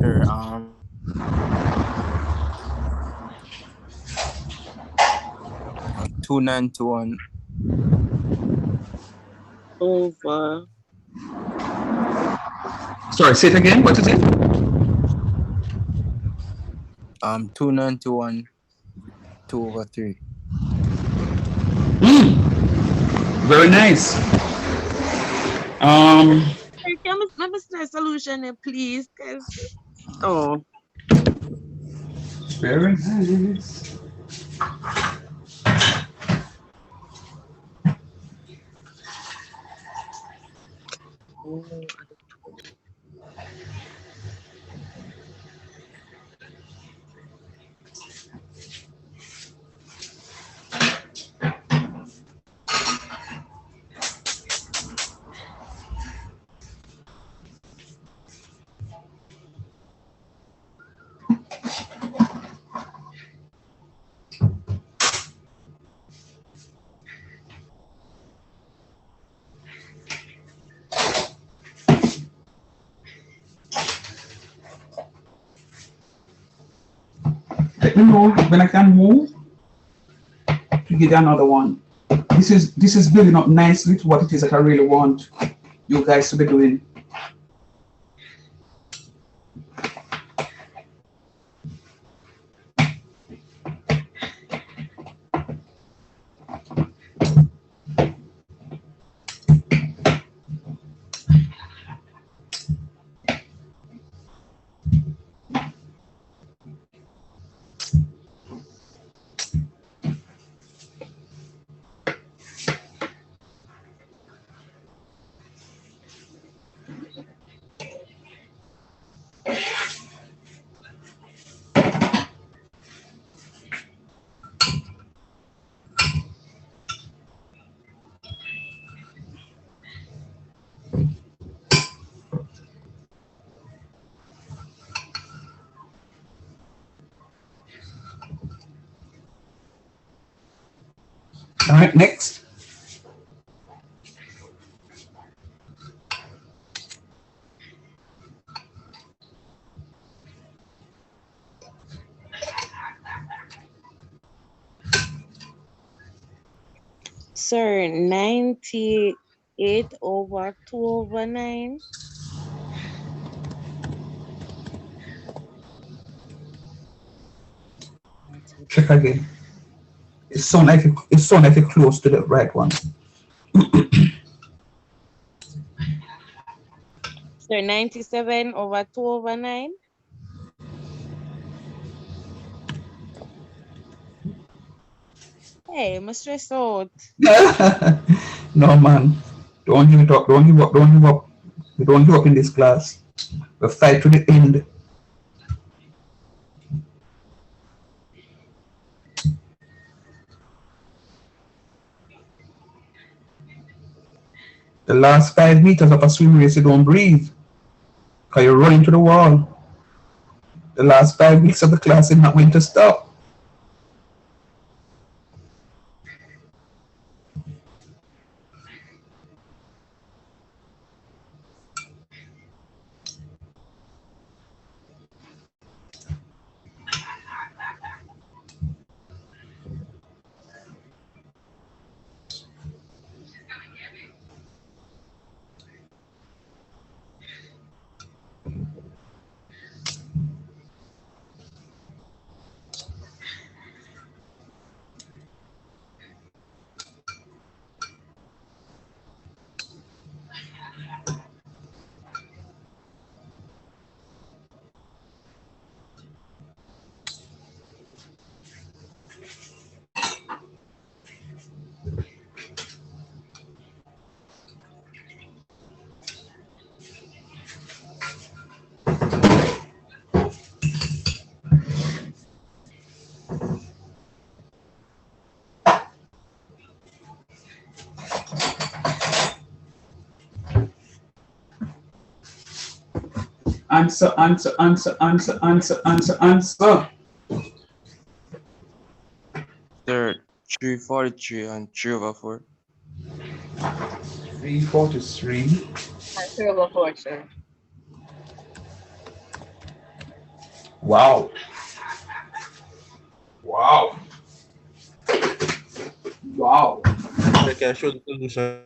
Sir, 2921 over. Sorry, say it again. What is it? 2921 2/3. Very nice. Hey, can we let me see a solution here, please? Oh. Very nice. Let me know when I can move to get another one. This is building up nicely to what it is that I really want you guys to be doing. All right, next. Sir, 98 over 2/9. Check again. It sounds like it's close to the right one. Sir, 97 over 2/9. Hey, I'm stressed out. No man, don't give it up. Don't give up. Don't give up. We don't give up in this class. We fight to the end. The last 5 meters of a swim race, you don't breathe. Because you're running to the wall. The last 5 weeks of the class is not going to stop. Answer. Sir, 343 and 3/4. 343. 3/4, sir. Wow. Wow. I can show the solution.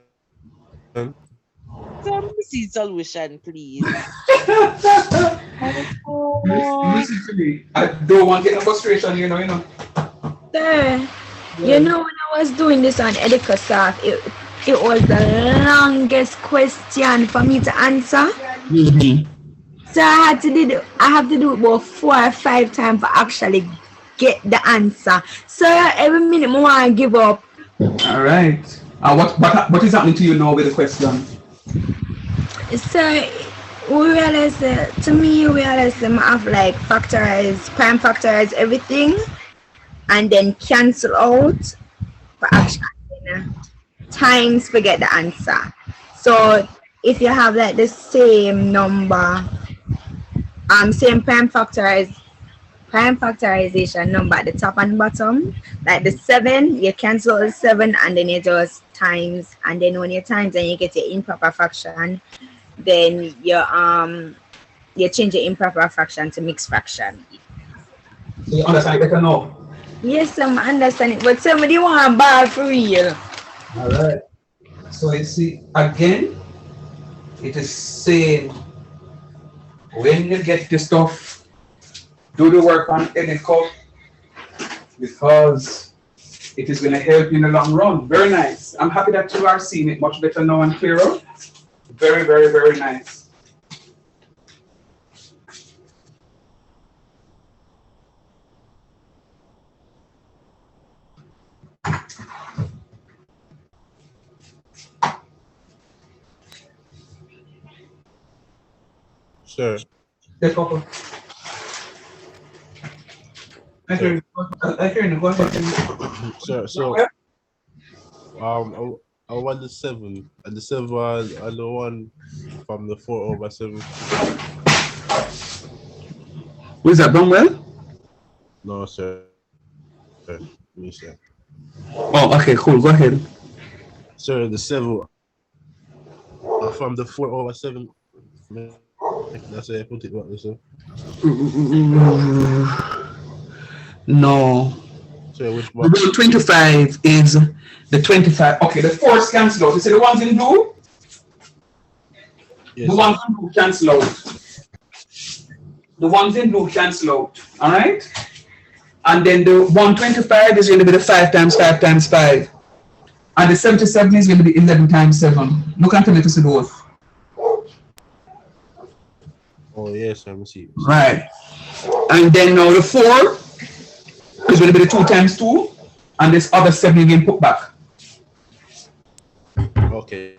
Some see solution, please. Listen to me. I don't want to get no frustration, you know. Sir, you know when I was doing this on Edicosaf, it was the longest question for me to answer. So I have to do it about 4 or 5 times for actually get the answer. So every minute I want to give up. All right. What is happening to you now with the question? So we realize to me we realize I have like prime factorize everything and then cancel out for actually times forget the answer. So if you have like the same number, same prime factorization number at the top and bottom, like the 7, you cancel the 7 and then you just times, and then when you times and you get your improper fraction, then you change your improper fraction to mixed fraction. So you understand better now? Yes, I'm understanding, but somebody want to buy for real. All right. So you see, again, it is saying when you get the stuff, do the work on Edicop because it is going to help you in the long run. Very nice. I'm happy that you are seeing it much better now and clearer. Very, very, very nice. Sir. Take over. I hear you. Go ahead. Sir, so I want the 7 and the 7 and the 1 from the 4/7. Was that done well? No, sir. Me, sir. Oh, okay, cool. Go ahead. Sir, the 7 from the 4/7. That's how I put it. What you say? No. Sir, which The rule 25 is the 25. Okay, the 4s cancel out. You see the ones in blue? Yes, the ones in blue cancel out. The ones in blue cancel out. All right? And then the 125 is going to be the 5 times 5 times 5. And the 77 is going to be 11 times 7. Look at the letters of those. Oh, yes, let me see. Right. And then now the 4 is going to be the 2 times 2. And this other 7 is being put back. Okay.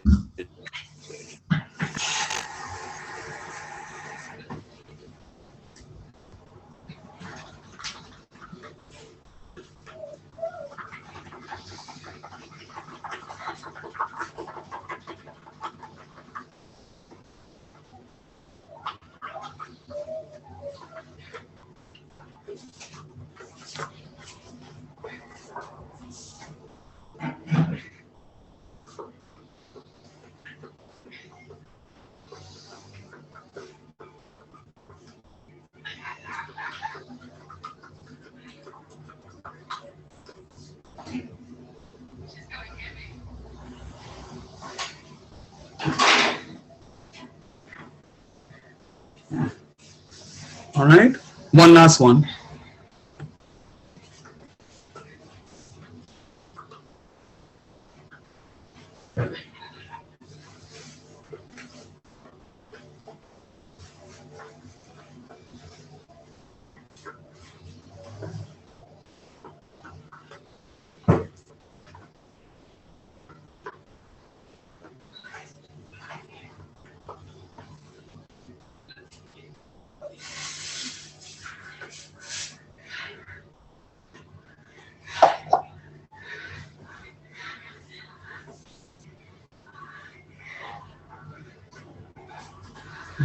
All right. One last one.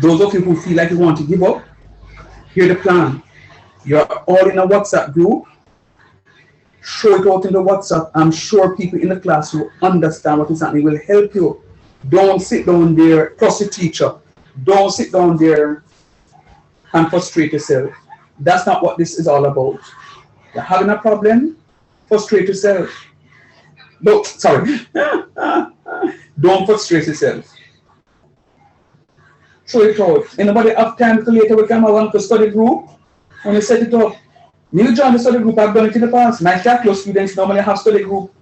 Those of you who feel like you want to give up, here's the plan. You're all in a WhatsApp group. Show it out in the WhatsApp. I'm sure people in the class will understand what is happening, will help you. Don't sit down there, trust the teacher. Don't sit down there and frustrate yourself. That's not what this is all about. You're having a problem, frustrate yourself. No, sorry. Don't frustrate yourself. Show it out. Anybody have time to later we come around to study group? When you set it up. You join the study group, I've done it in the past. My calculus students normally have study group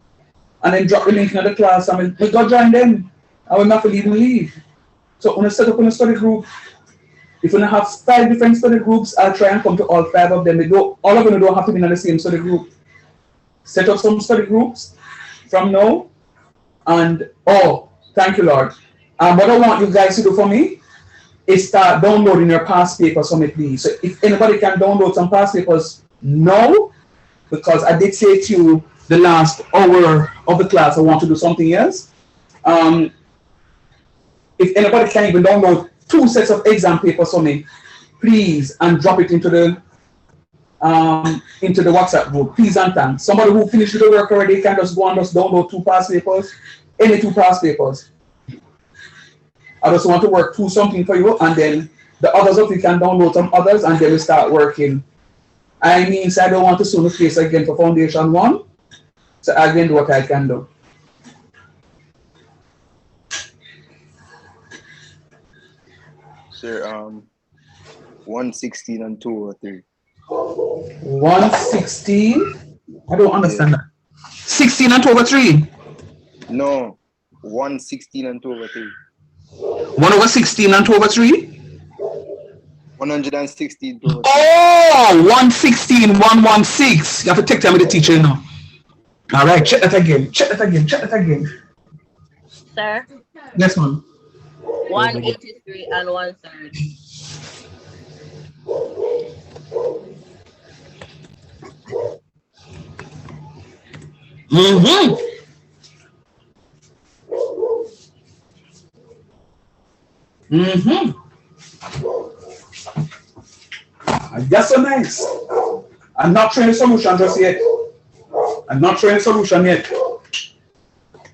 and then drop the link in the class and we go join them. I will not leave. So when you set up in a study group, if you have 5 different study groups, I'll try and come to all 5 of them. All of them don't have to be in the same study group. Set up some study groups from now and thank you, Lord. What I want you guys to do for me is start downloading your past papers for me, please. So if anybody can download some past papers now, because I did say to you the last hour of the class I want to do something else. If anybody can even download 2 sets of exam papers for me, please, and drop it into the WhatsApp group. Please and thanks. Somebody who finished the work already can just go and just download 2 past papers, any 2 past papers. I just want to work through something for you, and then the others of you can download some others, and then we start working. I mean, so I don't want to soon face again for Foundation 1, so I can do what I can do. Sir, 116 and 203. 116? I don't understand that. 16 and 203? No, 116 and 203. 1 over 16 and 2 over 3? 116 203. Oh, 116, 116. You have to take time with the teacher now. All right, check that again. Check that again. Sir? Next one. 183 and 130. That's so nice. I'm not showing the solution just yet.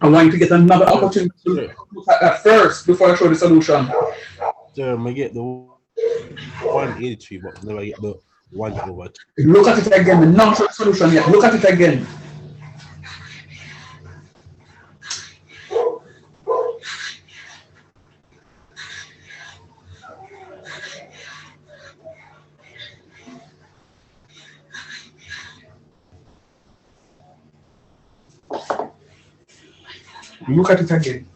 I want you to get another opportunity to look at that first before I show the solution. Sir, I get the 183, but never get the 1 over 2. Look at it again. I'm not showing the solution yet. Look at it again. Look at it again.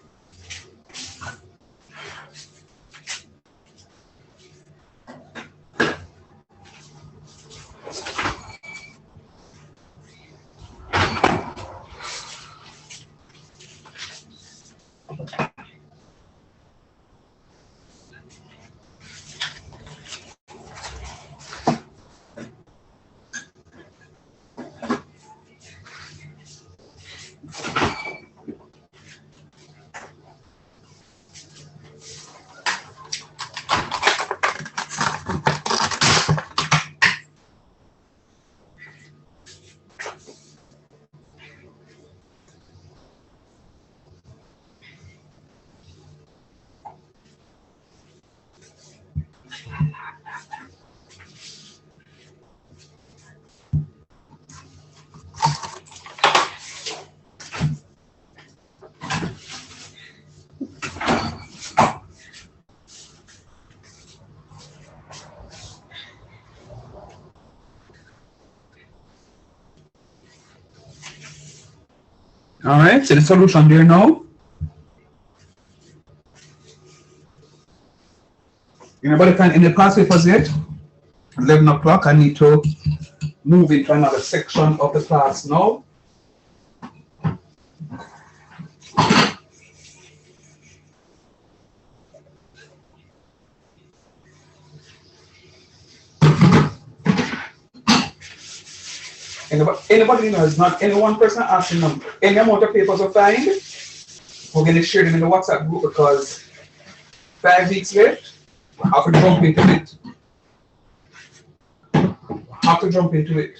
All right, so the solution there now. Anybody can in the past papers yet? 11 o'clock. I need to move into another section of the class now. Anybody knows, not any one person asking them. Any amount of papers we find, we're going to share them in the WhatsApp group because 5 weeks left, we have to jump into it. Have to jump into it.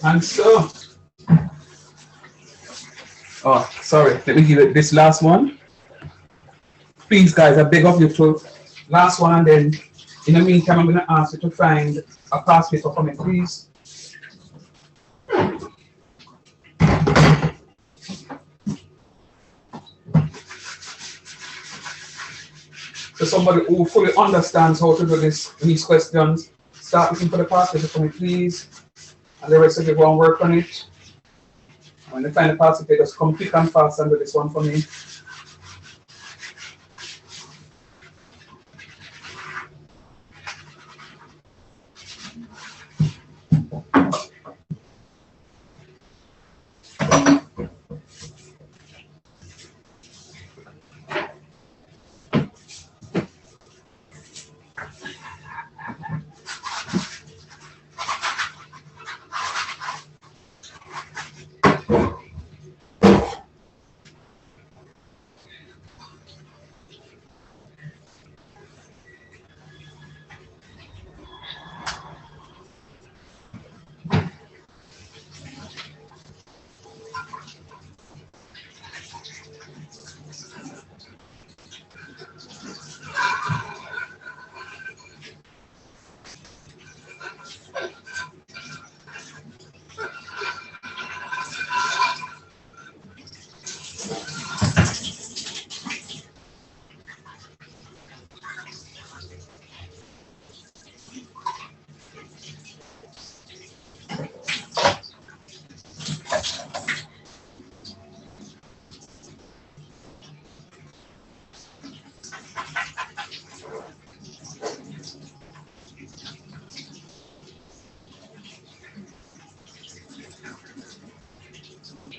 And so, oh, sorry, let me give it this last one. Please, guys, I beg of you to last one, and then in the meantime, I'm going to ask you to find a past paper for me, please. So somebody who fully understands how to do these questions, start looking for the past paper for me, please. And the rest of you go and work on it. And when you find the past paper, just come quick and fast and do this one for me.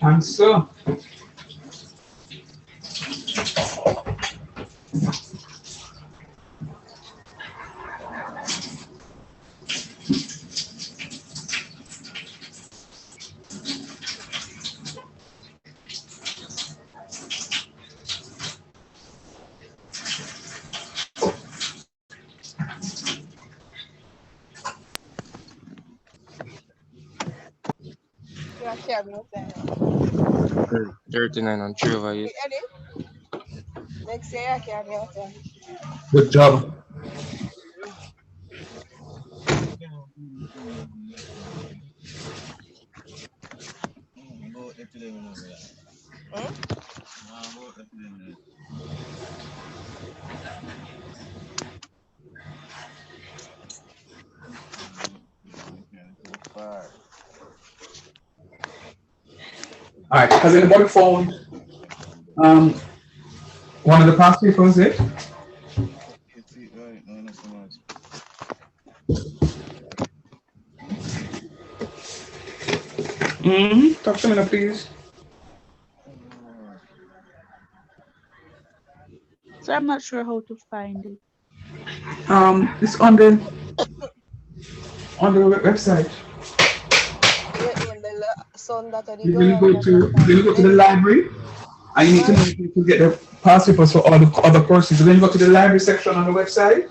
And so, Yeah, share me with them. 39 and 3 over 8. Eddie, next year I can get it. Good job. Hmm? All right. Has anybody found one of the past papers there? Talk to me now, please. So I'm not sure how to find it. It's on the website. You mean the son that they You're go gonna around go and to find the lengthy. library, and you need to know if you can get the past papers for all the other courses. So then you go to the library section on the website,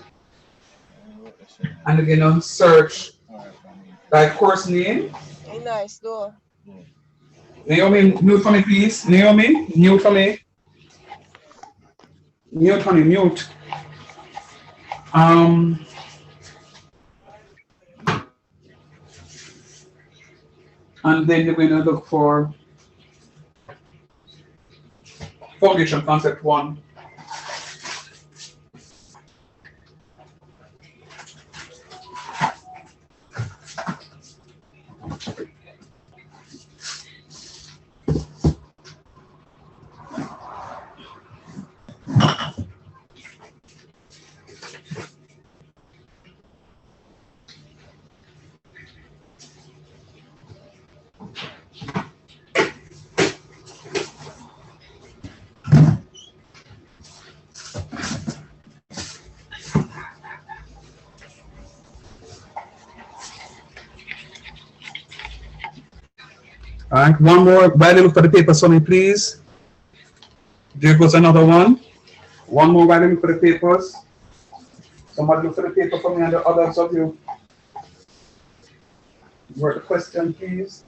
and again on search by course name. Nice though. Naomi, mute for me, please. Naomi, mute for me. Mute, honey, mute. And then you're going to look for Foundation Concept 1. All right, one more. While you look for the papers for me, please. There goes another one. One more while you look for the papers. Somebody look for the paper for me and the others of you. Word the question, please.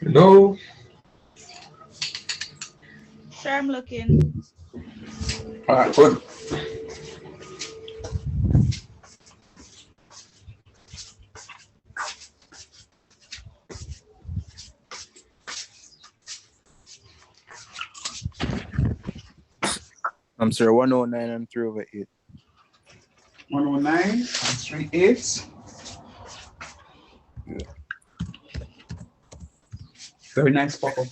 Hello. Sure, I'm looking. All right, good. I'm sorry, 109 and 3 over 8. 109 and 3 8. Yeah. Very nice, Papa.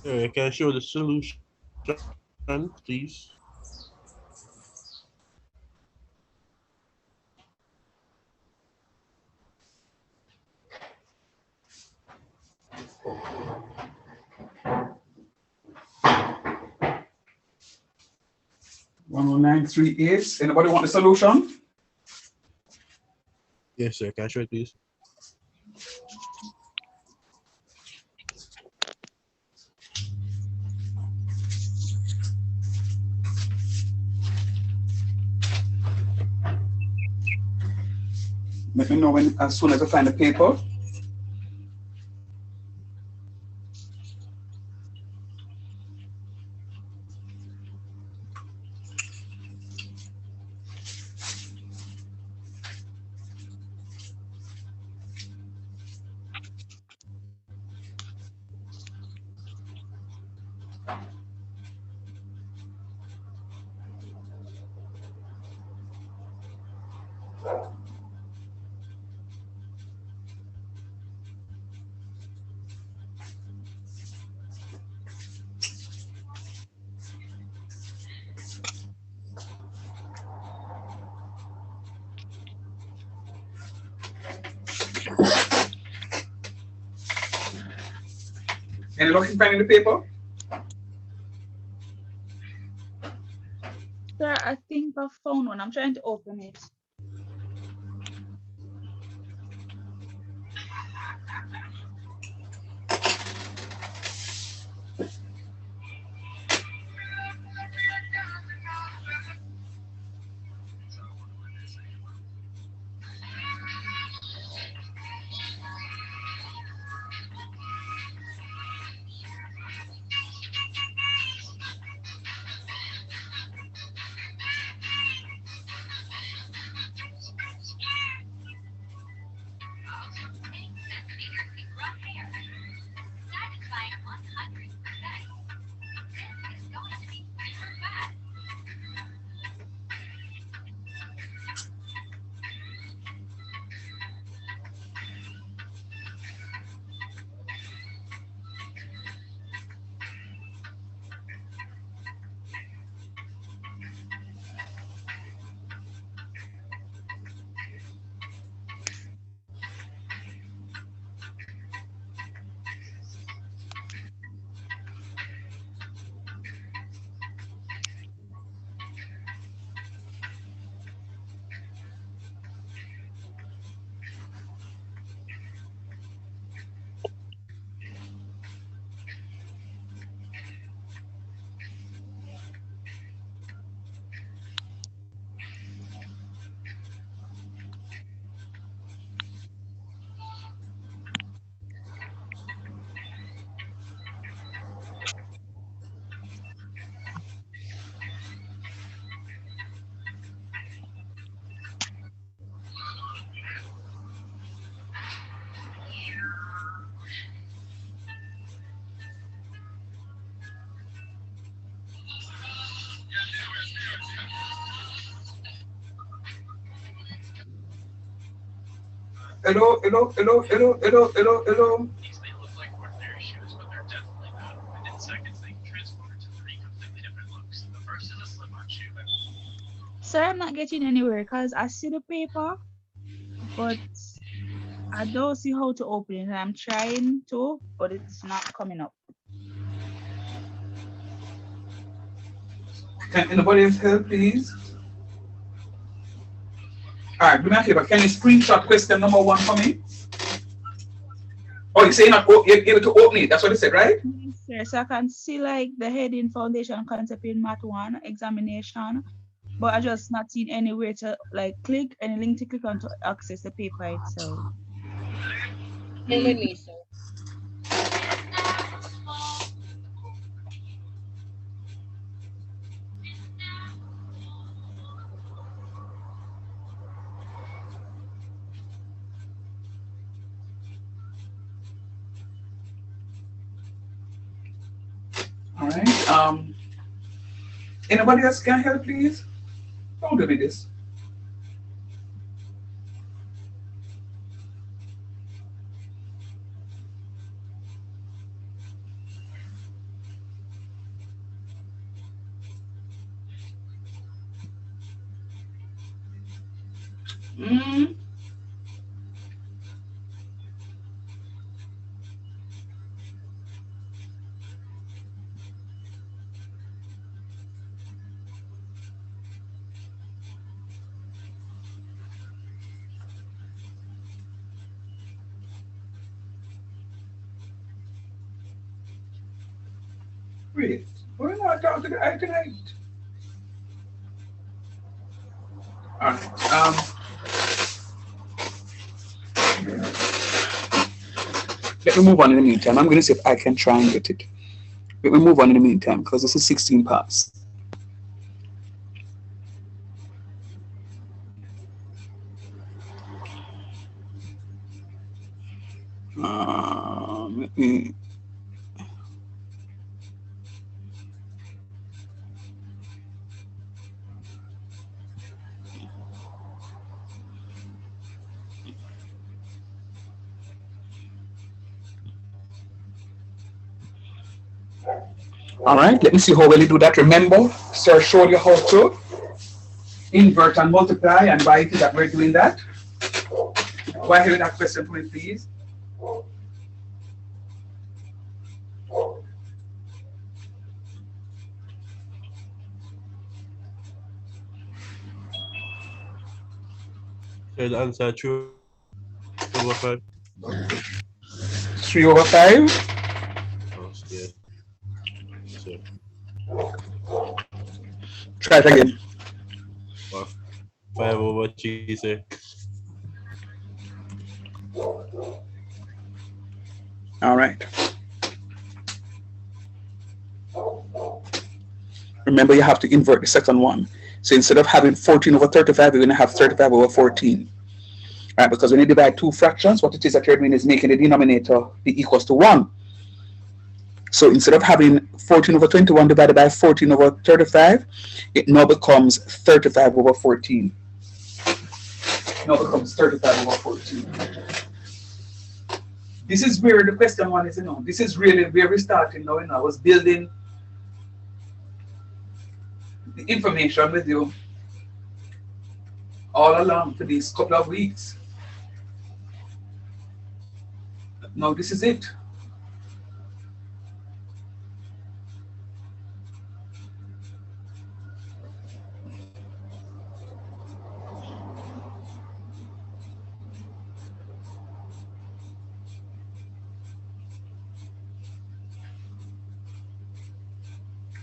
Can I show the solution, please? One 10938. Anybody want the solution? Yes, sir. Can I show it, please? Let me know when as soon as I find the paper. Any luck in finding the paper? Sir, I think I found one. I'm trying to open it. Hello, hello, hello, hello, hello, hello, hello. Sir, I'm not getting anywhere because I see the paper, but I don't see how to open it. I'm trying to, but it's not coming up. Can anybody else help, please? All right, do me a favor. Can you screenshot question number 1 for me? Oh, you say you're able to open it. That's what you said, right? Yes, sir. So I can see like the heading foundation concept in Math 1 examination, but I just not seen anywhere to like click any link to click on to access the paper itself. Same with me, sir. All right. Anybody else can help, please? Don't do me this. Mm. Wait, we're not talking to the eye tonight. All right. Let me move on in the meantime. I'm going to see if I can try and get it. Let me move on in the meantime because this is 16 parts. Let me. All right, let me see how well you do that. Remember, sir showed you how to invert and multiply, and why it is that we're doing that. Go ahead with that question for me, please. So the answer 3/5. 3/5. Oh, yes, sir. Try it again. 5/3, sir. All right. Remember, you have to invert the second one. So instead of having 14/35, you're going to have 35/14. Right? Because when you divide two fractions, what it is that you're doing is making the denominator be equals to 1. So instead of having 14/21 divided by 14/35, it now becomes 35/14. Now becomes 35/14. This is where the question one is, this is really where we're starting now. I was building the information with you all along for these couple of weeks. Now this is it.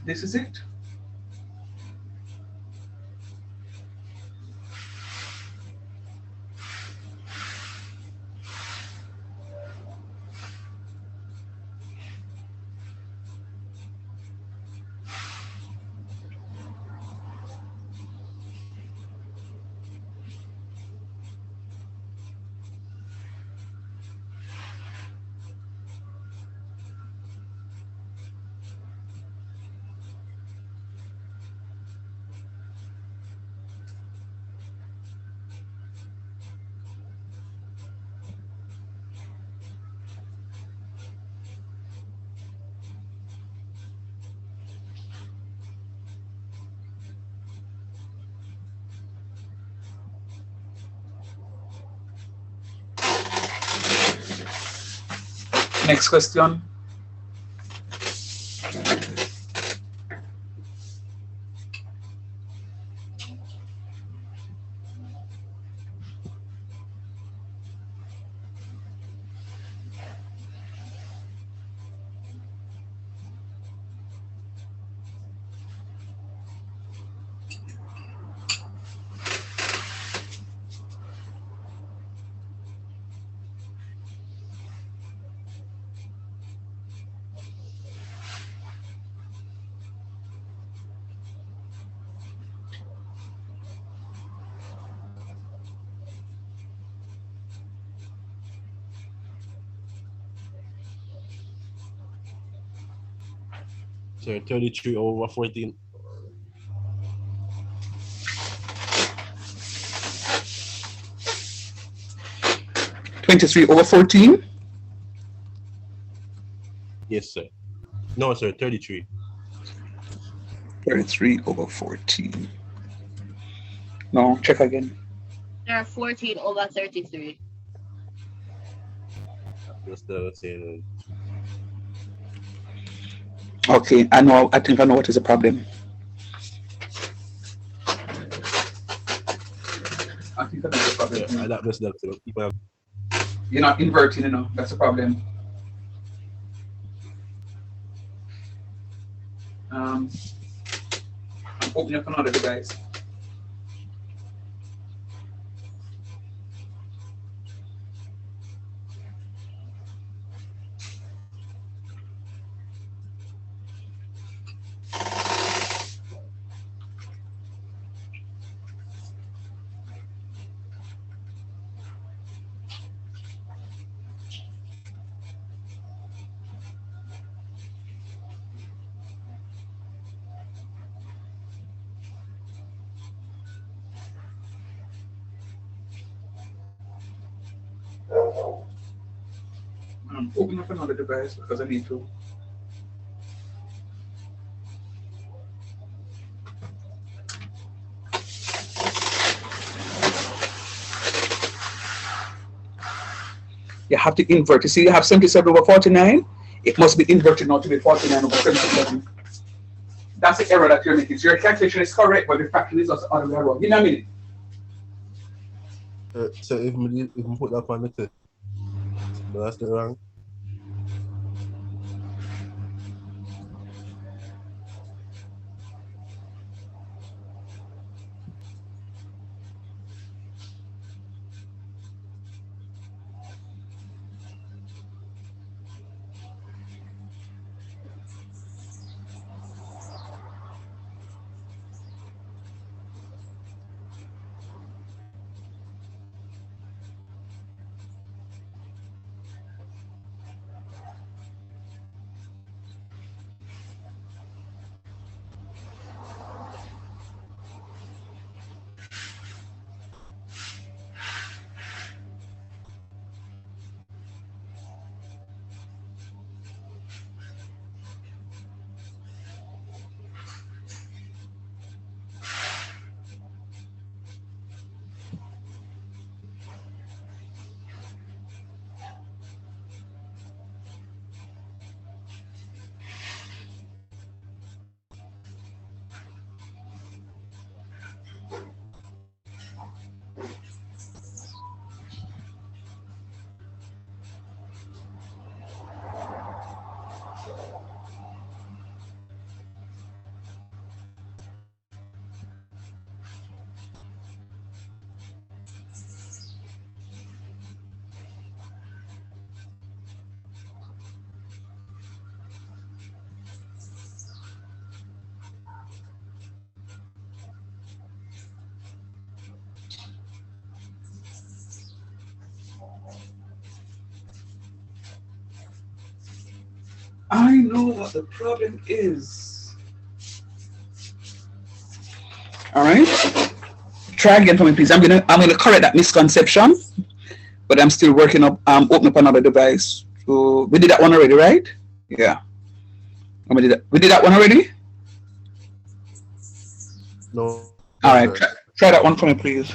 This is it. Next question. Sir, 33/14. 23/14. Yes, sir. No, sir, 33. 33/14. No, check again. There are 14/33. That's the same. Okay, I think I know what is the problem. I think I know the problem. Yeah, that was that. You're not inverting, that's the problem. I'm opening up another device. I'm opening up another device because I need to. You have to invert. You see, you have 77 over 49. It must be inverted now to be 49 over 77. That's the error that you're making. So your calculation is correct, but the fraction is also the other way around. You know what I mean? So if we put that on the test, that's the wrong. I know what the problem is. All right. Try again for me, please. I'm gonna correct that misconception, but I'm still working up. Open up another device. So we did that one already, right? Yeah. We did that one already. No. All right. Try that one for me, please.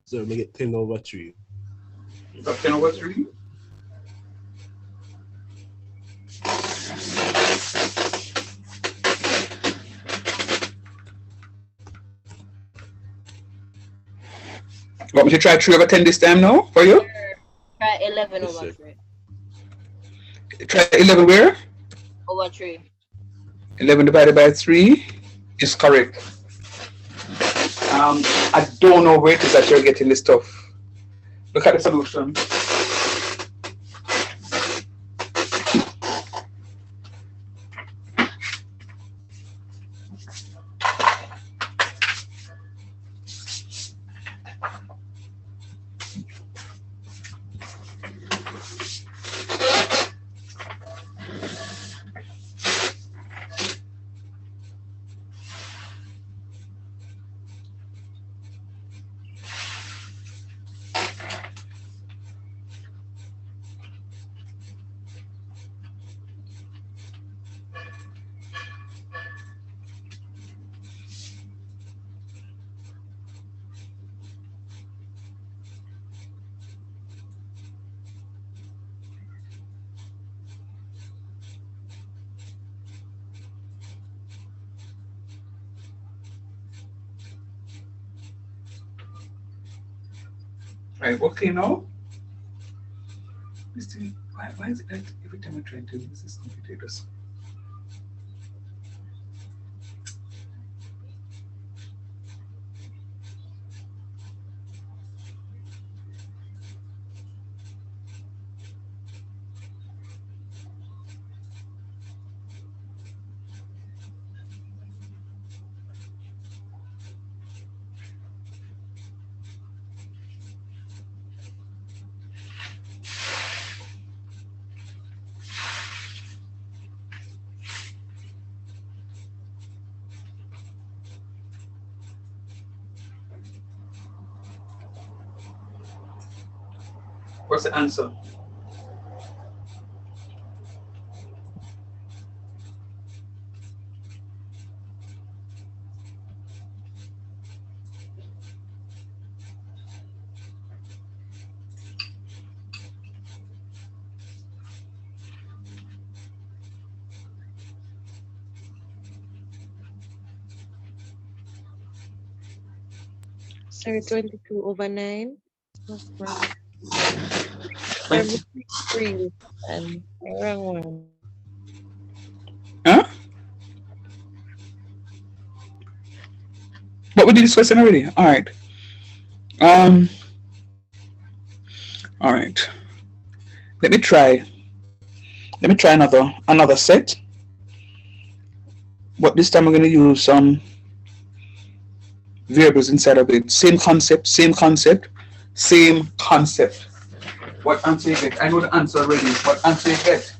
So we get 10 over 3. You got 10 over 3? Want me to try 3 over 10 this time now for you? Try 11 over 3. Try 11 where? Over 3. 11 divided by 3 is correct. I don't know where it is that you're getting this stuff. Look at the solution. Right, okay now. This thing, why is it that every time I try to use this computer, it does? What's the answer? Sorry, 22/9. What's wrong? 20. 73 and wrong one. Huh? But we did this question already. All right. Um. All right. Let me try. Let me try another set. But this time I'm going to use some variables inside of it. Same concept. Same concept. Same concept. What answer you get? I know the answer already. What answer you get?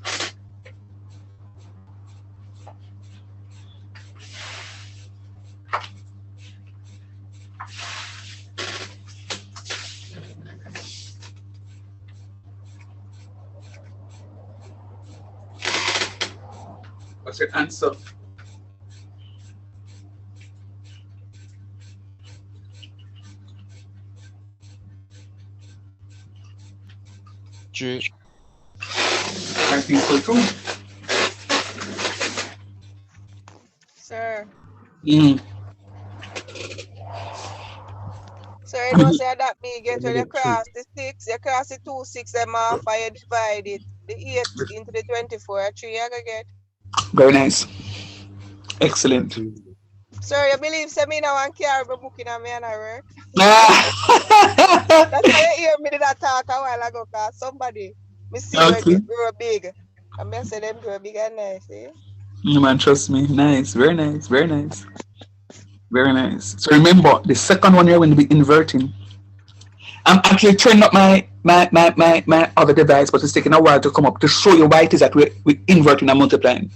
What's your answer? Three. I think so too. Sir. Mm. Sir, you know, say that me get when you cross the 6, you cross the 2 6 them off and you divide it. The 8 into the 24, 3 you gonna get. Very nice. Excellent. Sir, you believe say me now and carry my book in a me and I work? Ah. That's why you hear me did that talk a while ago, cause somebody me see where Okay. grow big. And me say them grow big and nice, eh? No, man, trust me. Nice. Very nice. Very nice. Very nice. So remember, the second one you're going to be inverting. I'm actually turning up my other device, but it's taking a while to come up to show you why it is that we're inverting and multiplying.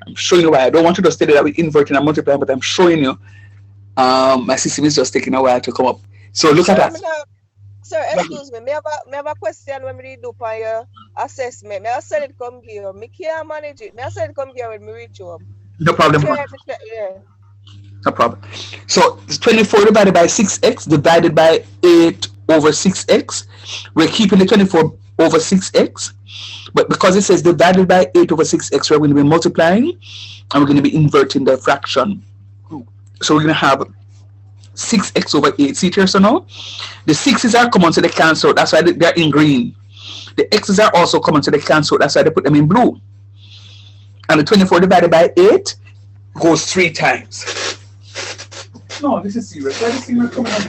I'm showing you why. I don't want you to study that we're inverting and multiplying, but I'm showing you my system is just taking a while to come up. So look at that. Sir, excuse me. Me have a question when me do for your assessment. Me I said it come here. Me can't manage it. Me I said it come here when me reach home. No problem. Yeah. No problem. So it's 24 divided by 6x divided by 8 over 6x. We're keeping the 24 over 6x. But because it says divided by 8 over 6x, we're going to be multiplying and we're going to be inverting the fraction. So we're going to have 6x over 8. See here, so now? The 6's are common, so they cancel. That's why they're in green. The x's are also common, so they cancel. That's why they put them in blue. And the 24 divided by 8 goes 3 times. No, this is serious. Why is serious coming up?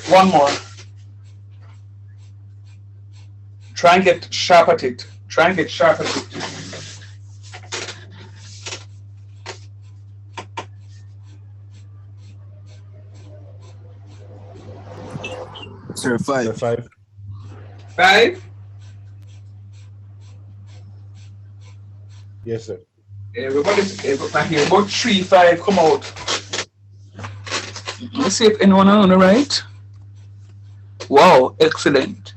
One more. Try and get sharp at it. Try and get sharp at it. Sir, 5. 5. 5? Yes, sir. Everybody's here. About 3, 5 come out. Let's see if anyone on the right. Wow, excellent.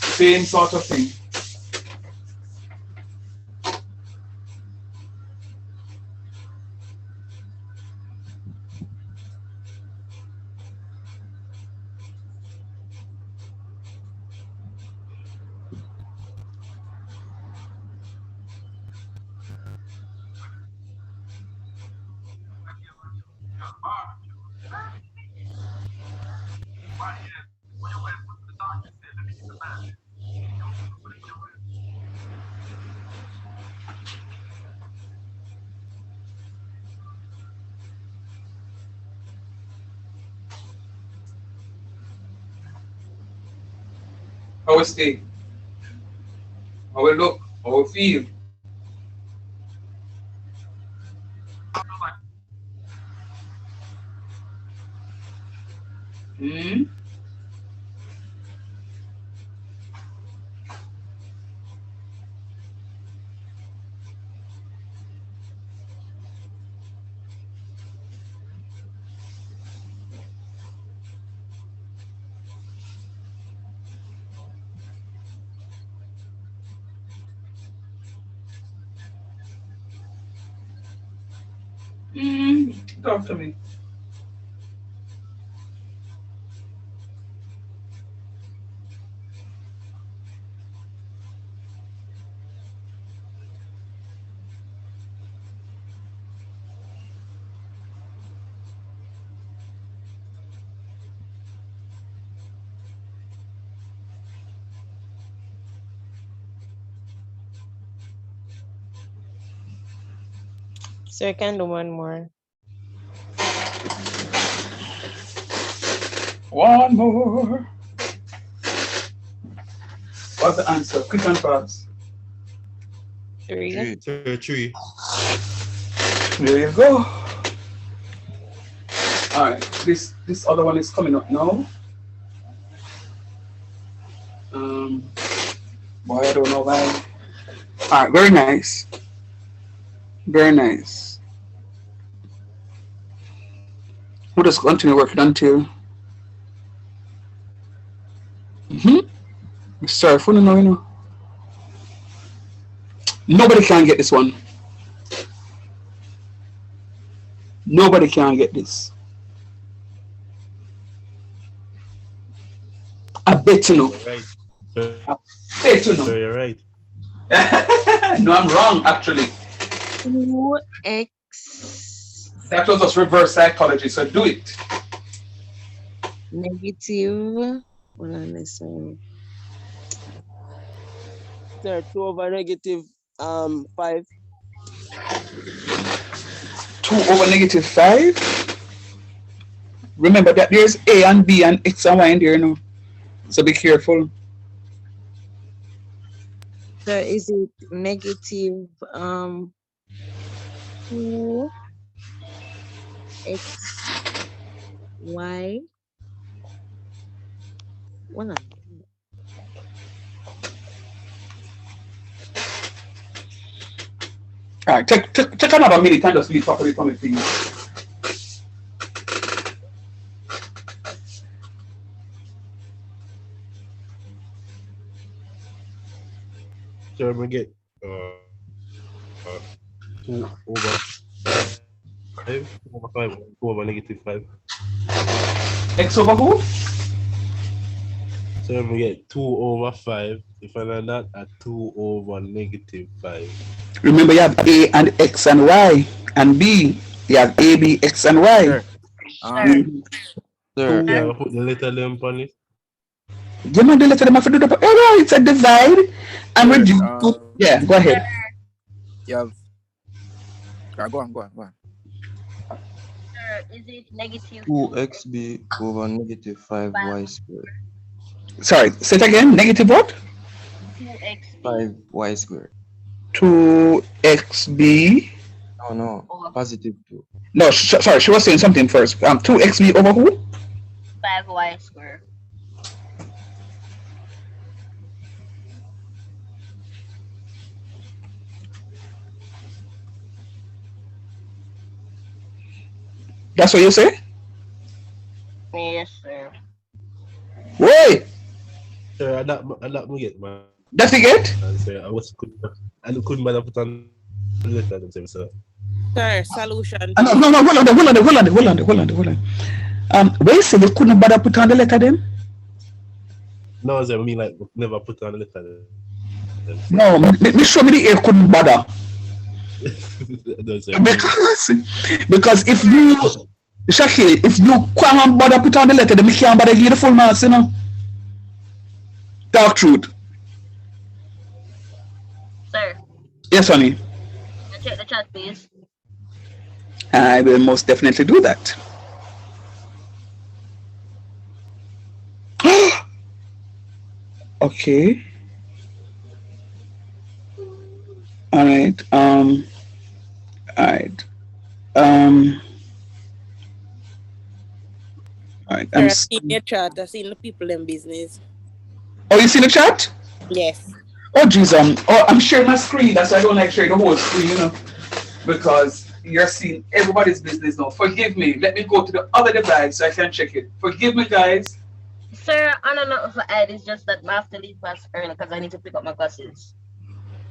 Same sort of thing. How we stay? How we look? How we feel? Talk to me. Sir, can do one more. One more. What's the answer? Quick and fast. 3. 3. There you go. All right, this other one is coming up now. Boy, I don't know why. All right, very nice. Very nice. We'll just continue working until. Sorry for no, you know. Nobody can get this one. Nobody can get this. I bet you know. Right. I bet you know. So you're right. No, I'm wrong, actually. 2x. That was just reverse psychology, so do it. Negative. Hold on, listen. Sir, 2 over negative 5. 2 over negative 5. Remember that there's A and B and X and Y in there now. So be careful. So is it negative 2 x y? Hold on. All right, take another minute and just read properly for me, please. So we get 2 over 5. 2 over 5. 2 over negative 5. X over who? So we get 2 over 5. If I learn that at 2 over negative 5. Remember, you have A and X and Y, and B, you have A, B, X, and Y. Sir. Sir. Yeah, put the letter them on it. You know the letter them have to do the. Oh, it's a divide and reduce. Yeah, go ahead. You have. Go on. Sir, is it negative 2xb over negative 5y squared. Sorry, say it again. Negative what? 2x 5y squared. 2xb. No, positive 2. No, sorry, she was saying something first. 2xb over who? 5y squared. That's what you say? Yes, sir. Wait. Sir, I not get man. That's the get? I couldn't bother put on the letter themselves, sir. Sir, solution. No, hold on. Where you say they couldn't bother put on the letter then? No, sir, I mean like never put on the letter. No, me show me the A couldn't bother. No, sir. Because if you, Shaki, if you can't bother put on the letter, then we can't bother give the full marks, you know? Talk truth. Sir. Yes, honey. Check the chat, please. I will most definitely do that. Okay. All right. All right. All right. Sir, I've seen your chat. I've seen the people in business. Oh, you see the chat? Yes. Oh, geez. I'm sharing my screen. That's why I don't like sharing the whole screen, you know, because you're seeing everybody's business now. Forgive me. Let me go to the other device so I can check it. Forgive me, guys. Sir, I don't know if I add, it's just that I have to leave class early because I need to pick up my classes.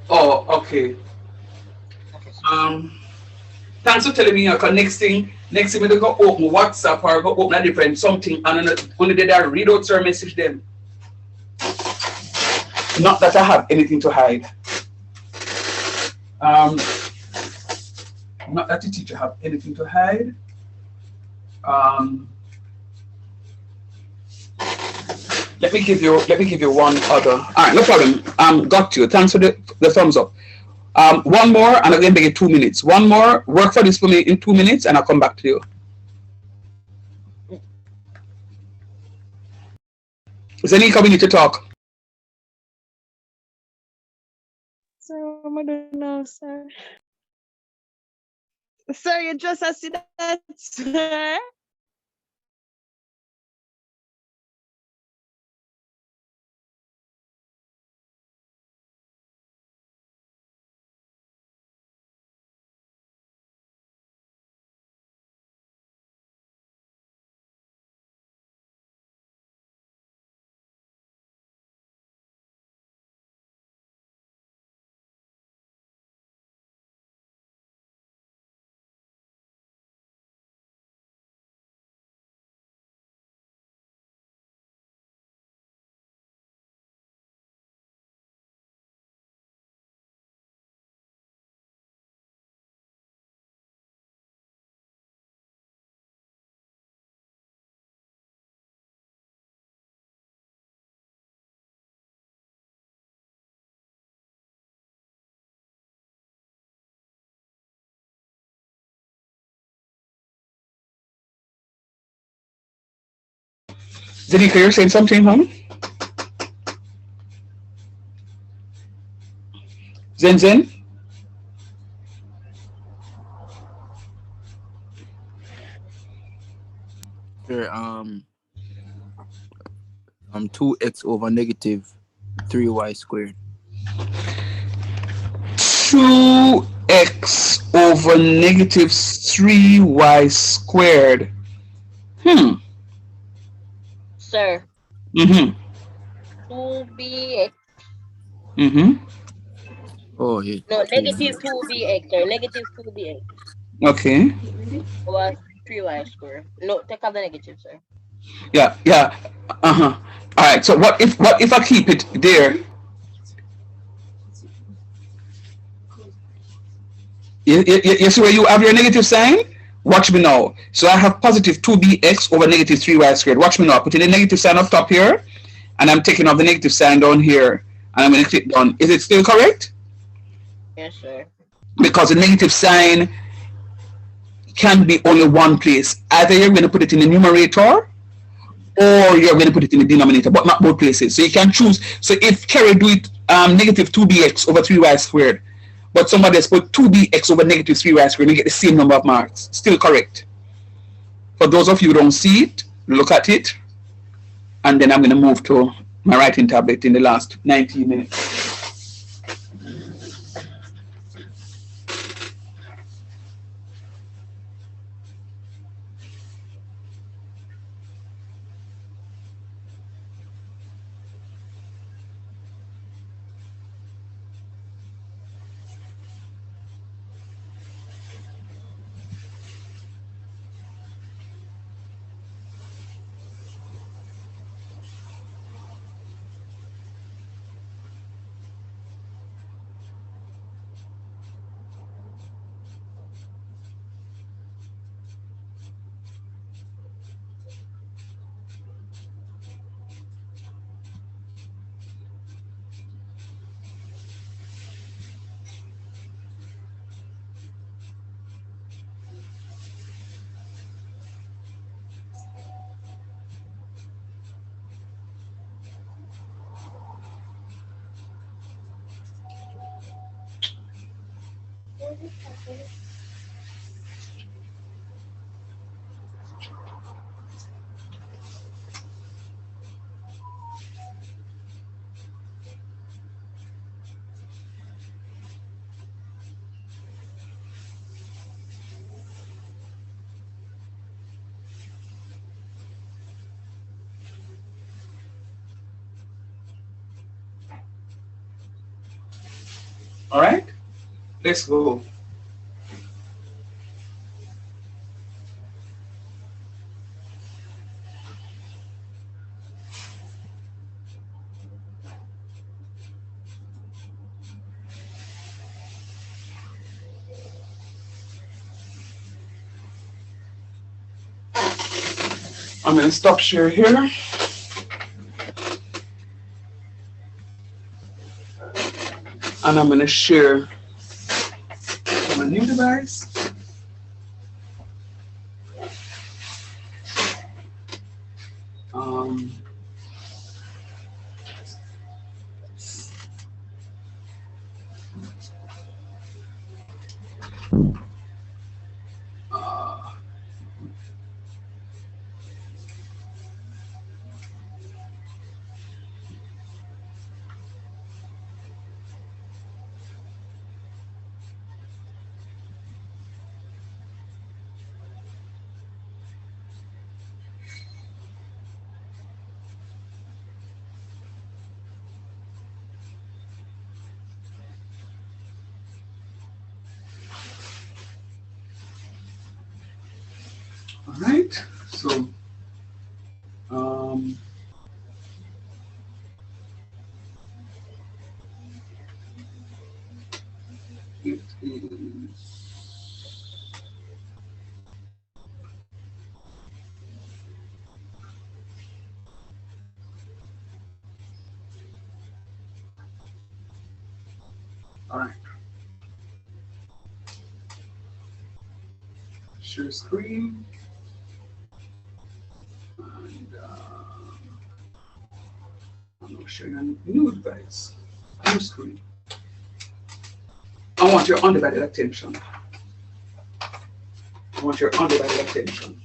Oh, okay. Thanks for telling me, because next thing we go open WhatsApp or go open a different something and only did I read out your message them. Not that I have anything to hide. Not that the teacher have anything to hide. Let me give you one other. All right, no problem. Got you. Thanks for the thumbs up. One more, and again, make it 2 minutes. One more. Work for this for me in 2 minutes, and I'll come back to you. Zenika, we need to talk. Sir, what am I doing now, sir? Sir, you just see that, sir? Zenika, you're saying something, huh? Zen? Sure, 2x over negative 3y squared. 2x over negative 3y squared. Sir. Mm-hmm. 2bx. Mm-hmm. Oh, yeah. No, negative 2bx, sir. Negative 2bx. Okay. Over 3y squared. No, take out the negative, sir. Yeah. Uh-huh. All right. So what if I keep it there? You see where you have your negative sign? Watch me now. So I have positive 2bx over negative 3y squared. Watch me now. Putting the negative sign up top here, and I'm taking off the negative sign down here, and I'm going to click done. Is it still correct? Yes, sir. Because the negative sign can be only one place. Either you're going to put it in the numerator, or you're going to put it in the denominator, but not both places. So you can choose. So if Kerry do it negative 2bx over 3y squared, but somebody else put 2bx over negative 3y squared, you get the same number of marks. Still correct. For those of you who don't see it, look at it, and then I'm going to move to my writing tablet in the last 19 minutes. All right, let's go. I'm going to stop share here. And I'm going to share my new device. All right, so it is all right. Share screen. And I'm not sharing a new device. New screen. I want your undivided attention. I want your undivided attention.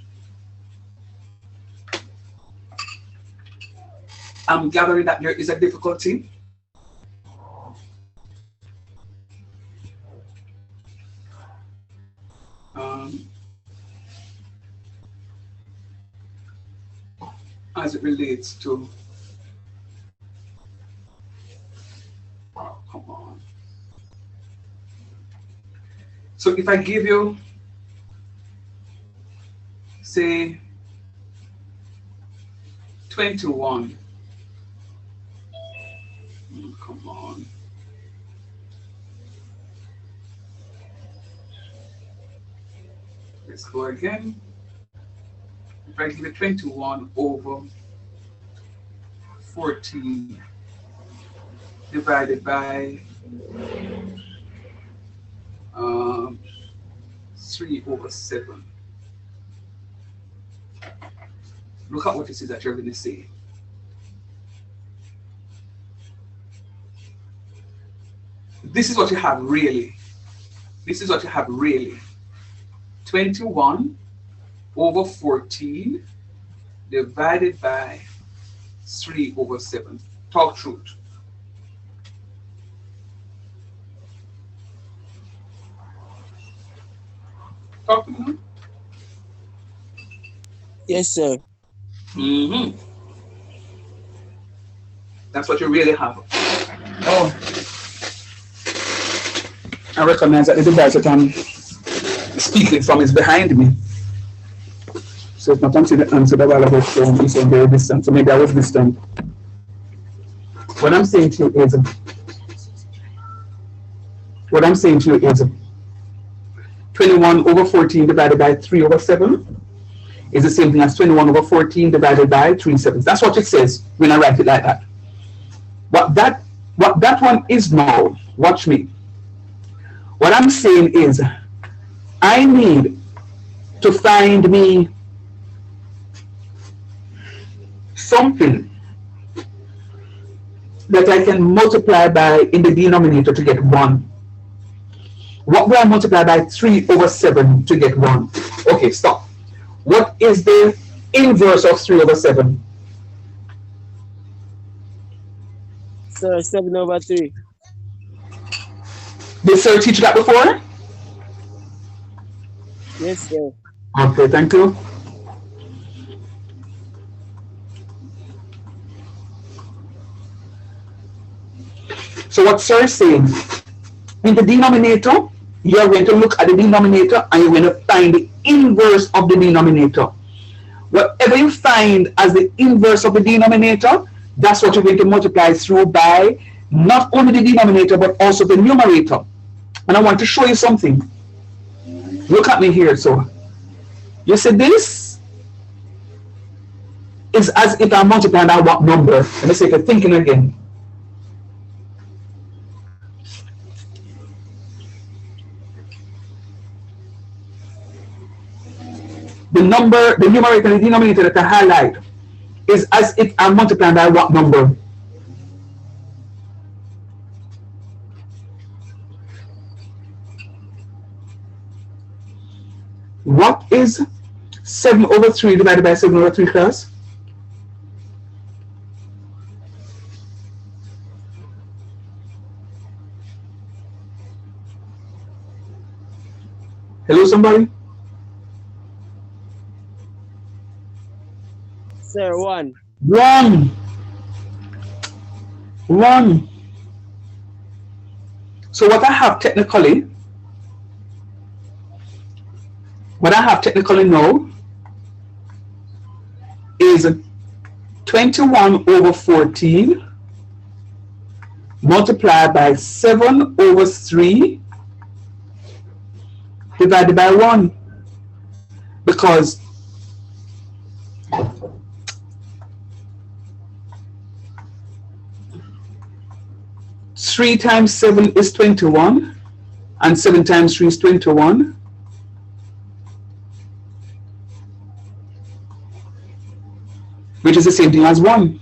I'm gathering that there is a difficulty. As it relates to, oh, come on. So if I give you, say, 21, come on. Let's go again. If I give you 21 over 14 divided by 3 over 7. Look at what it is that you're going to say. This is what you have really. This is what you have really. 21 over 14 divided by 3 over 7. Talk truth. Talk to me. Yes, sir. Mm-hmm. That's what you really have. Oh, I recognize that the device that I'm speaking from is behind me. So it's not answered while I was phone, it's very distant. So maybe I was distant. What I'm saying to you is 21 over 14 divided by 3 over 7 is the same thing as 21 over 14 divided by 3/7. That's what it says when I write it like that. What that one is now, watch me. What I'm saying is I need to find me something that I can multiply by in the denominator to get 1. What will I multiply by 3 over 7 to get 1? Okay, stop. What is the inverse of 3 over 7? Sir, 7 over 3. Did sir teach that before? Yes, sir. Okay, thank you. So what sir is saying, in the denominator, you're going to look at the denominator and you're going to find the inverse of the denominator. Whatever you find as the inverse of the denominator, that's what you're going to multiply through by not only the denominator but also the numerator. And I want to show you something. Look at me here. So you see this? is as if I'm multiplying by what number? Let me see if you're thinking again. The number, the numerator and the denominator that I highlight is as if I'm multiplying by what number? What is 7 over 3 divided by 7 over 3, class? Hello, somebody? Sir, 1. 1. 1. So what I have technically now is 21 over 14 multiplied by 7 over 3 divided by 1. Because three times 7 is 21, and 7 times 3 is 21. Which is the same thing as 1.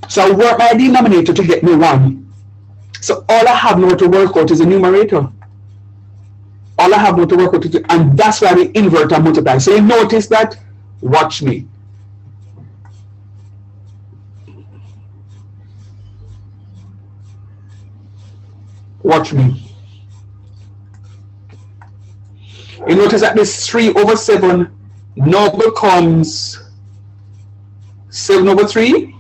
So I work my denominator to get me 1. So all I have now to work out is the numerator. All I have now to work out is, and that's why we invert and multiply. So you notice that? Watch me. Watch me. You notice that this 3 over 7 now becomes 7 over 3.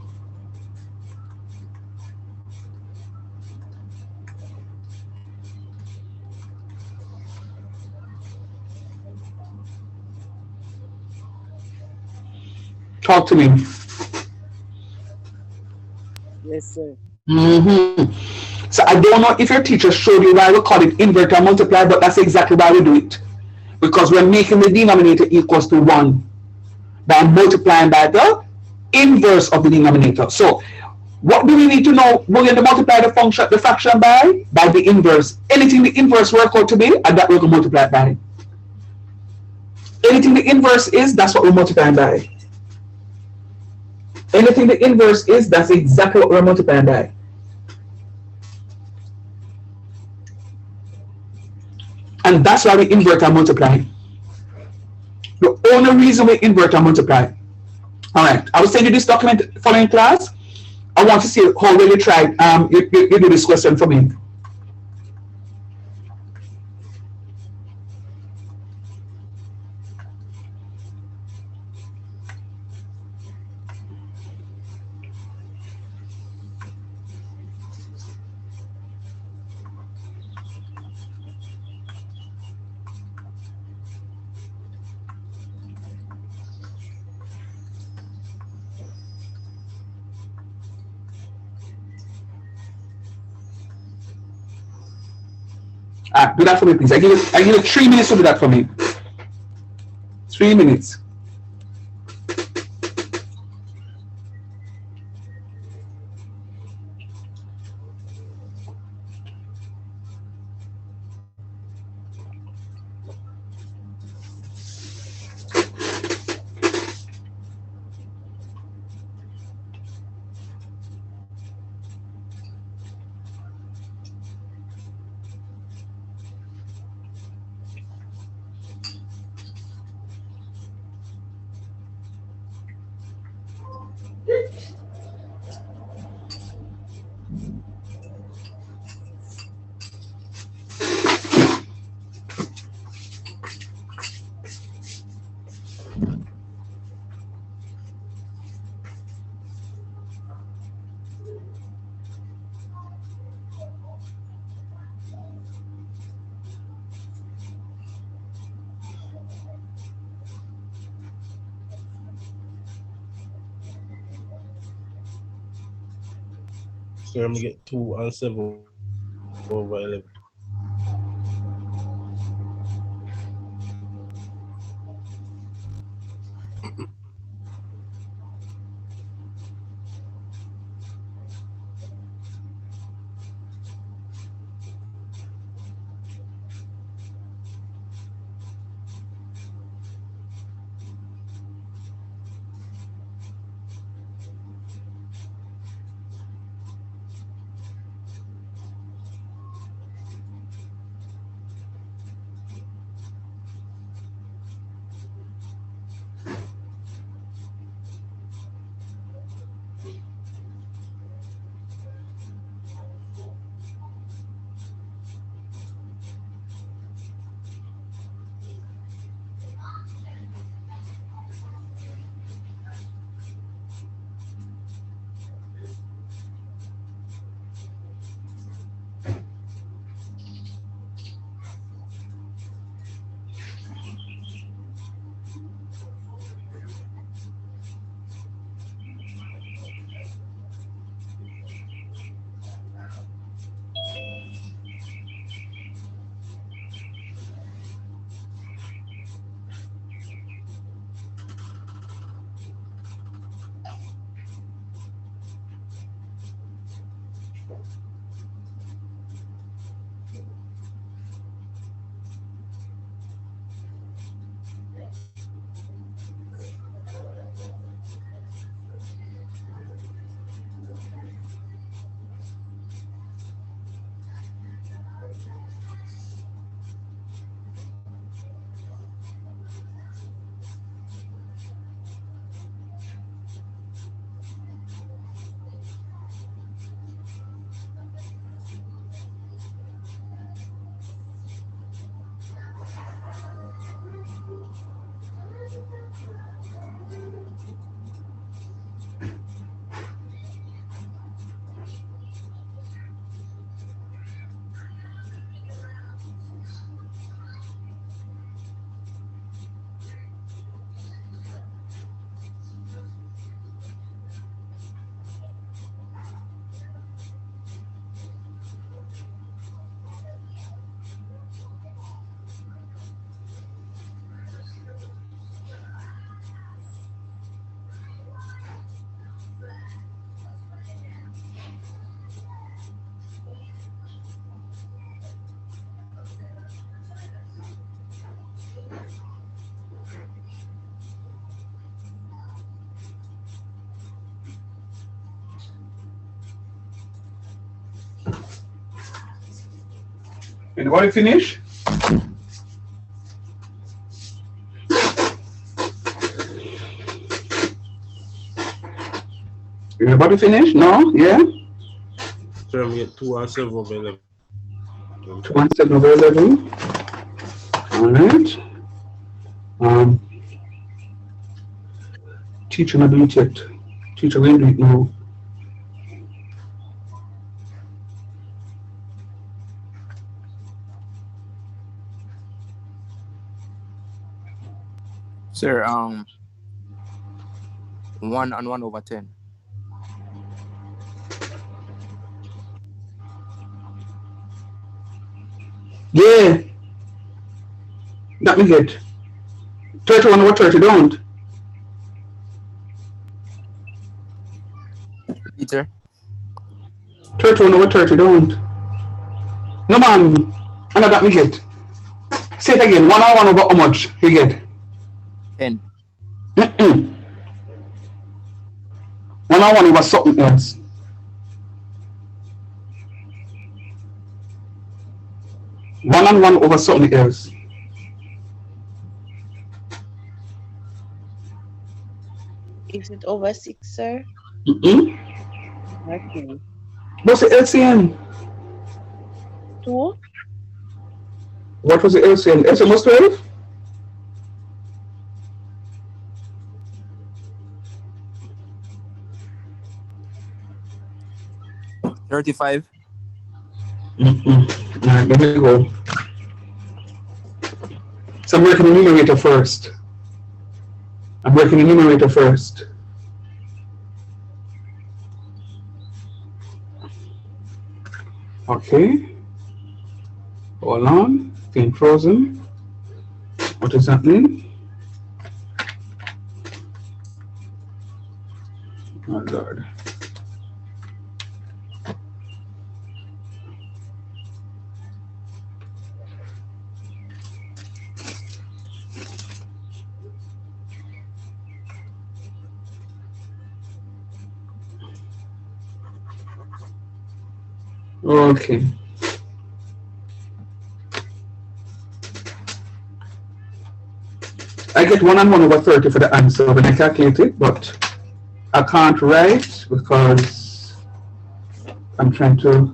Talk to me. Yes, sir. So I don't know if your teacher showed you why we call it invert and multiply, but that's exactly why we do it. Because we're making the denominator equals to 1 by multiplying by the inverse of the denominator. So what do we need to know? We're going to multiply the fraction by the inverse. Anything the inverse work out to be, and that we're going to multiply it by. Anything the inverse is, that's what we're multiplying by. Anything the inverse is, that's exactly what we're multiplying by. And that's why we invert and multiply. The only reason we invert and multiply. All right, I will send you this document following class. I want to see how well you try. You do this question for me. Do that for me, please. I give you 3 minutes to do that for me. 3 minutes. So I'm gonna get 2 and 7 over 11. Anybody finish? Everybody finish? No? Yeah? Sir, we get 2 and 7 over 11. 2 and 7 over 11. Alright. Teacher not do it yet. Teacher will do it now. Sir, 1 and 1 over 10. Yeah. That me get. 31 over 30 don't. Peter? 31 over 30 don't. No man. I know that me get. Say it again. 1 and 1 over how much you get? 10. 1 and 1 over something else. One and 1 over something else. Is it over 6, sir? Okay. What's the LCM? 2? What was the LCM? LCM was 12? $35. Alright, let me go. So I'm working the numerator first. Okay. Hold on. Thing frozen. What is happening? Oh Lord. Okay. I get 1 and 1 over 30 for the answer when I calculate it, but I can't write because I'm trying to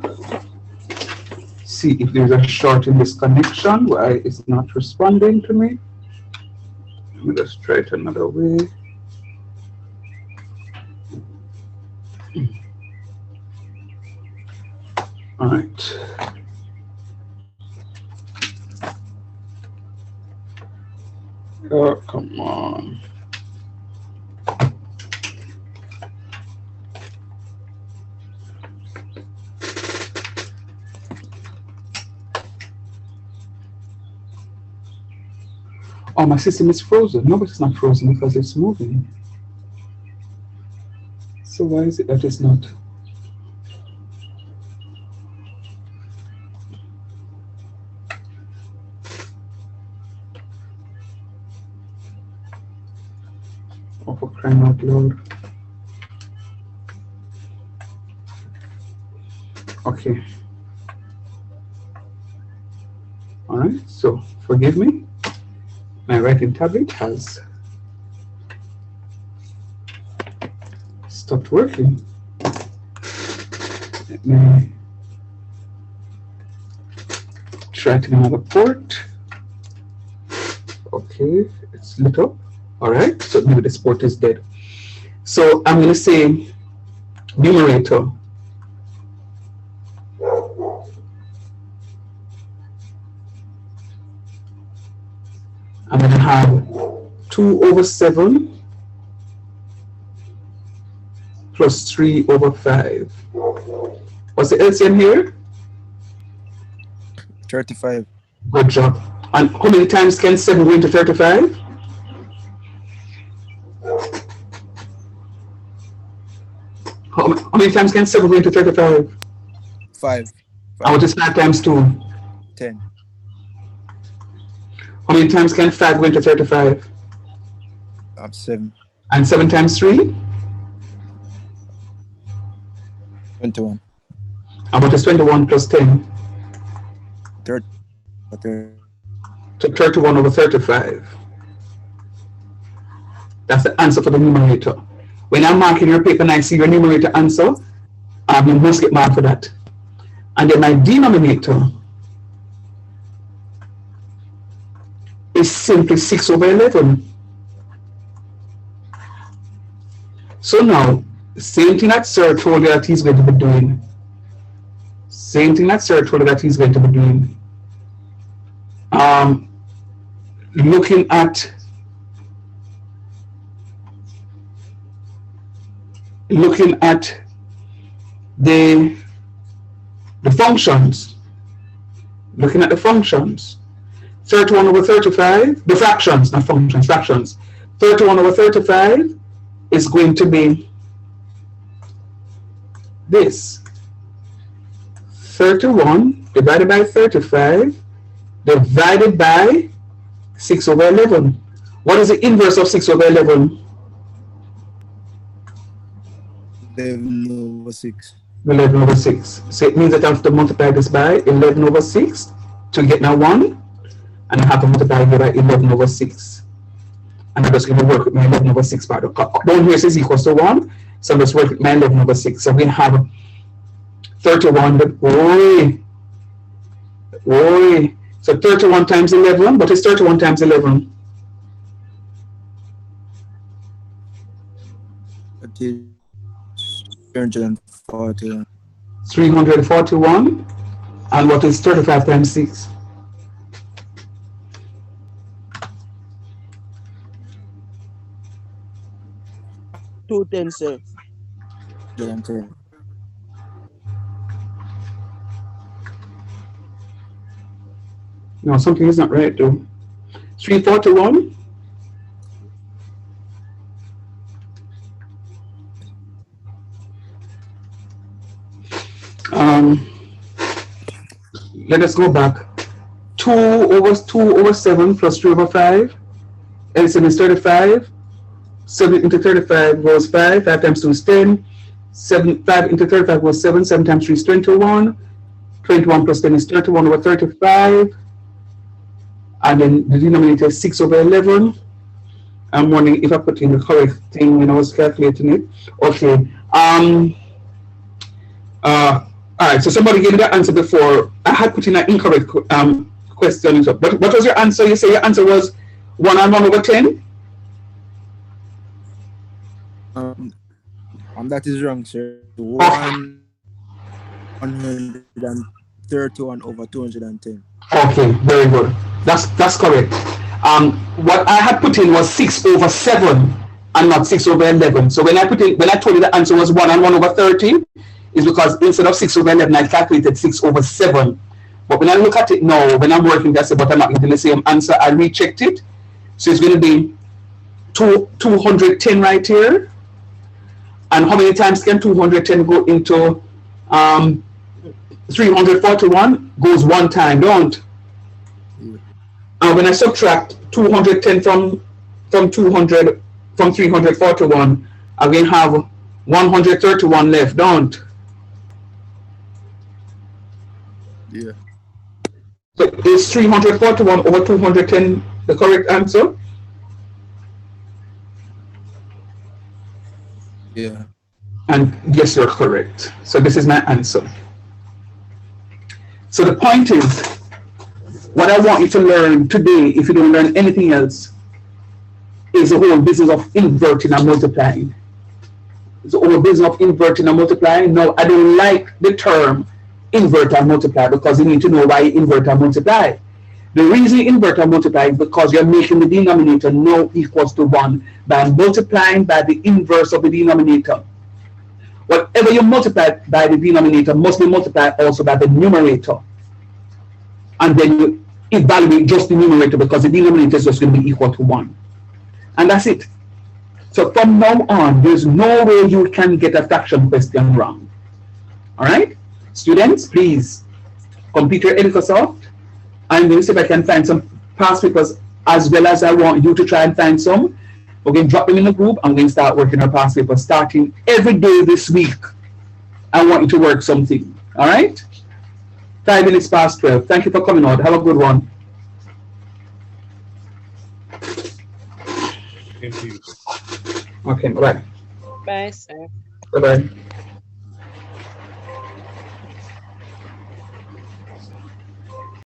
see if there's a short in this connection why it's not responding to me. Let me just try it another way. All right. Oh, come on. Oh, my system is frozen. No, but it's not frozen because it's moving. So why is it that it's not? Oh, for crying out loud. Okay. All right, so forgive me. My writing tablet has stopped working. Let me try to another port. Okay, it's lit up. All right, so maybe this port is dead. So I'm going to say numerator. I'm going to have 2 over 7 plus 3 over 5. What's the LCM here? 35. Good job. And how many times can 7 go into 35? How many times can 7 go into 35? 5. And what is 5 times 2? 10. How many times can 5 go into 35? 7. And 7 times 3? 21. And what is 21 plus 10? 30. So 31 over 35. That's the answer for the numerator. When I'm marking your paper and I see your numerator answer, you must get marked for that. And then my denominator is simply 6 over 11. So now, same thing that Sir told you that he's going to be doing. Same thing that Sir told you that he's going to be doing. Looking at the functions. Looking at the functions. 31 over 35, the fractions, not functions, fractions. 31 over 35 is going to be this. 31 divided by 35 divided by 6 over 11. What is the inverse of 6 over 11? 11 over 6. 11 over 6. So it means that I have to multiply this by 11 over 6 to get now 1. And I have to multiply here by 11 over 6. And I'm just going to work with my 11 over 6 part. Down here says equals to 1. So I'm just work with my 11 over 6. So we have 31. So 31 times 11. But it's 31 times 11. It is 341. 341. And what is 35 times 6? 210, sir. 210. No, something is not right though. 341. Let us go back. 2 over 7 plus 3 over 5. LCM is 35. 7 into 35 was 5. 5 times 2 is 10. 5 into 35 was 7. 7 times 3 is 21. 21 plus 10 is 31 over 35. And then the denominator is 6 over 11. I'm wondering if I put in the correct thing when I was calculating it. Okay. All right, so somebody gave me that answer before. I had put in an incorrect question. But what was your answer? You say your answer was 1 and 1 over 10? That is wrong, sir. 131 over 210. Okay, very good. That's correct. What I had put in was 6 over 7 and not 6 over 11. So when I told you the answer was 1 and 1 over 30, is because instead of 6 over 11, I calculated 6 over 7. But when I look at it now, when I'm working, that's but I'm not getting the same answer. I rechecked it. So it's going to be 210 right here. And how many times can 210 go into 341? Goes 1 time, don't? And when I subtract 210 from 341, I will have 131 left, don't? Yeah. So is 341 over 210 the correct answer? Yeah. And yes, you're correct. So this is my answer. So the point is, what I want you to learn today, if you don't learn anything else, is the whole business of inverting and multiplying. It's the whole business of inverting and multiplying. No, I don't like the term invert and multiply because you need to know why you invert and multiply. The reason you invert and multiply is because you're making the denominator now equals to 1 by multiplying by the inverse of the denominator. Whatever you multiply by the denominator must be multiplied also by the numerator. And then you evaluate just the numerator because the denominator is just going to be equal to 1. And that's it. So from now on, there's no way you can get a fraction question wrong. All right? Students, please complete your EducaSoft. I'm going to see if I can find some past papers as well as I want you to try and find some. We're going to drop them in the group. I'm going to start working on past papers starting every day this week. I want you to work something. All right? 5 minutes past 12. Thank you for coming out. Have a good one. Same to you, sir. Okay, bye. Bye, sir. Bye-bye.